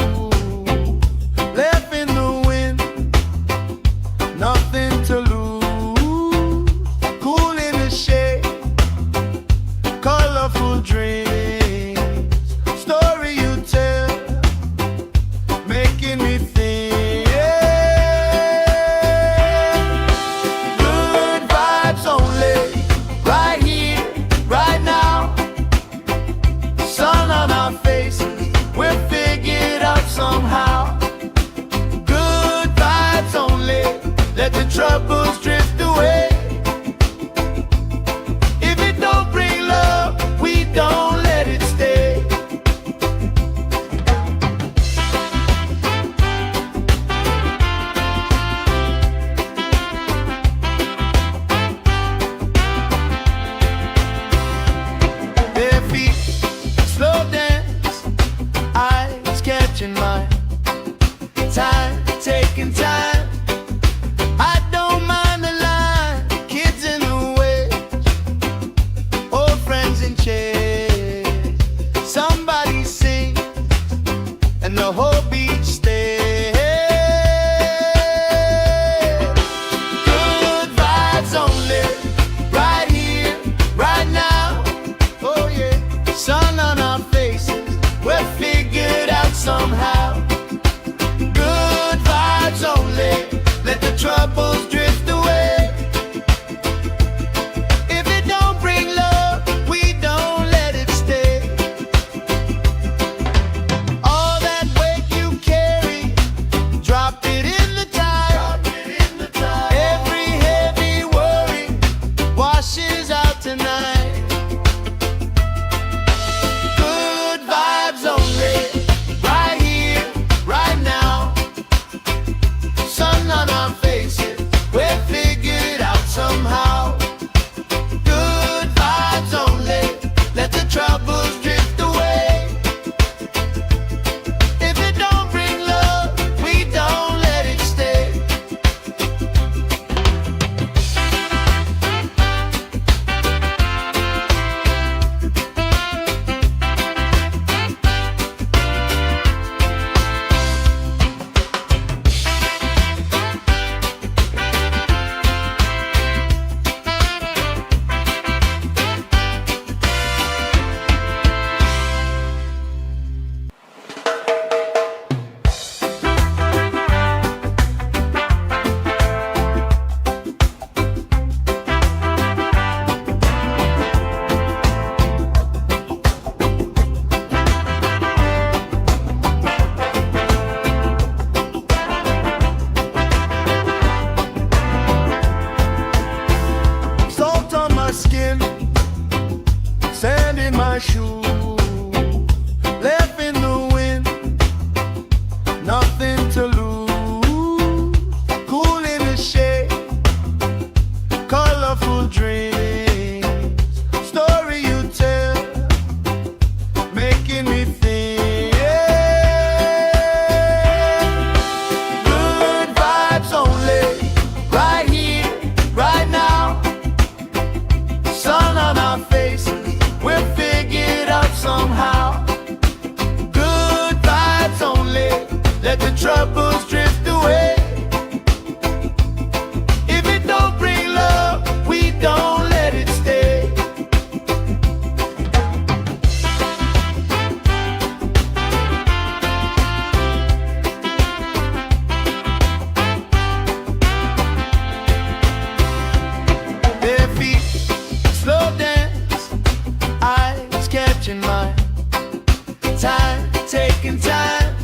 left in the wind, nothing to lose. Cool in the shade, colorful dreams, story you tell, making me think. Good vibes only, right here, right now. Sun on our faces, we'll figure it out somehow. Good vibes only, let the troubles drift away. If it don't bring love, we don't let it stay. Bare feet, slow dance, eyes catching mine. Time, taking time. I don't mind the line. Kids in the way, old friends in chairs. Somebody sing, and the whole beach stays. Good vibes only, right here, right now. Oh yeah, sun on our faces, we're figured out somehow. Good vibes only, let the troubles drift away. If it don't bring love, we don't let it stay. All that weight you carry, drop it in the tide. Every heavy worry washes out tonight. Good vibes only, right here, right now. Sun on our faces, we're figured out somehow. Good vibes only, let the troubles drift away. If it don't bring love, we don't let it stay. Salt on my skin, sand in my shoe, left in the wind, nothing to lose. Cool in the shade, colorful dreams, story you tell, making me think. Good vibes only, right here, right now. Sun on our faces, we're figured out somehow. Good vibes only, let the troubles drift away. If it don't bring love, we don't let it stay. Bare feet, slow dance, eyes catching mine. Time, taking time.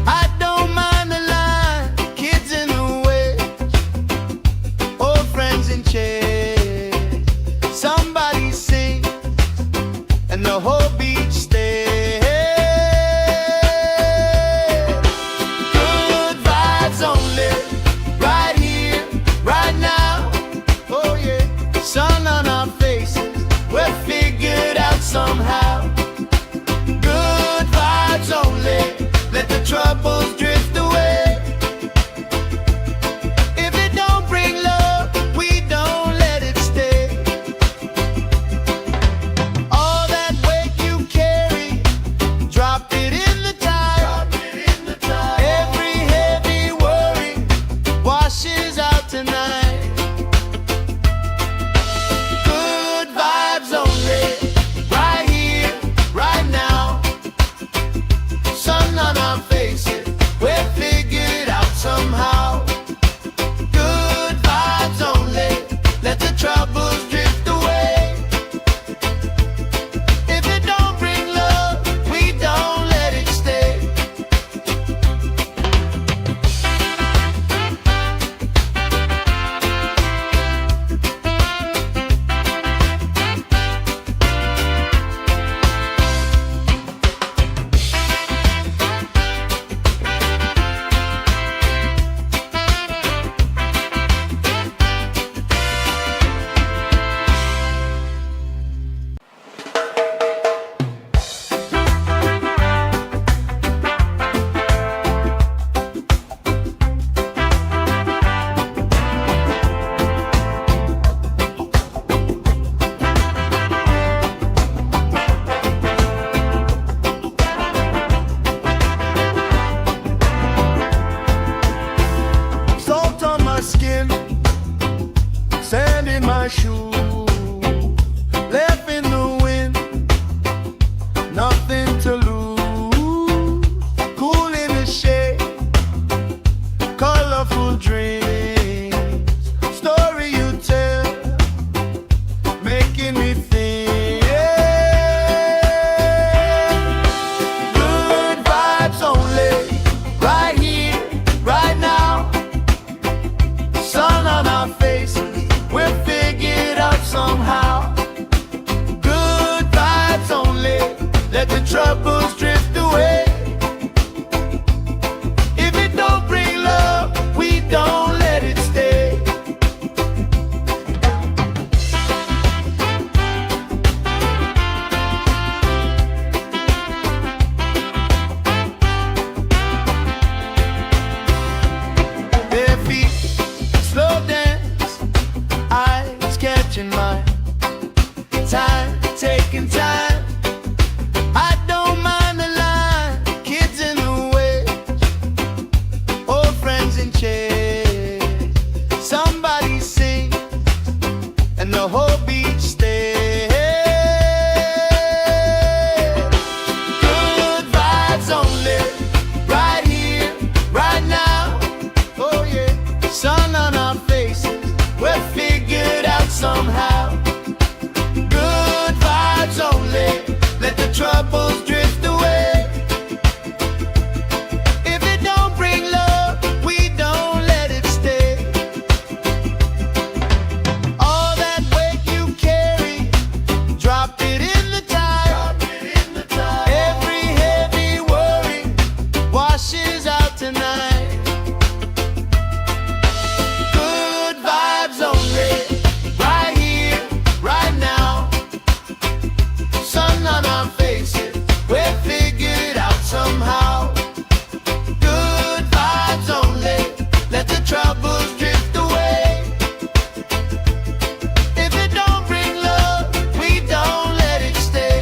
I don't mind the line. Kids in the way, old friends in chairs. Somebody sing, and the whole beach stays. Good vibes only, right here, right now. Oh yeah, sun on our faces, we're figured out somehow. Good vibes only, let the troubles drift away. If it don't bring love, we don't let it stay. All that weight you carry, drop it in the tide. time, taking time. I don't mind the line, kids in the way, old friends in chairs. Somebody sings and the whole beach stays. Good vibes only, right here, right now. Oh yeah, sun on our faces, we're figured out somehow. Good vibes only, let the troubles drift away. If it don't bring love, we don't let it stay. All that weight you carry, drop it in the tide. Every heavy worry washes out tonight. Good vibes only, right here, right now. Sun on our faces, we're figured out somehow. Good vibes only, let the troubles drift away. If it don't bring love, we don't let it stay.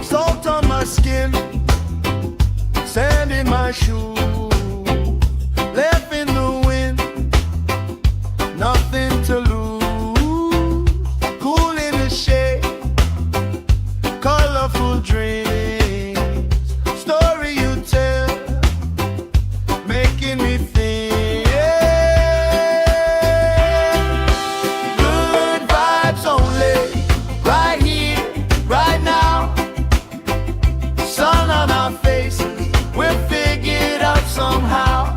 Salt on my skin, sand in my shoes, left in the wind, nothing to lose. Cool in the shade, colorful dreams, story you tell, making me think. Good vibes only, right here, right now. Sun on our faces, we're figured out somehow.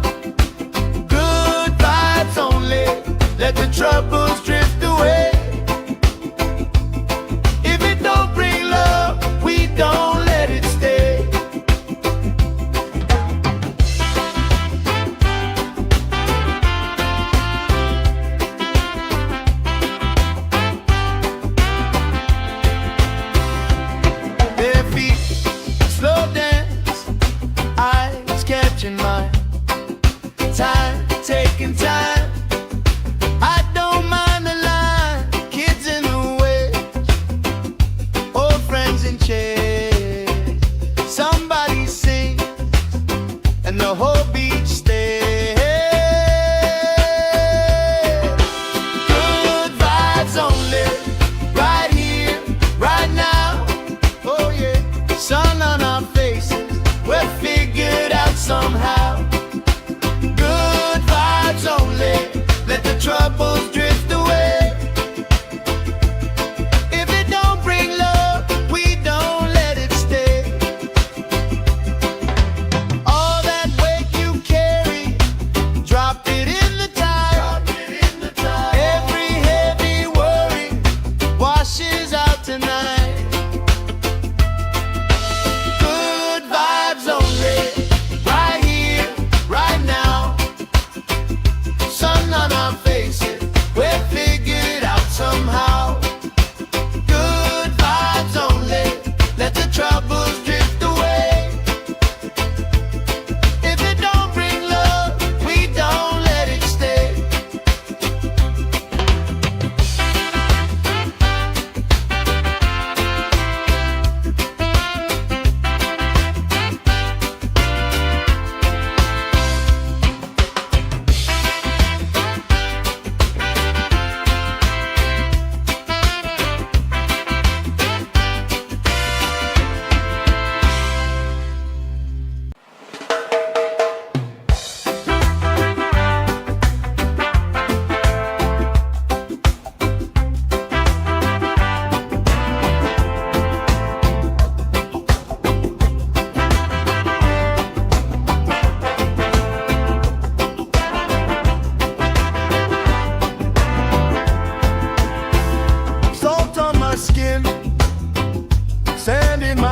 Good vibes only, let the troubles drift away. If it don't bring love, we don't let it stay. Bare feet, slow dance, eyes catching mine. Time, taking time. I don't mind the line,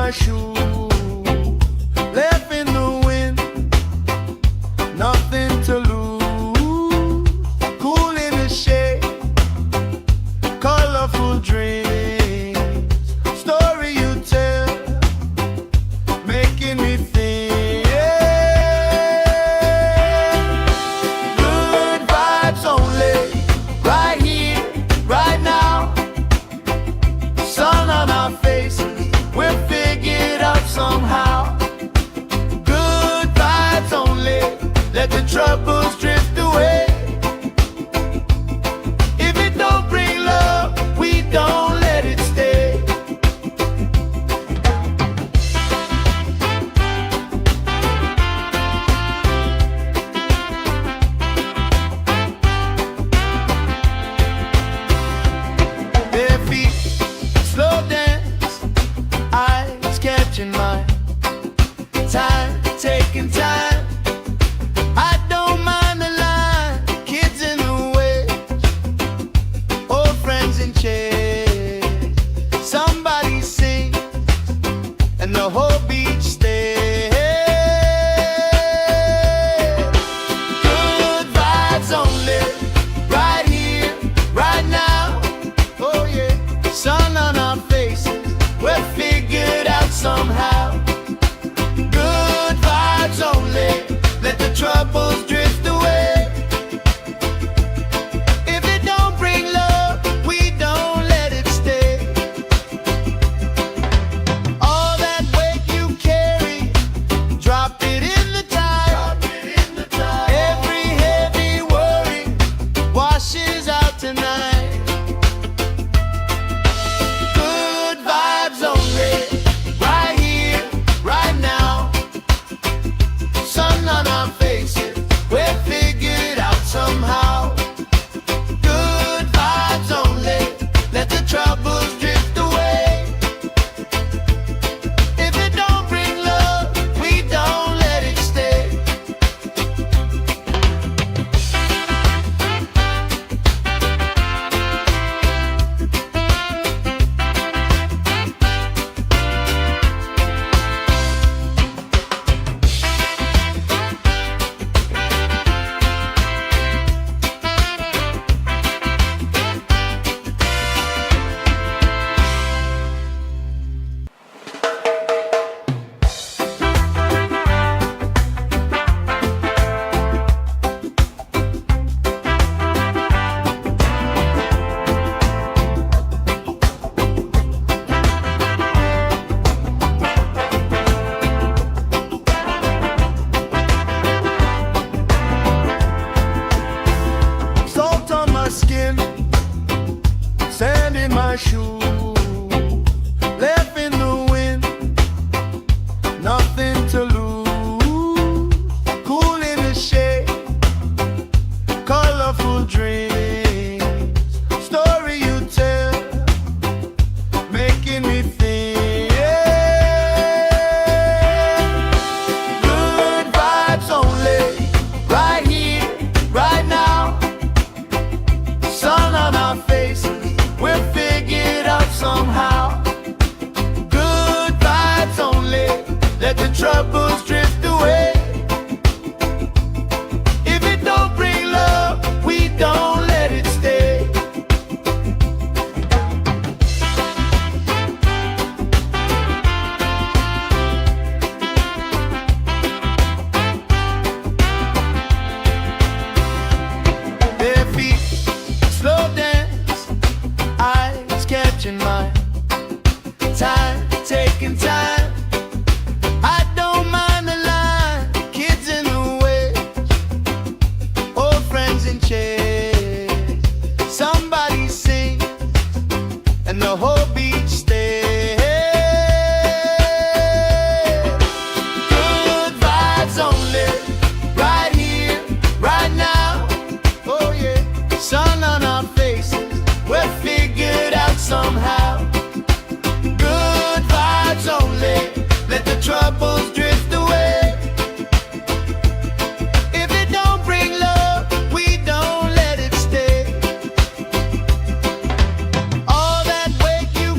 my shoe, left in the wind, nothing to lose. Cool in the shade, colorful dreams, story you tell, making me think. Good vibes only, right here, right now. Sun on our faces, we'll figure it out somehow. Good vibes only, let the troubles drift away. If it don't bring love, we don't let it stay. Bare feet, slow dance, eyes catching mine. Time, taking time. I don't mind the line. Kids in the way, old friends in chairs. Somebody sing, and the whole beach stays. Good vibes only, right here, right now. Oh yeah, sun on our faces, we're figured out somehow. Good vibes only, let the troubles drift away. If it don't bring love, we don't let it stay. All that weight you carry, drop it in the tide. Every heavy worry washes out tonight. Good vibes only, right here, right now. Sun on our faces, we're figured out somehow. Good vibes only, let the troubles drift away. If it don't bring love, we don't let it stay. Salt on my skin, sand in my shoe, left in the wind, nothing to lose. Cool in the shade, colorful dreams, story you tell, making me think. Good vibes only, right here, right now. Sun on our faces, we're figured out somehow. Good vibes only, let the troubles drift away. If it don't bring love, we don't let it stay. Bare feet, slow dance, eyes catching mine. Time, taking time. I don't mind the line. Kids in the way, old friends in chairs. Somebody sing, and the whole beach stays. Good vibes only, right here, right now. Oh yeah, sun on our faces, we're figured out somehow. Good vibes only, let the troubles drift away. If it don't bring love, we don't let it stay. All that weight you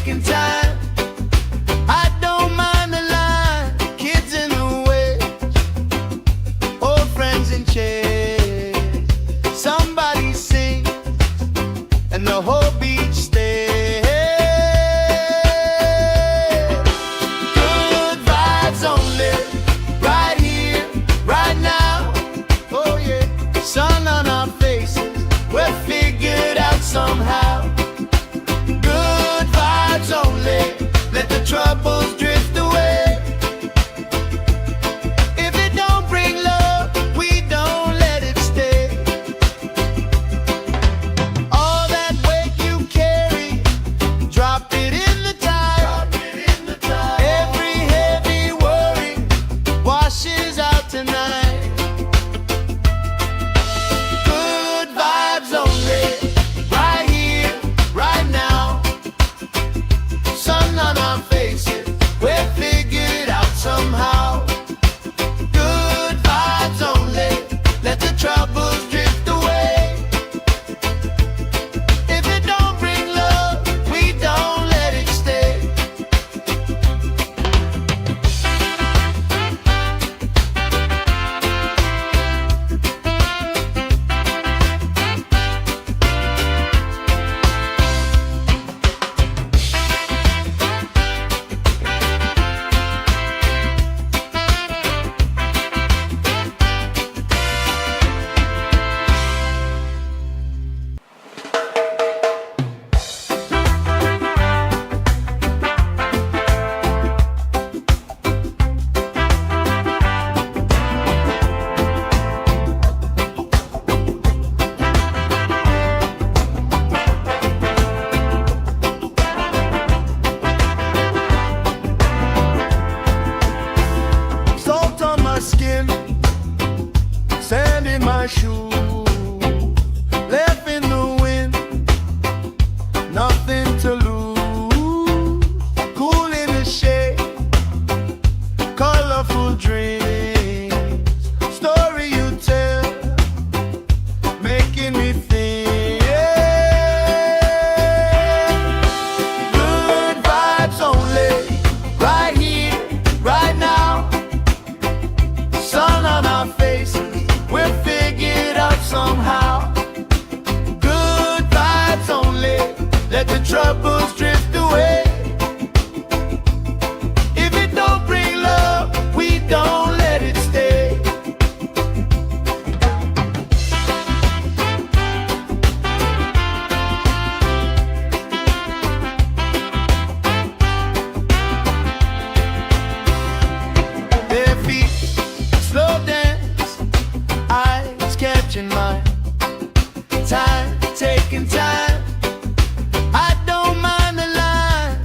taking time. I don't mind the line, kids in the way, old friends in chairs. Somebody sing and the whole beach stays. Good vibes only, right here, right now. Oh yeah, sun on our faces, we're figured out somehow. Good vibes only, let the troubles drift away. If it don't bring love, we don't let it stay. All that weight you carry, drop it in the tide. Every heavy worry washes out tonight. Good vibes only, right here, right now. Sun on our faces, we're figured out somehow. Good vibes only, let the troubles drift away. If it don't bring love, we don't let it stay. Salt on my skin, sand in my shoe, left in the wind, nothing to lose. Cool in the shade, colorful dreams, story you tell, making me think. Good vibes only, right here, right now. Sun on our faces, we're figured out somehow. Good vibes only, let the troubles drift away. If it don't bring love, we don't let it stay. Their feet slow dance, eyes catching mine. Time, taking time. I don't mind the line,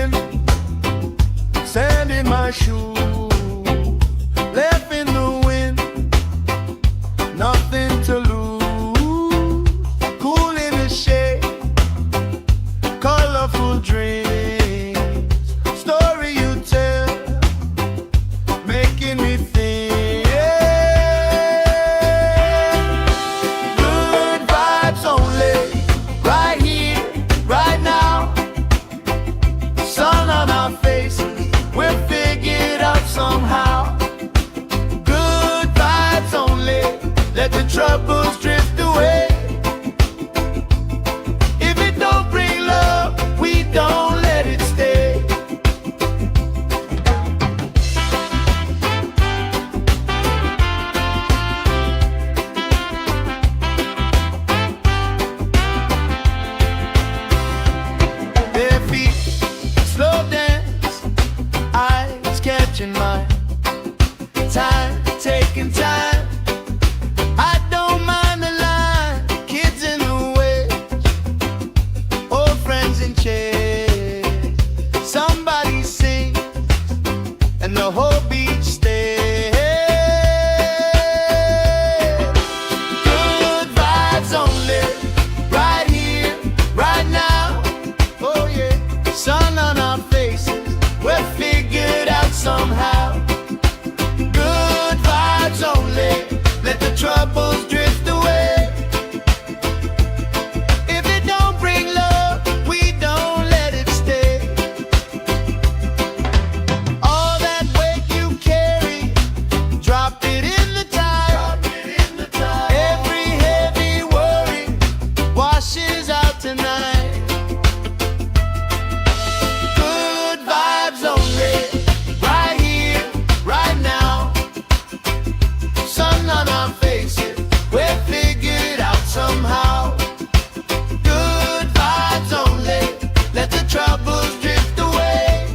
skin, sand in my shoes, left in the wind, nothing to lose. Cool in the shade, colorful dreams, story you tell, making me think. Good vibes only, right here, right now. Sun on our faces, we're figured out somehow. Good vibes only, let the troubles drift away. If it don't bring love, we don't let it stay. Bare feet, slow dance, eyes catching mine. Time, taking time. I don't mind the line, kids in the way, old friends in chairs. Somebody sing, and the whole beach stays. Good vibes only, right here, right now. Oh yeah, sun on our faces, we're figured out somehow. Good vibes only, let the troubles drift away. If it don't bring love, we don't let it stay. All that weight you carry, drop it in the tide. Every heavy worry washes out tonight. Good vibes only, right here, right now. Sun on our faces, we're figured out somehow. Good vibes only, let the troubles drift away.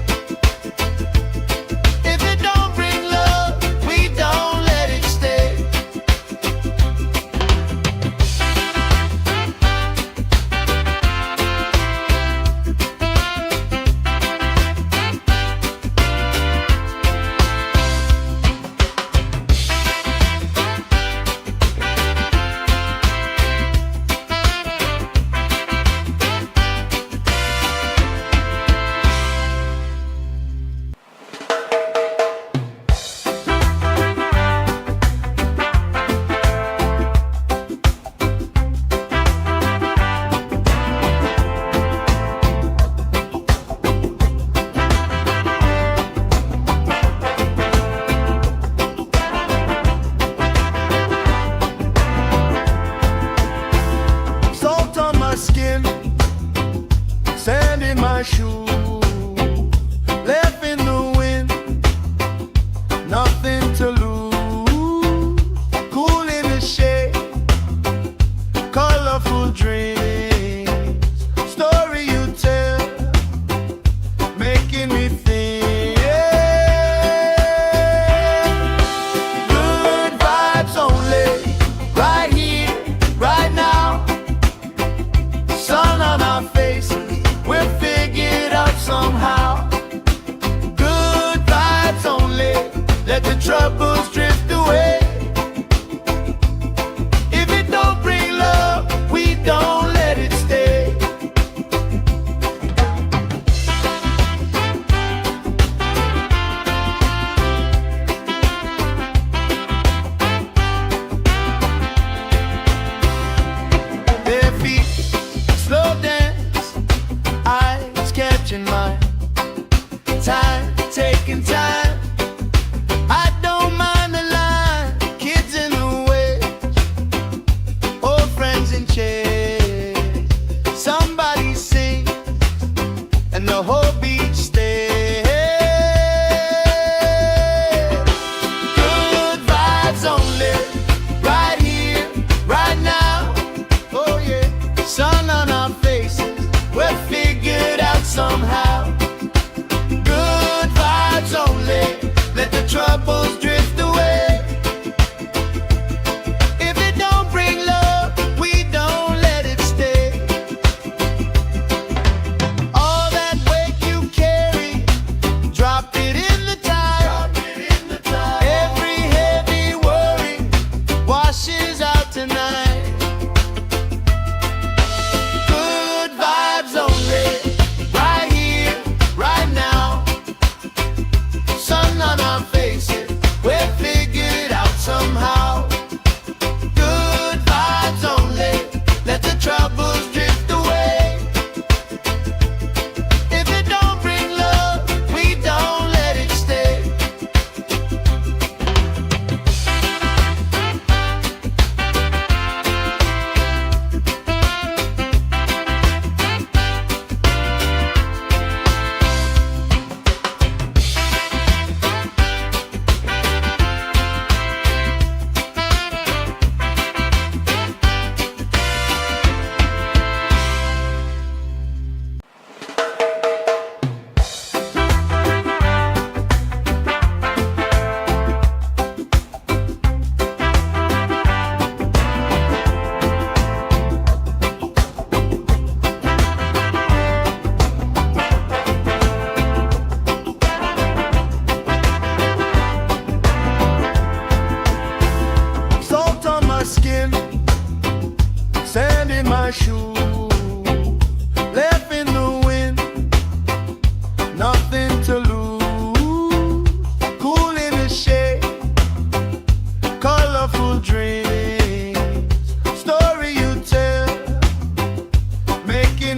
If it don't bring love, we don't let it stay. Salt on my skin, sand in my shoes, left in the wind, nothing to lose. Cool in the shade, colorful dreams, story you tell, making me think. Good vibes only, right here, right now. Sun on our faces, we're figured out somehow. Good vibes only, let the troubles drift away. If it don't bring love, we don't let it stay. Bare feet, slow dance, eyes catching mine. Time, taking time. I don't mind the line, kids in the way, old friends in chairs. Somebody sing, and the whole beach stays. Good vibes only, right here, right now. Oh yeah, sun on our faces, we're figured out somehow. Good vibes only, let the troubles drift away. If it don't bring love, we don't let it stay.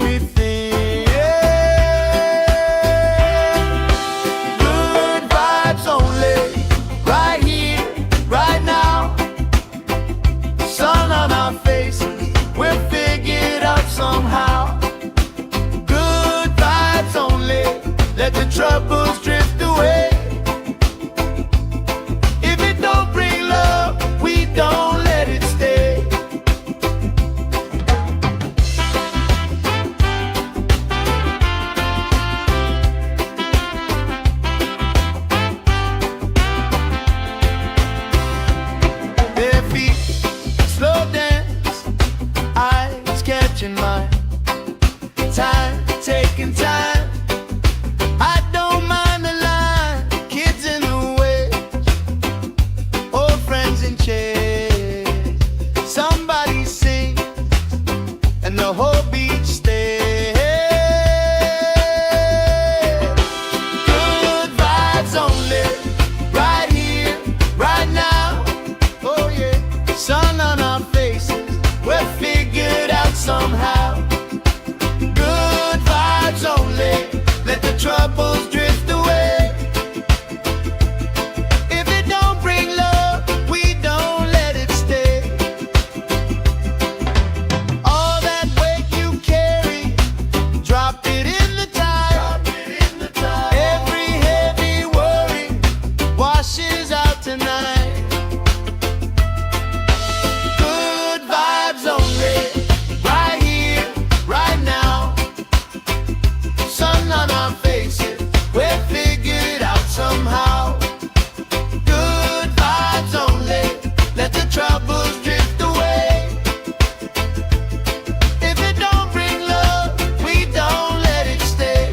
me think. Good vibes only, right here, right now. Sun on our faces, we'll figure it out somehow. Good vibes only, let the troubles drift away. If it don't bring love, we don't let it stay. Bare feet, slow dance, eyes catching mine. Time, taking time. I don't mind the line. Kids in the way, old friends in chairs. Somebody sings and the whole beach stays. Good vibes only, right here, right now. Oh yeah, sun on our faces, we'll figure it out somehow. Good vibes only, let the troubles drift away. If it don't bring love, we don't let it stay. All that weight you carry, drop it in the tide. Every heavy worry washes out tonight. Good vibes only, right here, right now. Sun on our faces, we'll figure it out somehow. Good vibes only, let the troubles drift away. If it don't bring love, we don't let it stay.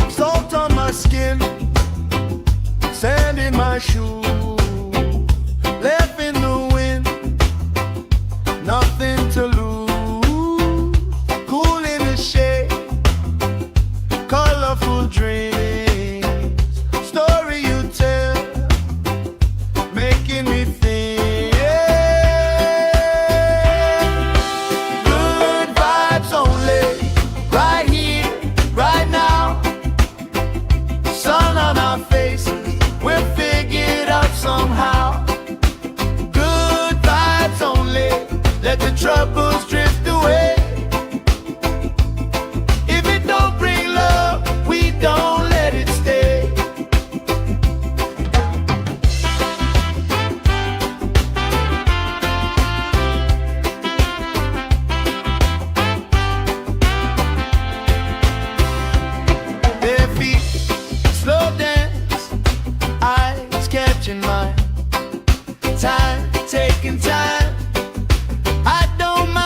Salt on my skin, sand in my shoes, left in the wind, nothing to lose. Cool in the shade, colorful dreams, story you tell, making me think. Good vibes only, right here, right now. Sun on our faces, we'll figure it out somehow. Good vibes only, let the troubles drift away. If it don't bring love, we don't let it stay. Bare feet, slow dance, eyes catching mine. Time, taking time. I don't mind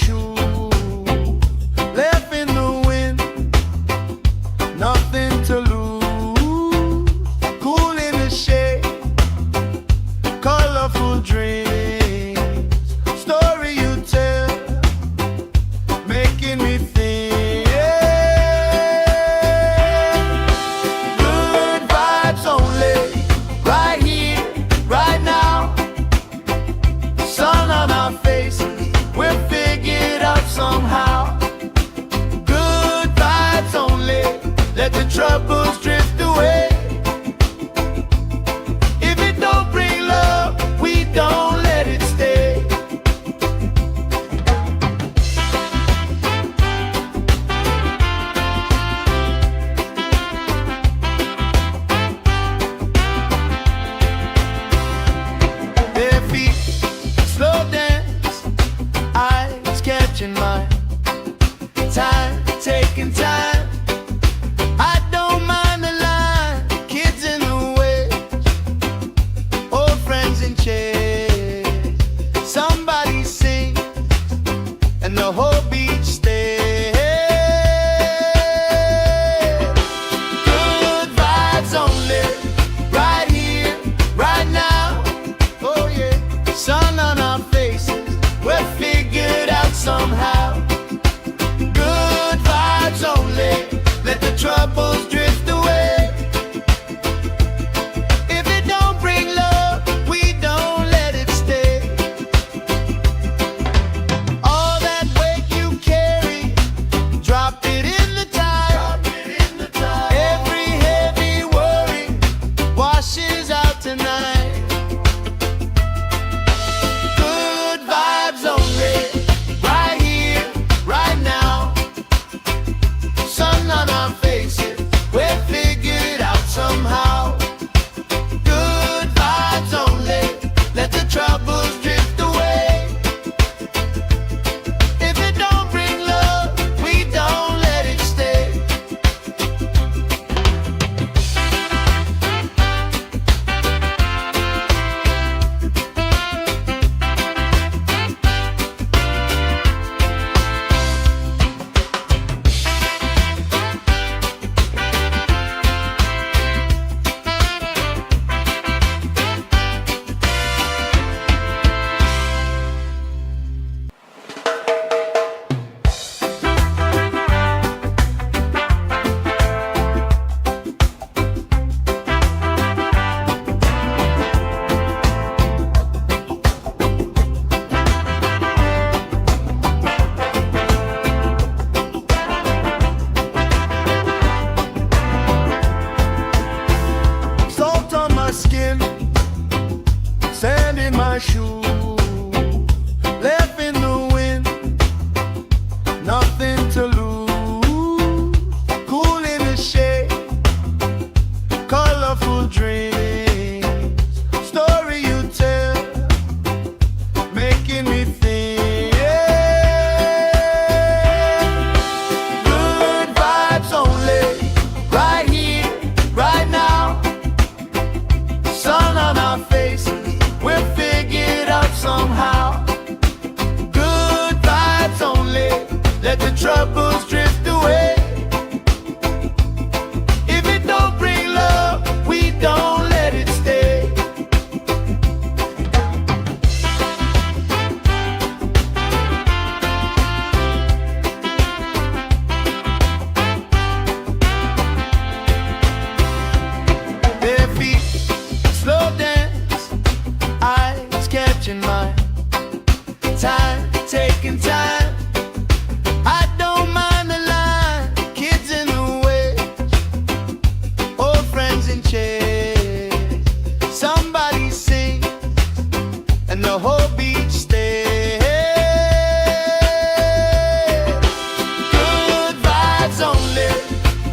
shoes, left in the wind, nothing to lose. Cool in the shade, colorful dreams, story you tell, making me think. Good vibes only, right here, right now. Sun on our faces, we'll figure it out somehow. Good vibes only, let the troubles drift away. If it don't bring love, we don't let it stay. Their feet slow dance, eyes catching mine. Time, taking time. I don't mind the line. Kids in the way, old friends in chairs. Somebody sing, and the whole beach stays. Good vibes only, right here, right now. Oh yeah, sun on our faces, we're figured out somehow. Good vibes only, let the troubles drift away. If it don't bring love, we don't let it stay. All that weight you carry, drop it in the tide. Every heavy worry washes out tonight. Good vibes only, right here, right now. Sun on our faces, we'll figure it out somehow. Good vibes only, let the troubles drift away. If it don't bring love, we don't let it stay. Salt on my skin, sand in my shoes, left in the wind, nothing to lose. Cool in the shade, colorful dreams, story you tell, making me think. Good vibes only, right here, right now. Sun on our faces, we'll figure it out somehow. Good vibes only, let the troubles drift away. If it don't bring love, we don't let it stay. Their feet slow dance, eyes catching mine. Time, taking time. I don't mind the line. Kids in the way, old friends in chairs. Somebody sing, and the whole beach stays. Good vibes only,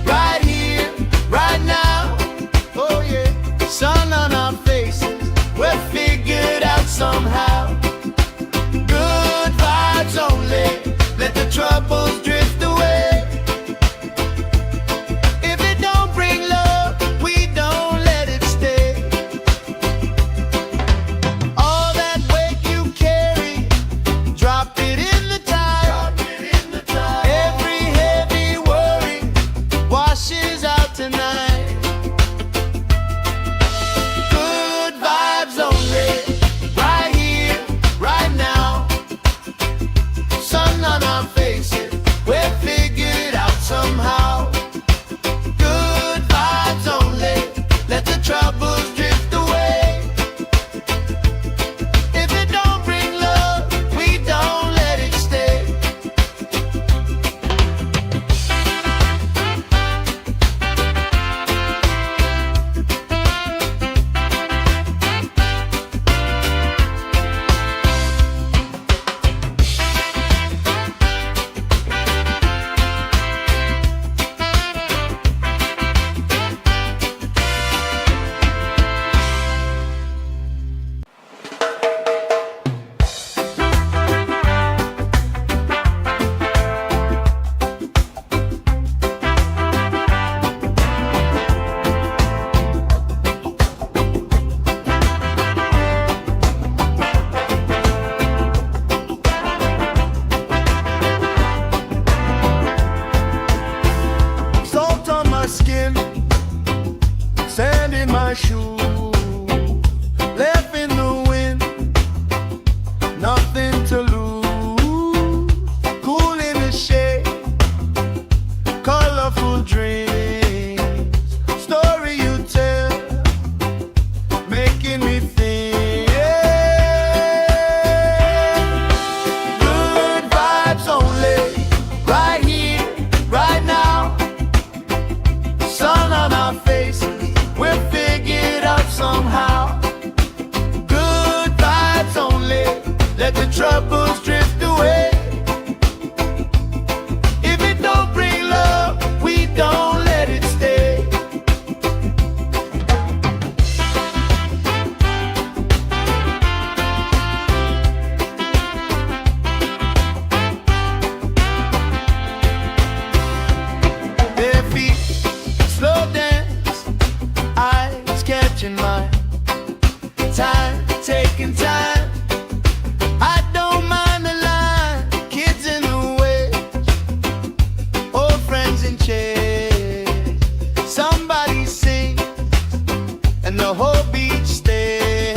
right here, right now. Oh yeah, sun on our faces, we're figured out somehow. Good vibes only, let the troubles drift away. If it don't bring love, we don't let it stay. All that weight you carry, drop it in the tide. Time, taking time. I don't mind the line. Kids in the way, old friends in chairs. Somebody sings and the whole beach stays.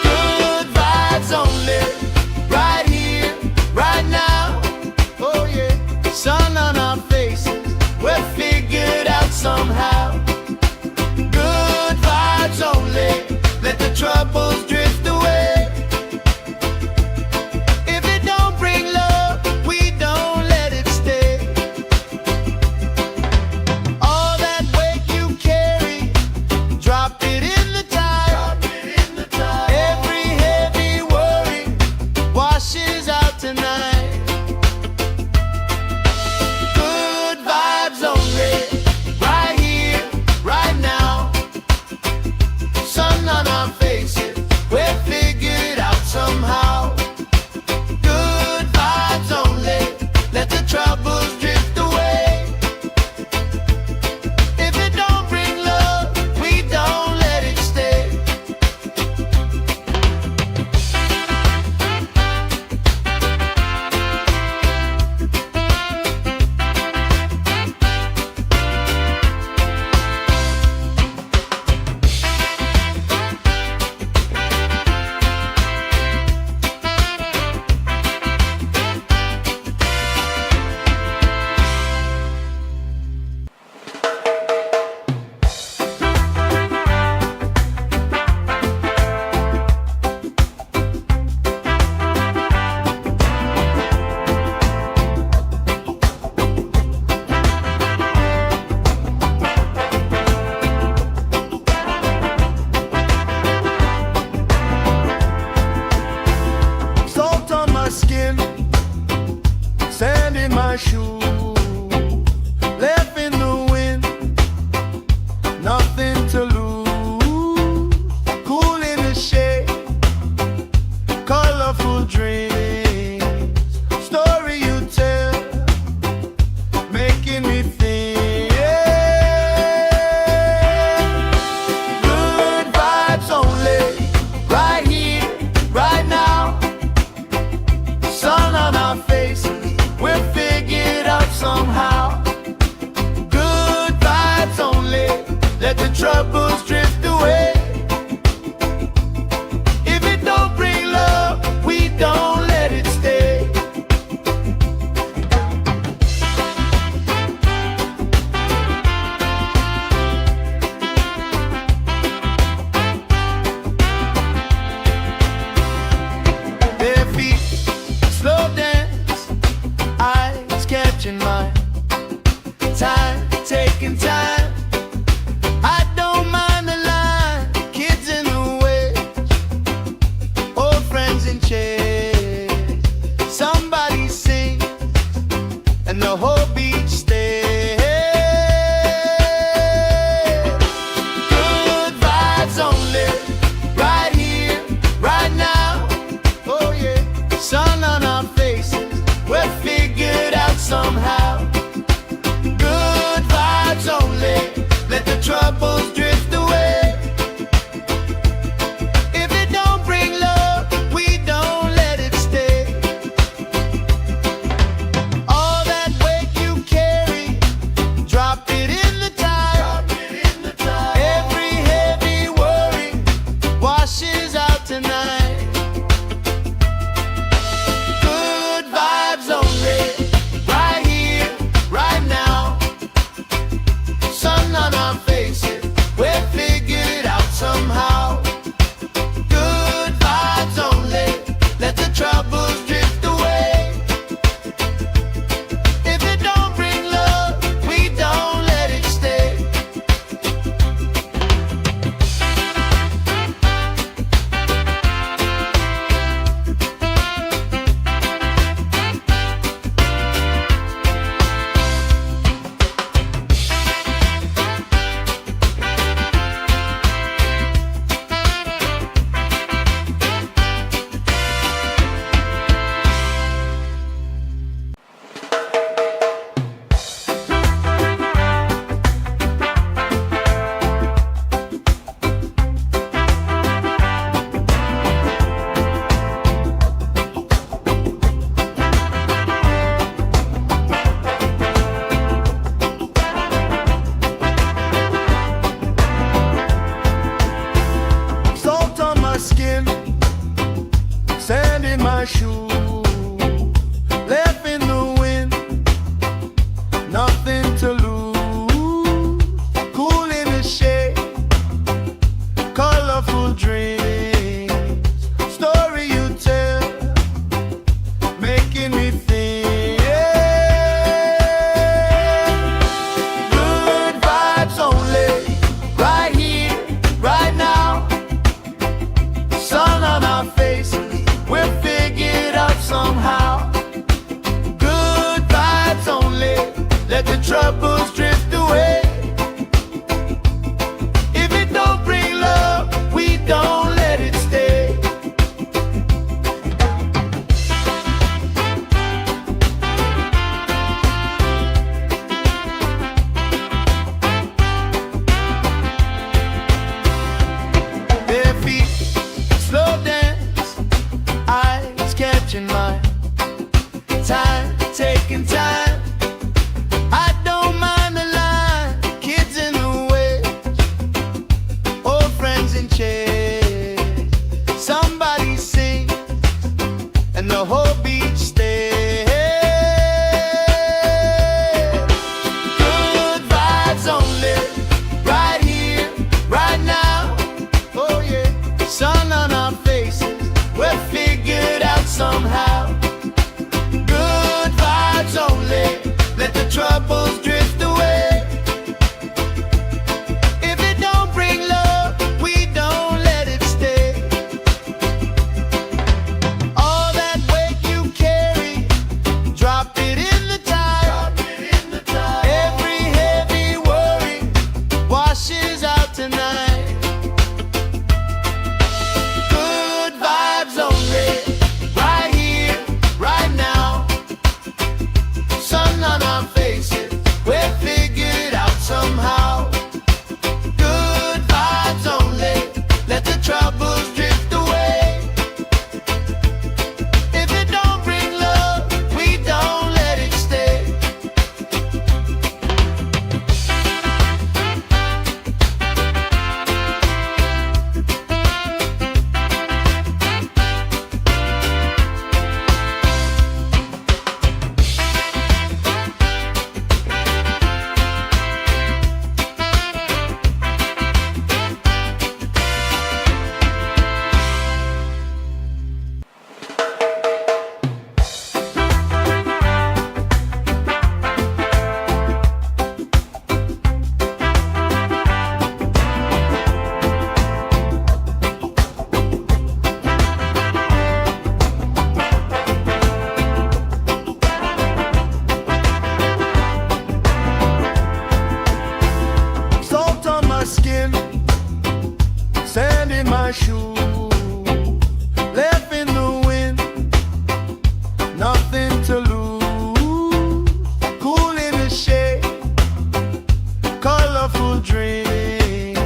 Good vibes only, right here, right now. Oh yeah, sun on our faces, we're figured out somehow. Good vibes only, let the troubles drift away. If it don't bring love, we don't let it stay. All that weight you carry, drop it in the tide. Every heavy worry washes out tonight. Good vibes only, right here, right now. Sun on our faces, we're figured out somehow. Good vibes only, let the troubles drift away. If it don't bring love, we don't let it stay. Salt on my skin, sand in my shoes, left in the wind, nothing to lose. Cool in the shade, colorful dreams, story you tell, making me think. Good vibes only, right here, right now. Sun on our faces, we're figured out somehow. Good vibes only, let the troubles drift away. If it don't bring love, we don't let it stay. Bare feet, slow dance, eyes catching mine. Time, taking time. I don't mind the line. troubles drift away. If it don't bring love, we don't let it stay. All that weight you carry, drop it in the tide. Every heavy worry washes out tonight. Good vibes only, right here, right now. Sun on our faces, we're figured out somehow. Good vibes only, let the troubles drift away. If it don't bring love, we don't let it stay. Salt on my skin, sand in my shoes, left in the wind, nothing to lose. Cool in the shade, colorful dreams,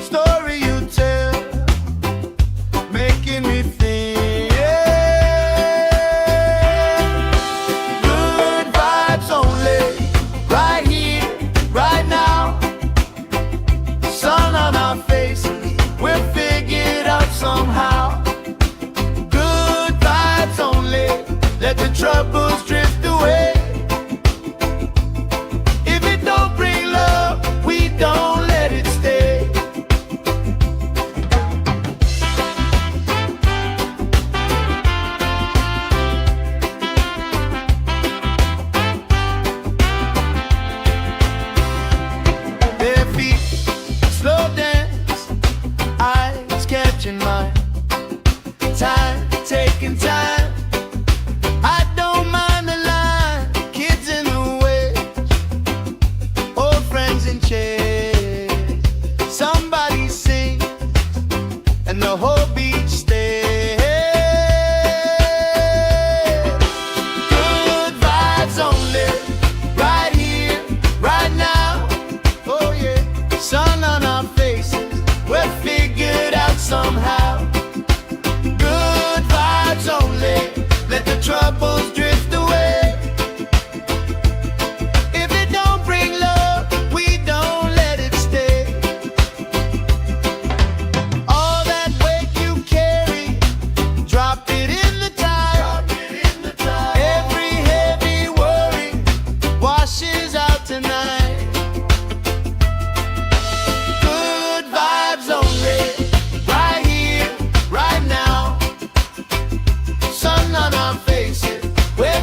story you tell, making me think. Good vibes only, right here, right now. Sun on our faces, we're figured out somehow. Good vibes only, let the troubles drift away. If it don't bring love, we don't let it stay. Bare feet, slow dance, eyes catching mine. Time, taking time. I don't mind the line. Kids in the waves, old friends in chairs. Somebody sings, and the whole beach stays. Good vibes only, right here, right now. Oh yeah, sun on our faces, we're figured out somehow. Good vibes only, let the troubles drift away. If it don't bring love, we don't let it stay. All that weight you carry, drop it in the tide. Every heavy worry washes out tonight. Good vibes only, right here, right now. Sun on our faces, we're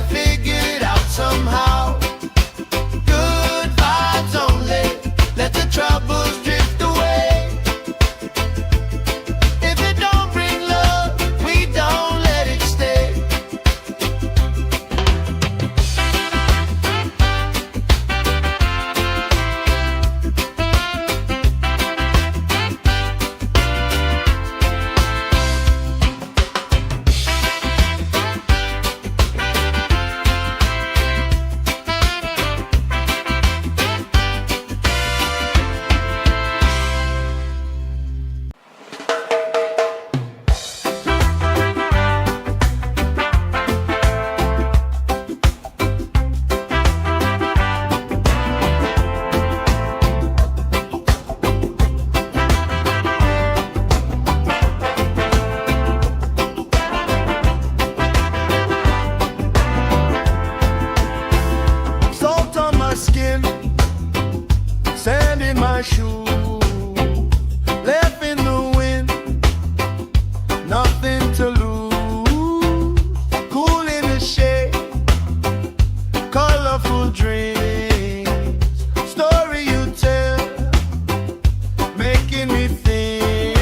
making me think.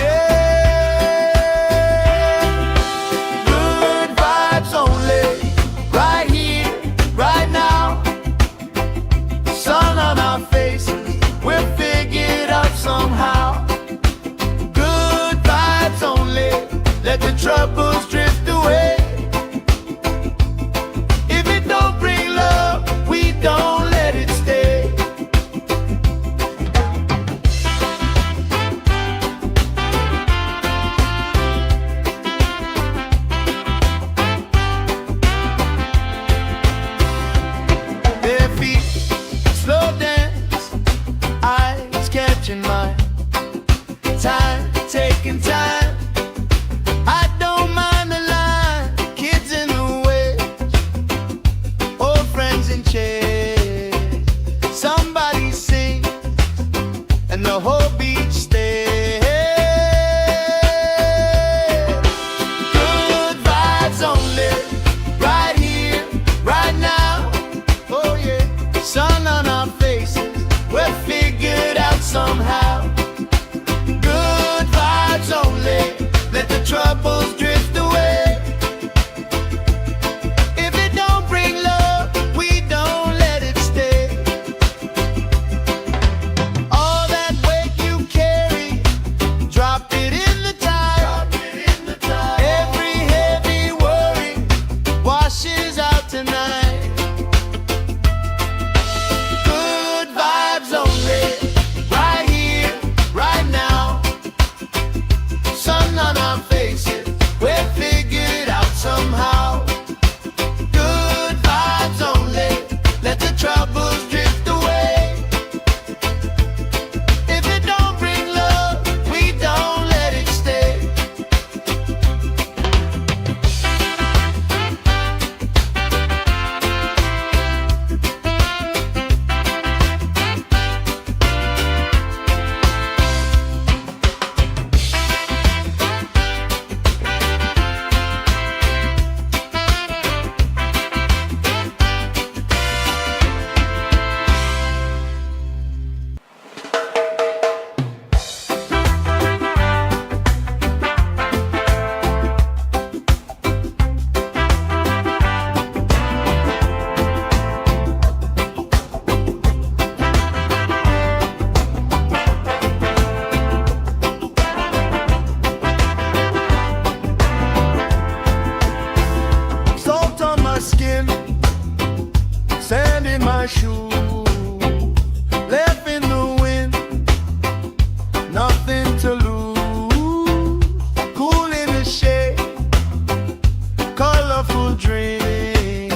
Good vibes only, right here, right now. Sun on our faces, we'll figure it out somehow. Good vibes only, let the troubles drift away. If it don't bring love, we don't let it stay. Bare feet, slow dance, eyes catching mine. Time, taking time. I don't mind the line. Kids in the way, old friends in chairs. Somebody sings and the whole beach stays. Good vibes only, right here, right now. Oh yeah, sun on our faces, we'll figure it out somehow. Good vibes only, let the troubles drift away. If it don't bring love, we don't let it stay. All that weight you carry, drop it in the tide. Every heavy worry washes out tonight. Good vibes only, right here, right now. Sun on our faces, we'll figure it out somehow. Good vibes only, let the troubles drift away. If it don't bring love, we don't let it stay. Salt on my skin, sand in my shoes, left in the wind, nothing to lose. Cool in the shade, colorful dreams,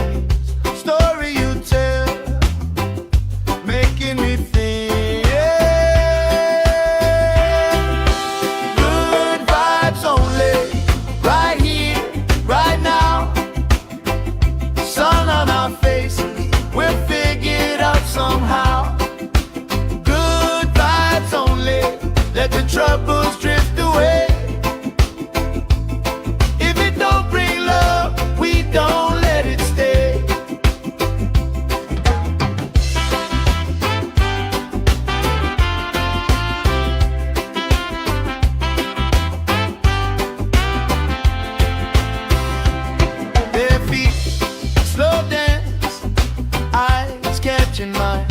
story you tell, making me think. Good vibes only, right here, right now. Sun on our faces, we'll figure it out somehow. Good vibes only, let the troubles drift away. If it don't bring love, we don't let it stay. Bare feet, slow dance, eyes catching mine.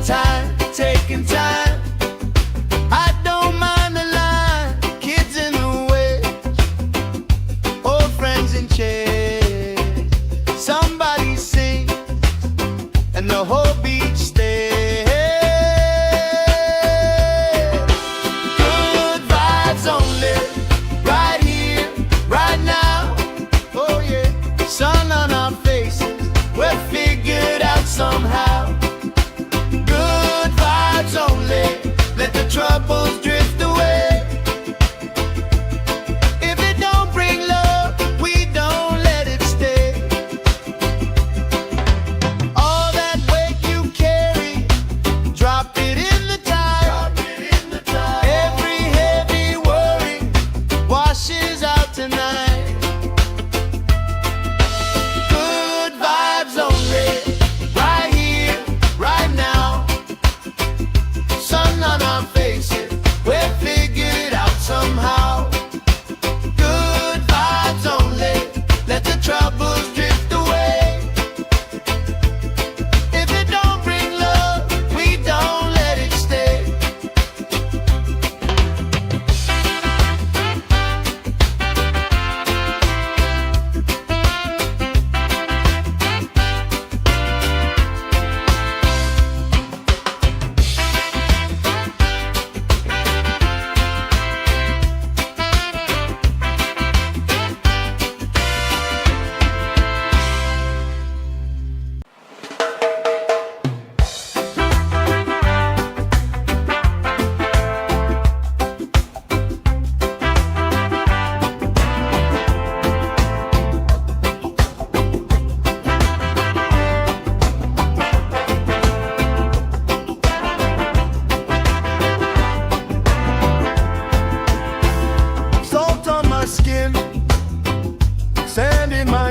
Time, taking time. I don't mind the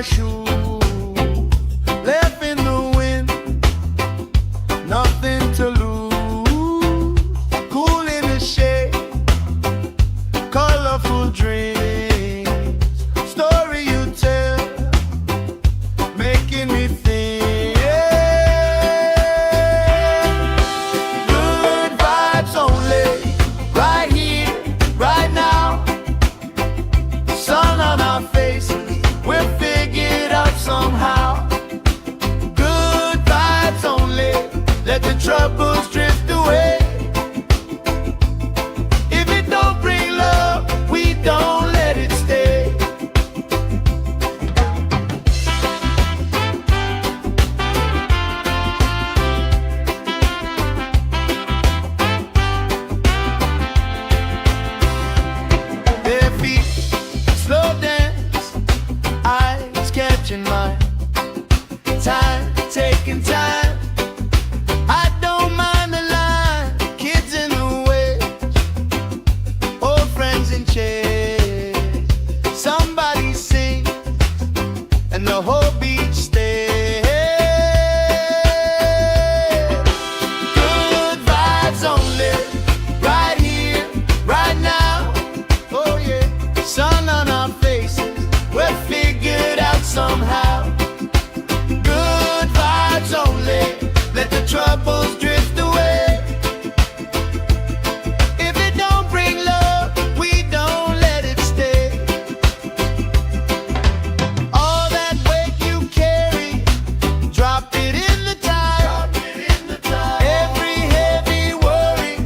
my shoe, left in the wind, nothing to lose. Cool in the shade, colorful dreams, story you tell, making me think. Good vibes only, right here, right now. Sun on our faces, we're figured out somehow. Good vibes only, let the troubles drift away. If it don't bring love, we don't let it stay. Their feet slow dance, eyes catching mine, time taking time. I don't mind the line, kids in the way, old friends in chairs. Somebody sing, and the whole beach stays. Good vibes only, right here, right now. Oh yeah, sun on our faces, we're figured out somehow. Good vibes only, let the troubles drift away. If it don't bring love, we don't let it stay. All that weight you carry, drop it in the tide. Every heavy worry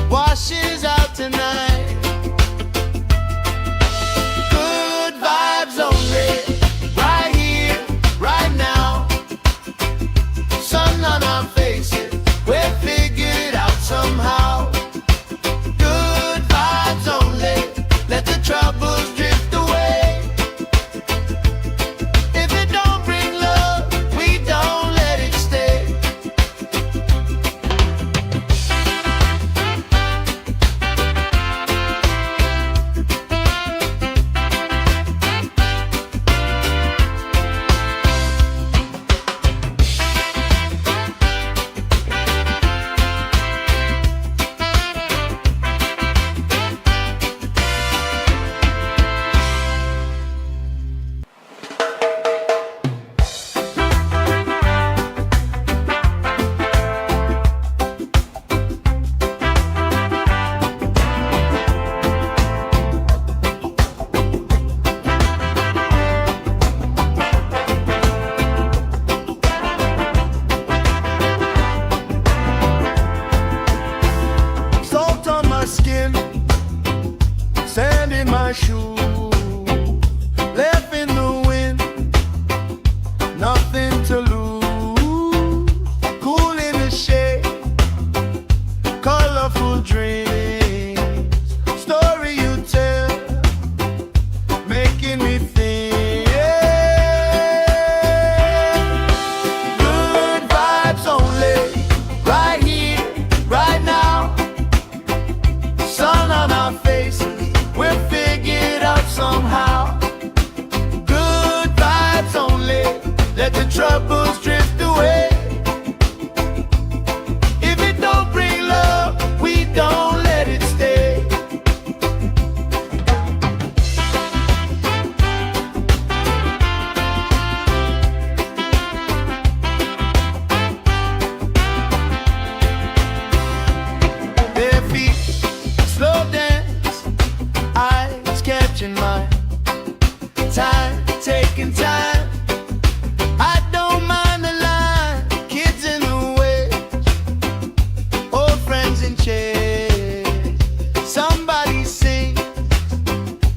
washes out tonight. Good vibes only, right here, right now. Sun on our faces, we're figured out somehow. Good vibes only, let the troubles drift away. If it don't bring love, we don't let it stay. Salt on my skin, sand in my shoe, left in the wind, nothing to lose. Cool in the shade, colorful dreams, story you tell, making me think. Good vibes only, right here, right now. Sun on our faces, we're figured out somehow. Good vibes only, let the troubles drift away. If it don't bring love, we don't let it stay. Their feet slow dance, eyes catching mine, time taking time. I don't mind the line, kids in the way, old friends in chairs. Somebody sing,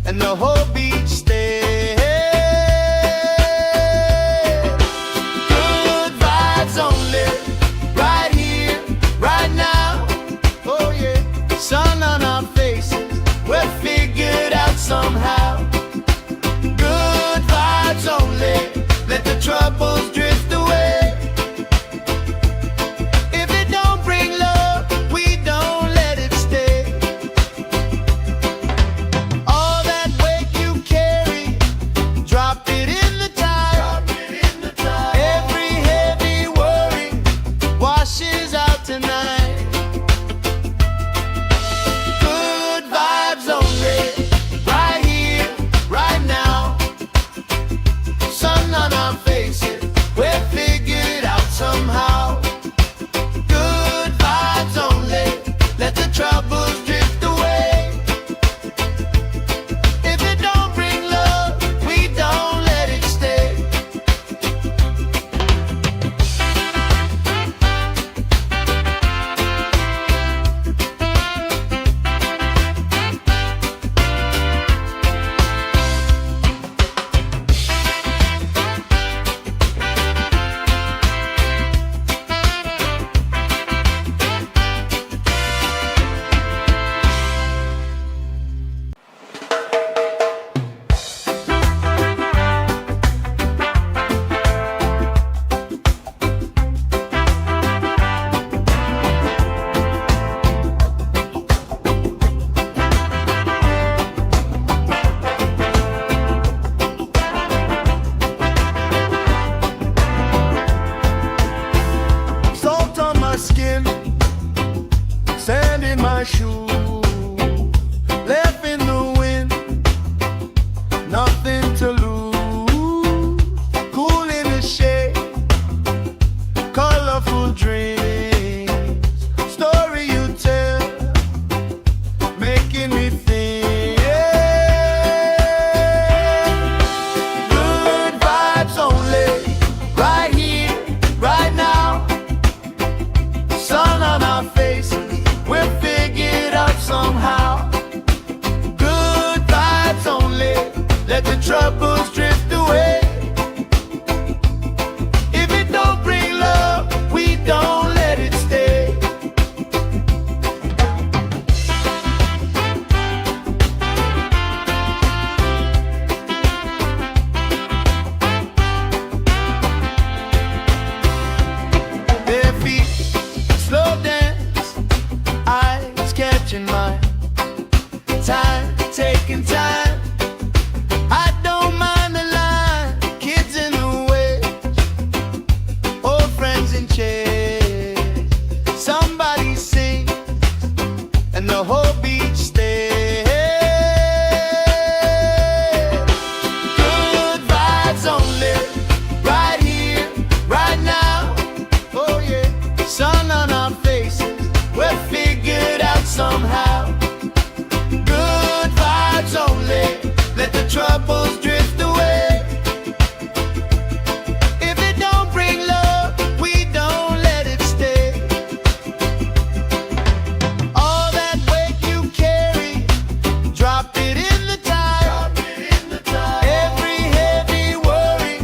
and the whole beach stays. Good vibes only, right here, right now. Oh yeah, sun on our faces, we're figured out somehow. Good vibes only, let the troubles drift away. If it don't bring love, we don't let it stay. All that weight you taking time. I don't mind the line, kids in the way, old friends in chairs. Somebody sings and the whole beach stays. Good vibes only, right here, right now. Oh yeah, sun on our faces, we're figured out somehow. Good vibes only, let the troubles drift away. If it don't bring love, we don't let it stay. All that weight you carry, drop it in the tide. Every heavy worry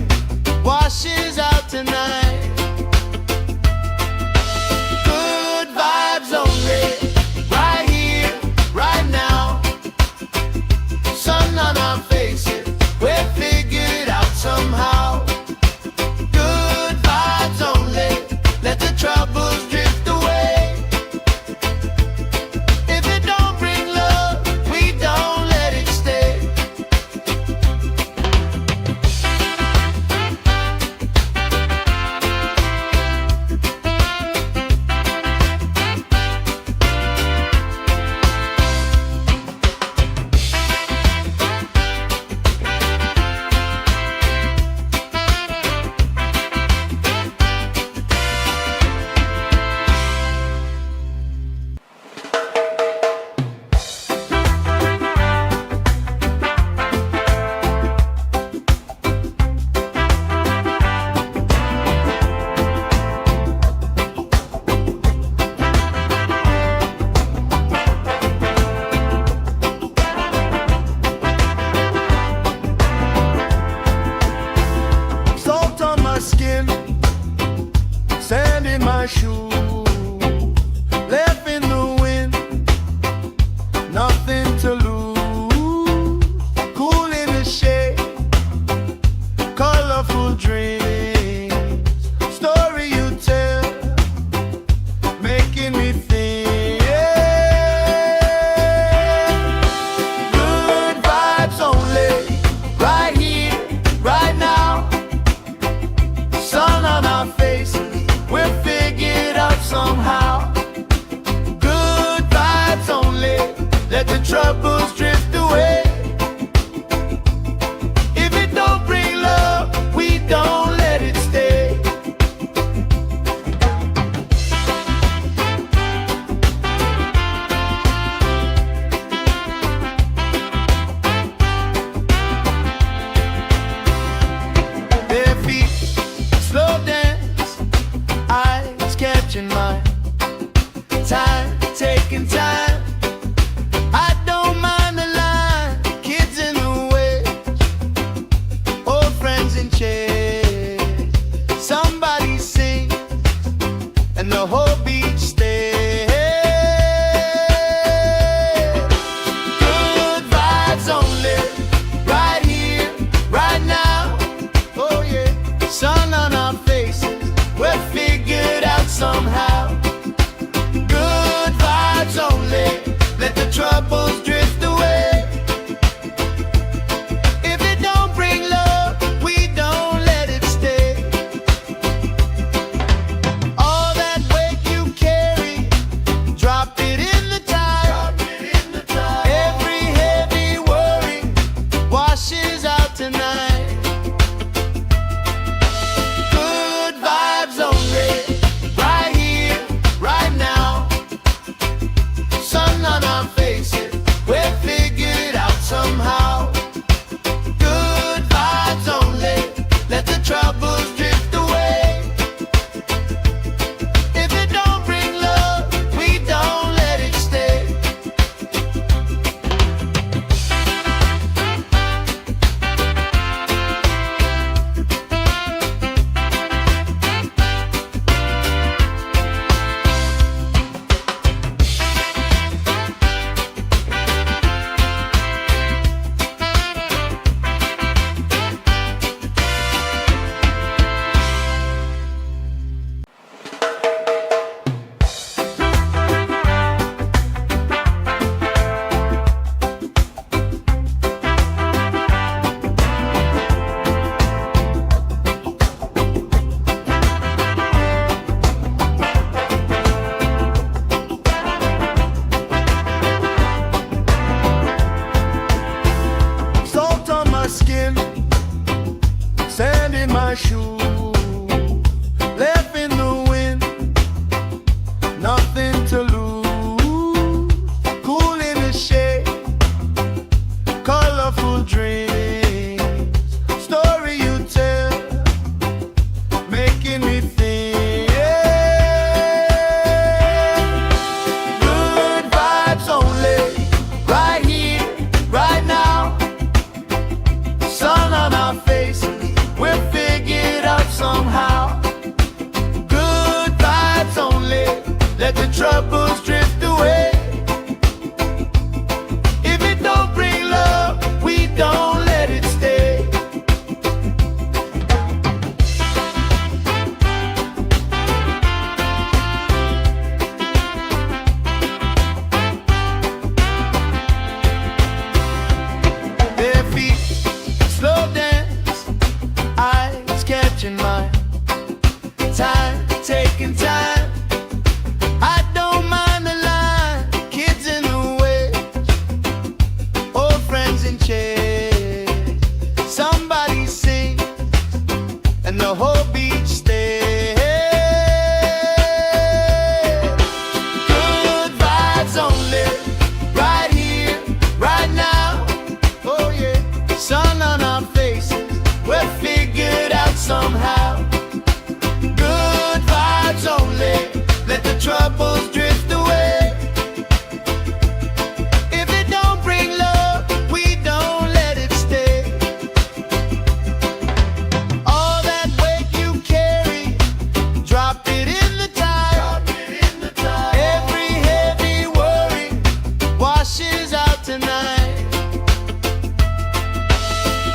washes out tonight. Good vibes only, right here, right now. Sun on our faces, we're shoe, left in the wind, nothing to lose. Cool in the shade, colorful dreams, story you tell, making me think. Good vibes only, right here, right now. Sun on our faces, we're figured out somehow. Good vibes only, let the troubles drift away. If it don't bring love, we don't let it stay. Their feet slow dance, eyes catching mine, time taking time. I don't mind the line, kids in the way, old friends in chairs. Somebody sings and the whole beach stays. Good vibes only, right here, right now. Oh yeah, sun on our faces, we're figured out somehow. Good vibes only, let the troubles drift away. If it don't bring love, we don't let it stay. All that weight you carry, drop it in the tide. Every heavy worry washes out tonight.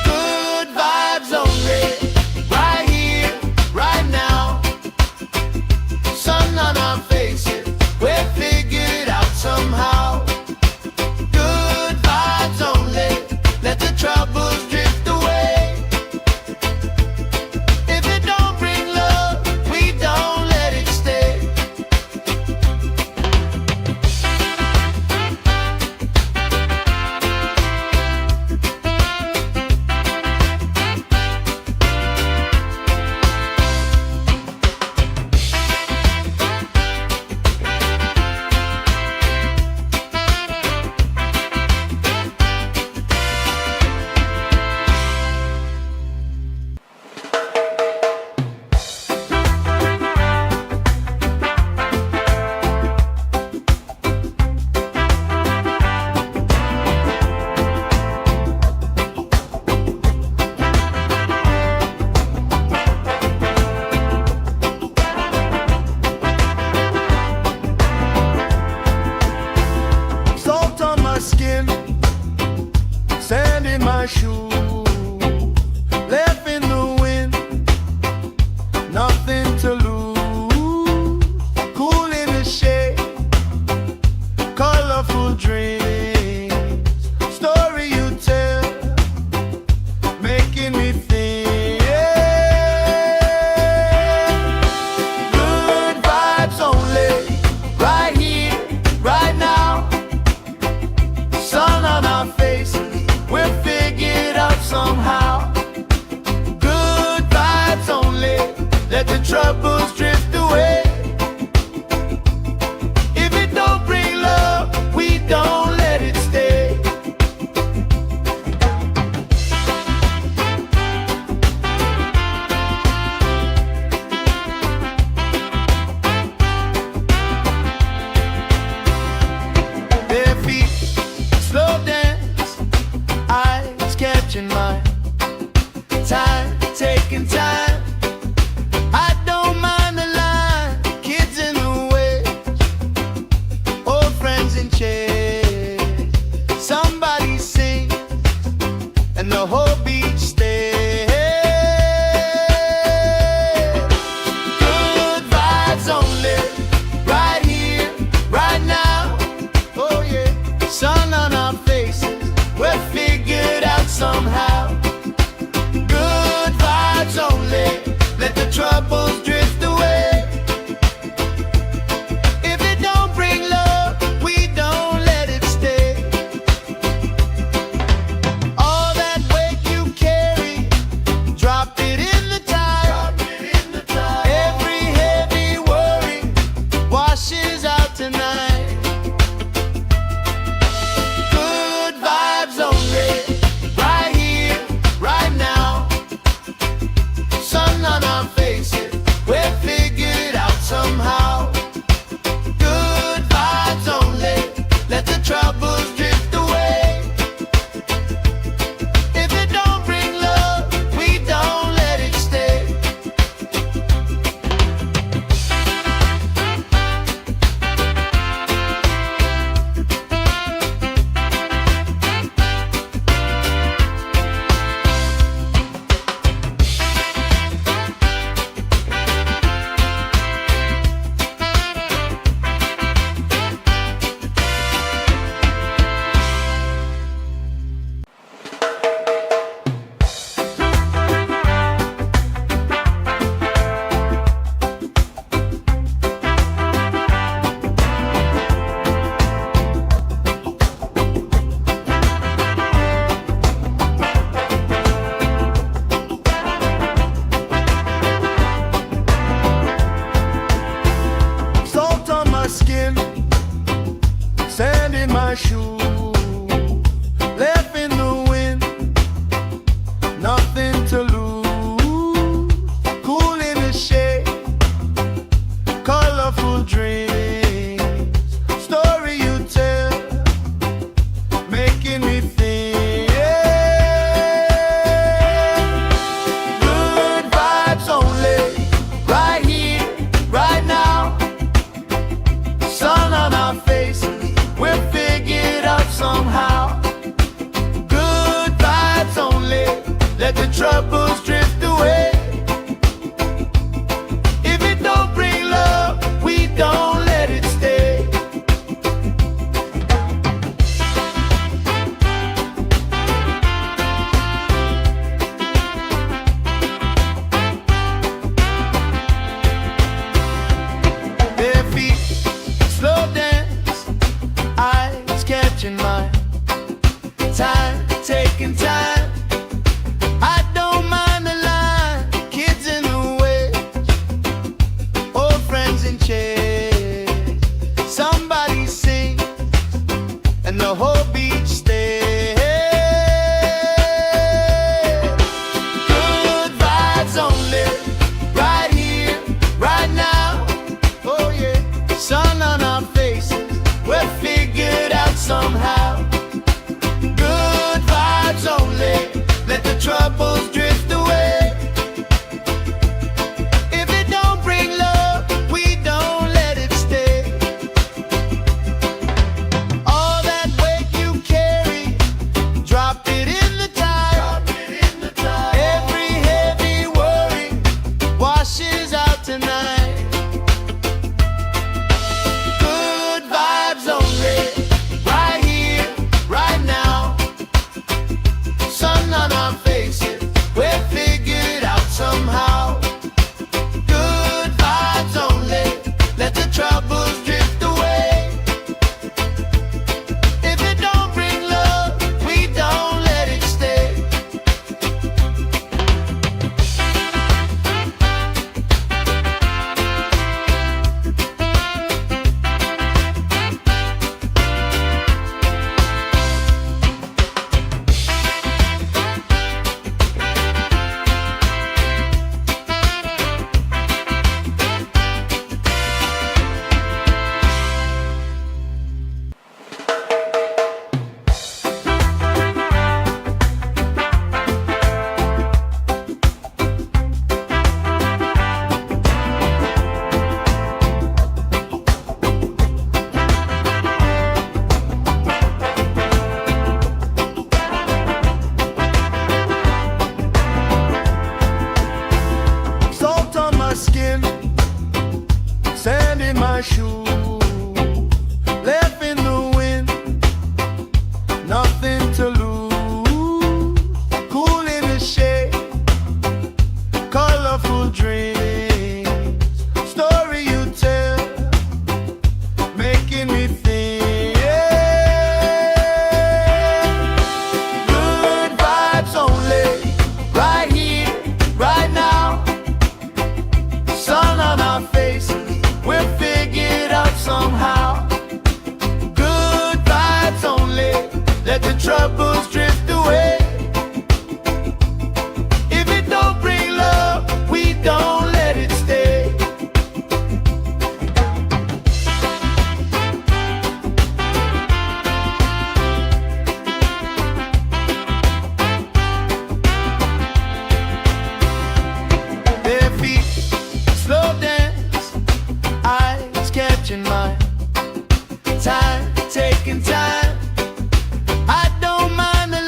Good vibes only, right here, right now. Sun on our faces, we're figured out somehow. Good vibes only, let the troubles drift away. If it don't bring love, we don't let it stay. Salt on my skin, sand in my shoe, left in the wind, nothing to lose. Cool in the shade, colorful dreams, story you tell, making me think. Good vibes only, right here, right now. Sun on our faces, we're figured out somehow. Good vibes only, let the troubles drift away. If it don't bring love, we don't let it stay. Their feet slow dance, eyes catching mine, time taking time. I don't mind the line, kids in the way, old friends in chairs. Somebody sings and the whole beach stays. Good vibes only, right here, right now. Oh yeah, sun on our faces, we're figured out somehow. Good vibes only, let the troubles drift away. If it don't bring love, we don't let it stay. All that weight you carry, drop it in the tide. let the troubles drift away. If it don't bring love, we don't let it stay. Bare feet, slow dance, eyes catching mine. Time, taking time. I don't mind the line. Kids in the way, old friends in chairs. Somebody sings and the whole beach stays. Good vibes only, right here, right now. Oh yeah, sun on our faces, we're figured out somehow. Good vibes only, let the troubles drift away. If it don't bring love, we don't let it stay. All that weight you carry, drop it in the tide. Every heavy worry washes out tonight. Good vibes only, right here, right now. Sun on our faces, we're figured out somehow. Good vibes only, let the troubles drift away. If it don't bring love, we don't let it stay. Salt on my skin, sand in my shoes, left in the wind, nothing to lose. Cool in the shade, colorful dreams, story you tell, making me think. Good vibes only, right here, right now. Sun on our faces, we're figured out somehow. Good vibes only, let the troubles drift away. If it don't bring love, we don't let it stay. Bare feet, slow dance, eyes catching mine. Time, taking time. I don't mind the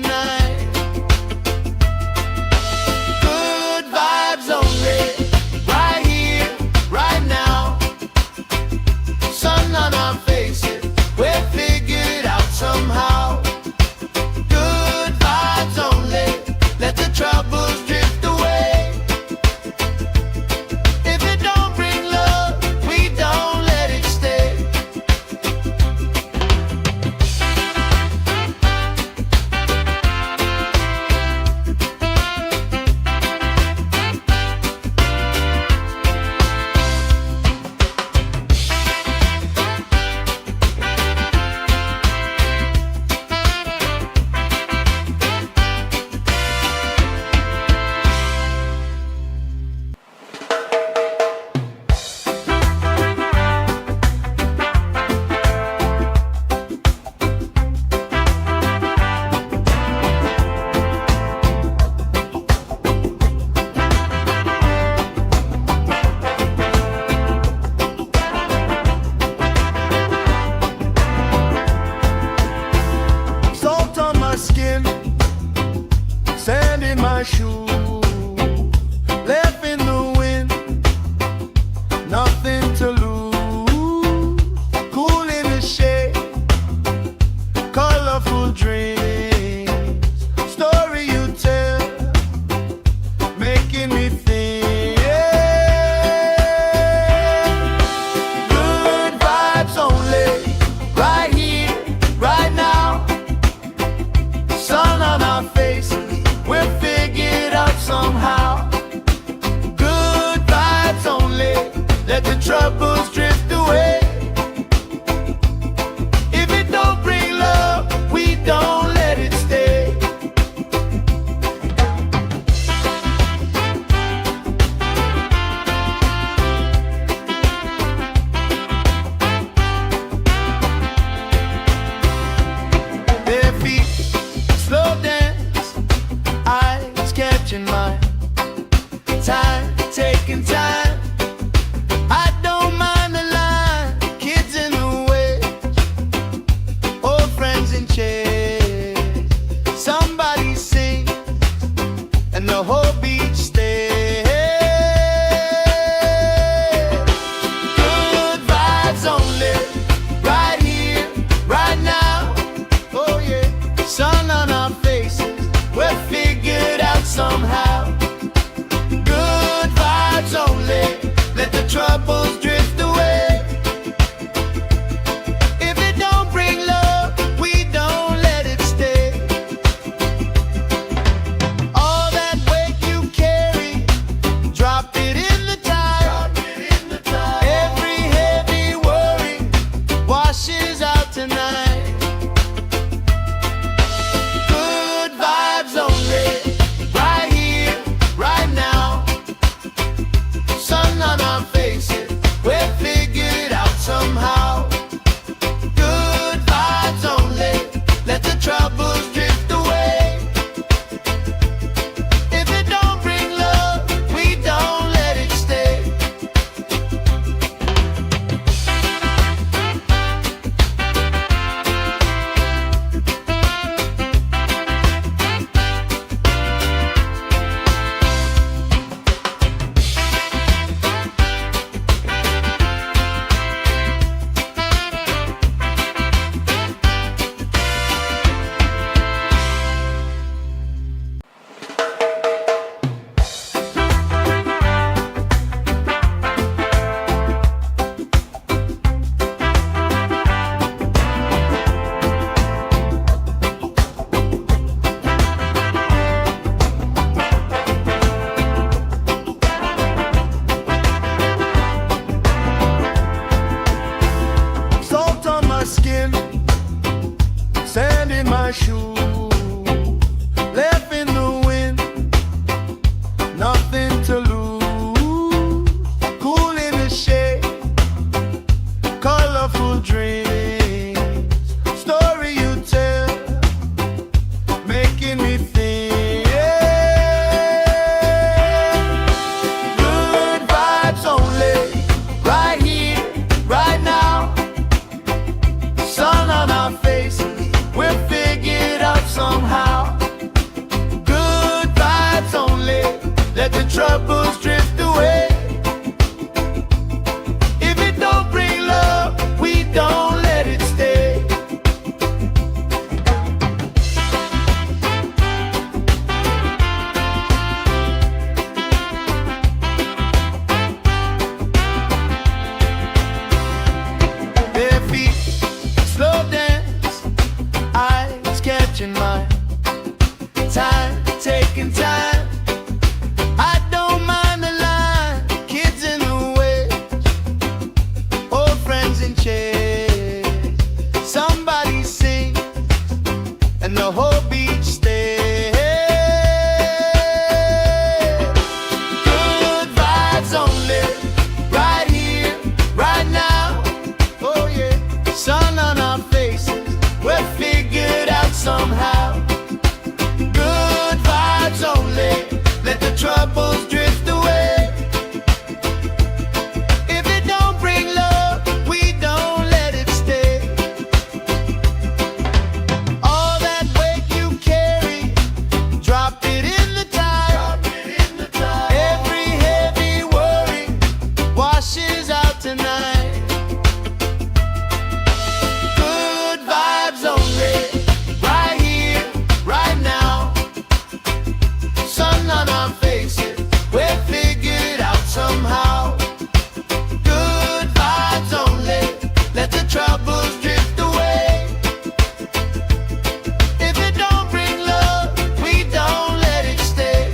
tonight. Good vibes only, right here, right now. Sun on our faces, we'll figure it out somehow. Good vibes only, let the troubles drift away. If it don't bring love, we don't let it stay. Salt on my skin, sand in my shoes, left in the wind, nothing to lose. Cool in the shade, colorful dreams, story you tell, making me think. Good vibes only, right here, right now. Sun on our faces, we'll figure it out somehow. Good vibes only, let the troubles drift away. If it don't bring love, we don't let it stay. Their feet slow dance, eyes catching mine. Time, taking time. I don't mind the line. Kids in the waves, old friends in chairs. Somebody sings, and the whole beach stays. Good vibes only, right here, right now. Oh yeah, sun on our faces, we'll figure it out somehow. Good vibes only, let the troubles drift away. If it don't bring love, we don't let it stay. All that weight you carry, drop it in the tide. Every heavy worry washes out tonight. Good vibes only, right here, right now. Sun on our faces, we'll figure it out somehow. Good vibes only, let the troubles drift away. If it don't bring love, we don't let it stay. Salt on my skin, sand in my shoes, left in the wind, nothing to lose. Cool in the shade, colorful dreams, story you tell, making me think. Good vibes only, right here, right now. Sun on our faces, we'll figure it out somehow. troubles drift away. If it don't bring love, we don't let it stay. Bare feet, slow dance, eyes catching mine. Time, taking time. I don't mind the line. Kids in the way, old friends in chairs. Somebody sings and the whole beach stays. Good vibes only, right here, right now. Oh yeah, sun on our faces, we're figured out somehow. Good vibes only, let the troubles drift away. If it don't bring love, we don't let it stay. All that weight you carry, drop it in the tide. Every heavy worry washes out tonight. Good vibes only, right here, right now. Sun on our faces, we're figured out somehow. Good vibes only, let the troubles drift away. If it don't bring love, we don't let it stay.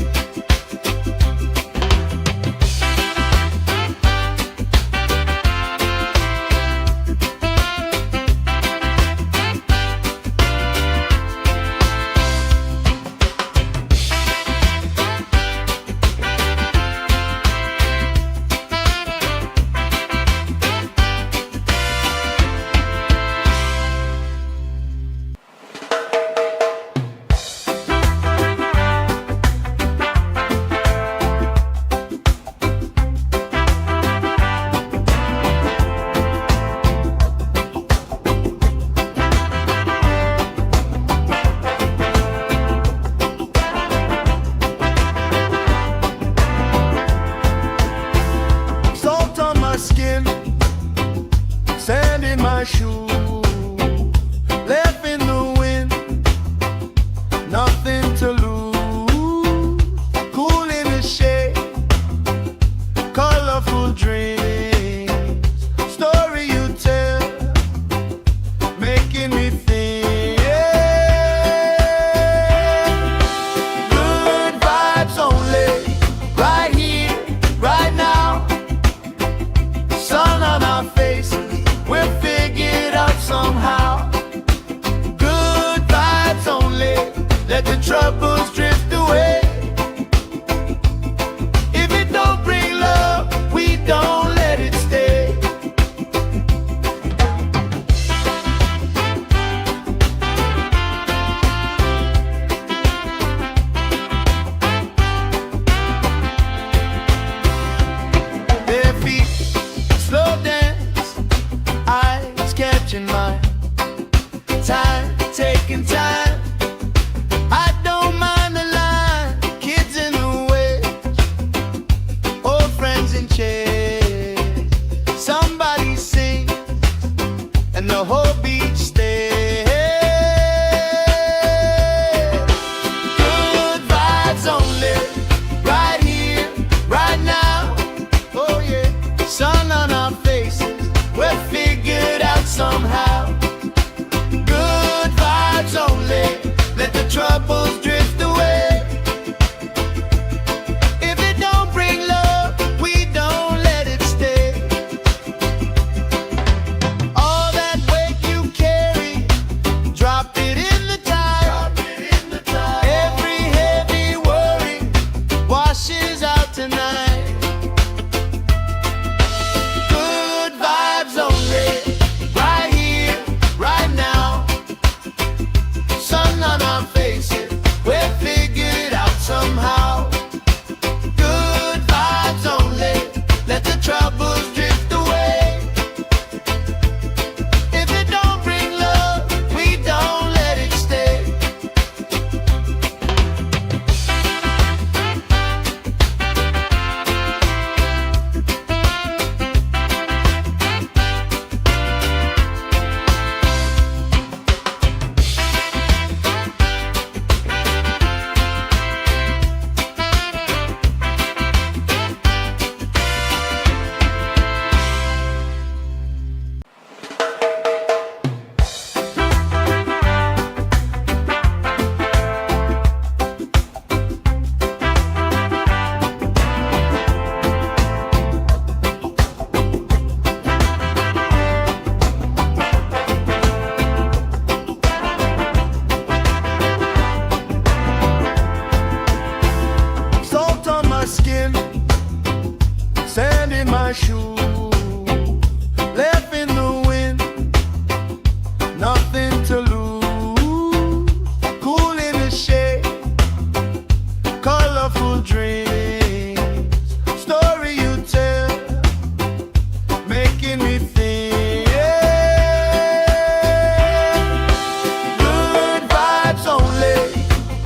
Salt on my skin, sand in my shoes, left in the wind, nothing to lose. Cool in the shade, colorful dreams, story you tell, making me think. Good vibes only, right here, right now. Sun on our faces, we're figured out somehow. Good vibes only, let the troubles drift away. If it don't bring love, we don't let it stay. Bare feet, slow dance, eyes catching mine. Time, taking time. I don't my shoe, left in the wind, nothing to lose. Cool in the shade, colorful dreams, story you tell, making me think. Good vibes only,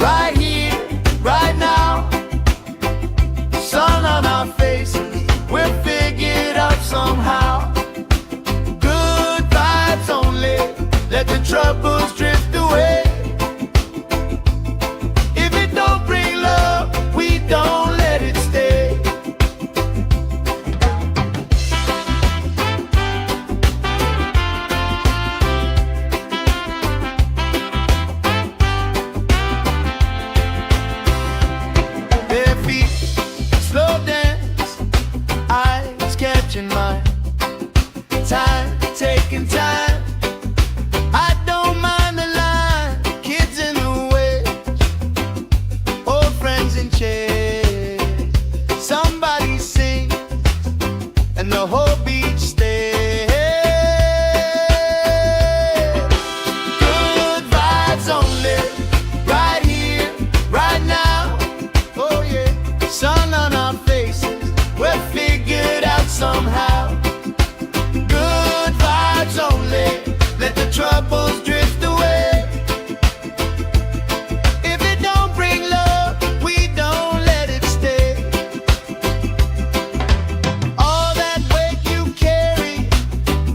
right here, right now. Sun on our faces, we'll figure it out somehow. Good vibes only, let the troubles drift away. If it don't bring love, we don't let it stay. Bare feet, slow dance, eyes catching mine. Time, taking time. I don't mind the line, kids in the way, old friends in chairs. Somebody sings, and the whole beach stays. Good vibes only, right here, right now. Oh yeah, sun on our faces, we'll figure it out somehow. Good vibes only, let the troubles drift away. If it don't bring love, we don't let it stay. All that weight you carry,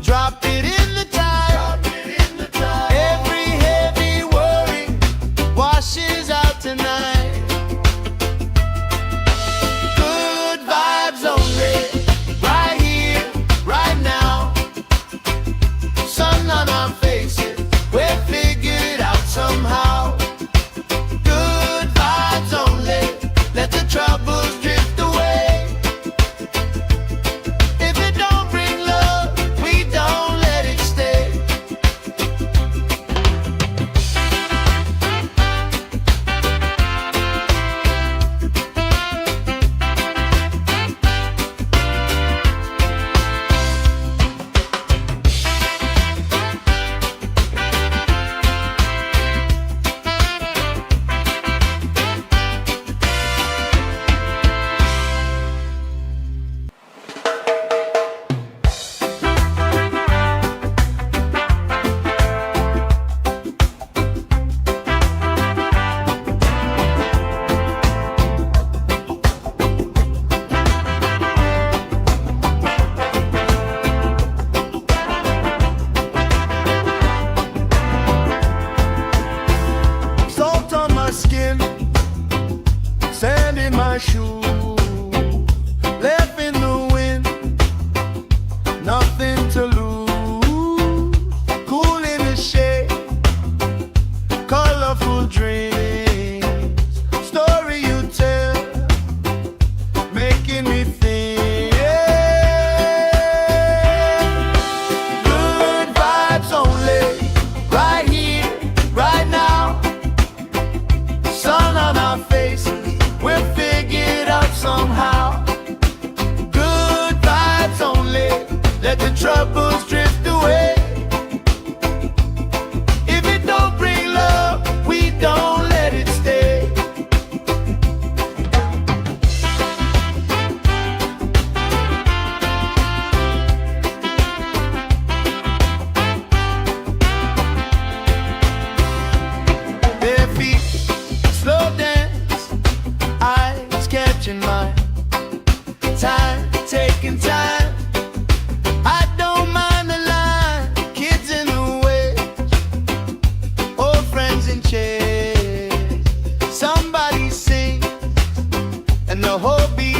drop it in the tide. Every heavy worry washes out tonight. Good vibes only, right here, right now. Sun on our faces, we'll figure it out somehow. Good vibes only, let the troubles drift away. If it don't bring love, we don't let it stay. Salt on my skin, sand in my shoe, left in the wind, nothing to lose. Cool in the shade, colorful dreams, story you tell, making me think. Good vibes only, right here, right now. Sun on our faces, we'll figure it out somehow. Good vibes only, let the troubles drift away. If it don't bring love, we don't let it stay. Bare feet, slow dance, eyes catching mine. Time, taking time. I don't mind the line, kids in the way, old friends in chairs. Somebody sings, and the whole beat